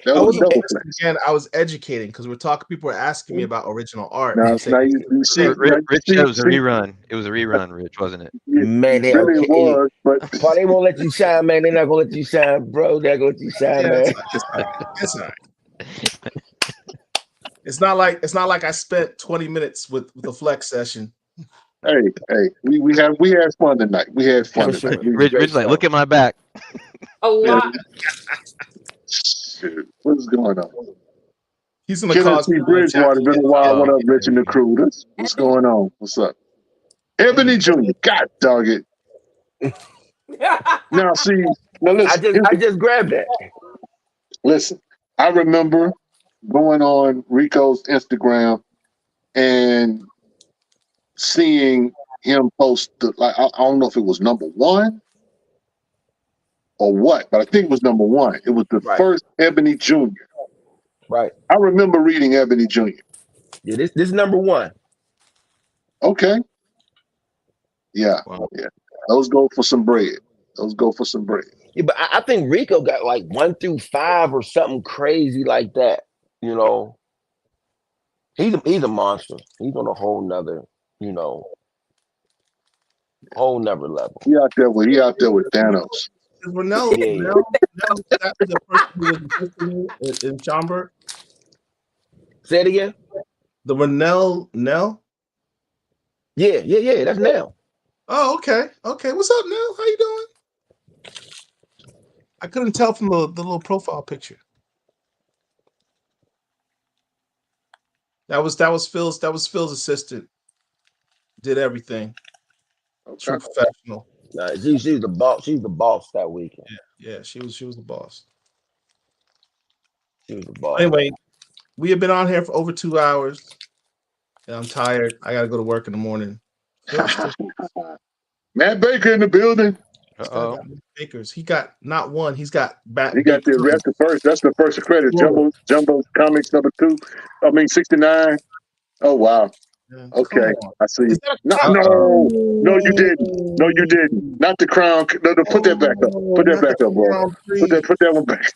That I was wasn't double flexing flex. again. I was educating because people are asking me about original art. Now, I'm saying, you see, Rich said it was a rerun. It was a rerun, Rich, wasn't it? Man, they really was, but Paul, they won't let you shine, man. They're not gonna let you shine, bro. They're gonna let you shine, yeah, man. it's all right. It's not like I spent 20 minutes with the flex session. hey, we had fun tonight. We had fun For sure. tonight. Rich like, look at my back. A lot. Shoot, what's going on? He's in the Kenneth C. Bridgewater, been a while. What up, Rich and the crew? What's going on? What's up? Ebony Jr. God dog it. Now listen. I just grabbed that. Listen, I remember going on Rico's Instagram and seeing him post I don't know if it was number one or what, but I think it was number one. It was the first Ebony Jr. Right. I remember reading Ebony Jr. Yeah, this is number one. Okay. Yeah. Yeah. Those go for some bread. Yeah, but I think Rico got like 1 through 5 or something crazy like that. He's a monster. He's on a whole nother, whole nother level. He out there with Thanos. Is Renell that the person in Schaumburg? Say it again. The Renell Nell? Yeah. That's Nell. Oh, okay. What's up, Nell? How you doing? I couldn't tell from the little profile picture. That was Phil's assistant. Did everything. True professional. Nah, she's the boss. She's the boss that weekend. Yeah, she was the boss. She was the boss. Anyway, we have been on here for over 2 hours. And I'm tired. I gotta go to work in the morning. Matt Baker in the building. Uh-oh. Bakers. He got not one. He's got back. He got the first. That's the first credit. Jumbo Comics number 2. 69. Oh wow. Okay, I see. No, you didn't. No, you didn't. Not the crown. No, put that back up. Put that back up, bro. Put that one back.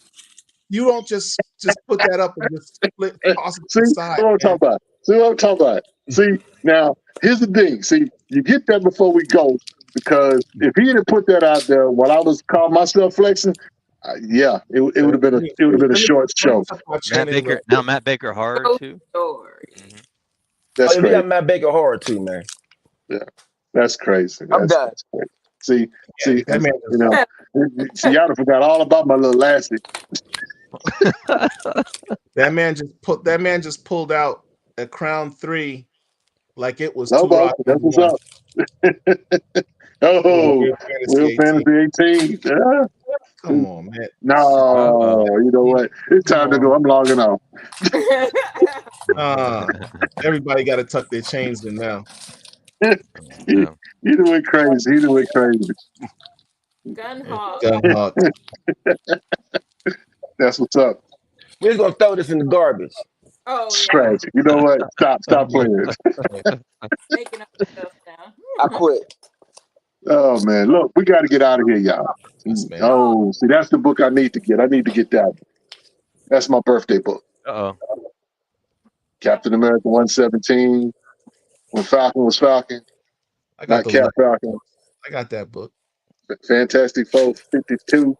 You don't just put that up and just split. See what I'm talking about. See, now here's the thing. See, you get that before we go, because if he didn't put that out there while I was calling myself flexing, it would have been a short show. Matt Baker horror too. Mm-hmm. That's crazy. We got Matt Baker horror too, man. Yeah, that's crazy. I'm done. See, that man, y'all forgot all about my little lassie. That man just pulled out a Crown 3 like it was That's what's up. Real Fantasy 18. Yeah. Come on, man. No, you know what? It's time to go. I'm logging off. Everybody got to tuck their chains in now. He went crazy. Gun hog. Gun hog. That's what's up. We're just gonna throw this in the garbage. Oh It's yeah, tragic. You know what? Stop playing. making up stuff now. I quit. Oh man, look, we got to get out of here, y'all. Yes, man. Oh, see, that's the book I need to get. I need to get that. That's my birthday book. Uh-oh. Captain America 117. When Falcon was Falcon, I got not those. Cap Falcon. I got that book. Fantastic Four 52.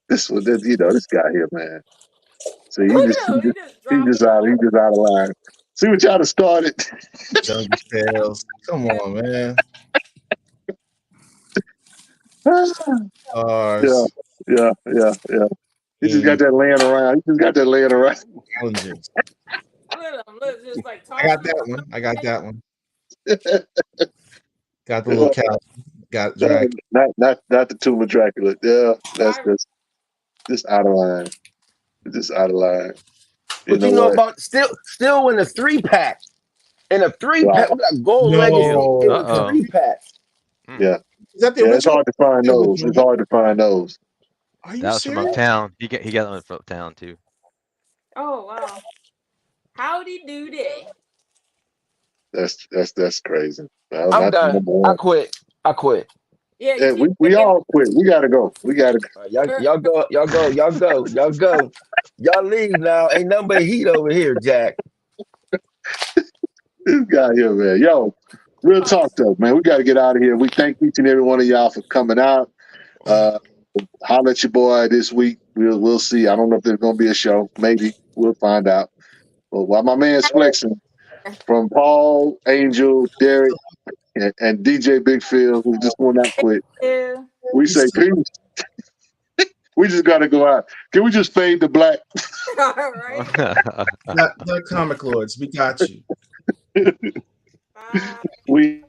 This was, you know, this guy here, man. So he Look just, at him. He just dropped it out of line. See what y'all have started. Jungle Tales. Come on, man. Yeah. He just got that laying around. Intelligence. Look at him. Look, just like I got that one. Got the little cow. Got Dracula. Not the Tomb of Dracula. Yeah, that's just out of line. Just out of line. But you know about still in the 3-pack. In a 3-pack, we got Gold Legacy in the 3-pack. Yeah. Is that the original? It's hard to find those. It's hard to find those. Are you That was serious? from Uptown. He got them from Uptown too. Oh wow. Howdy doody. That's crazy. Well, I'm not done. number one. I quit. Yeah, Yeah, we all quit. We gotta go. Y'all go. Y'all leave now. Ain't nothing but heat over here, Jack. This guy here, man. Yo, real talk though, man. We got to get out of here. We thank each and every one of y'all for coming out. Holler at your boy this week. We'll see. I don't know if there's gonna be a show. Maybe we'll find out. But while my man's flexing, from Paul, Angel, Derek, and DJ Big Phil, who just will not quit, we say peace. We just gotta go out. Can we just fade to black? All right. Black Comic Lords, we got you. Bye. We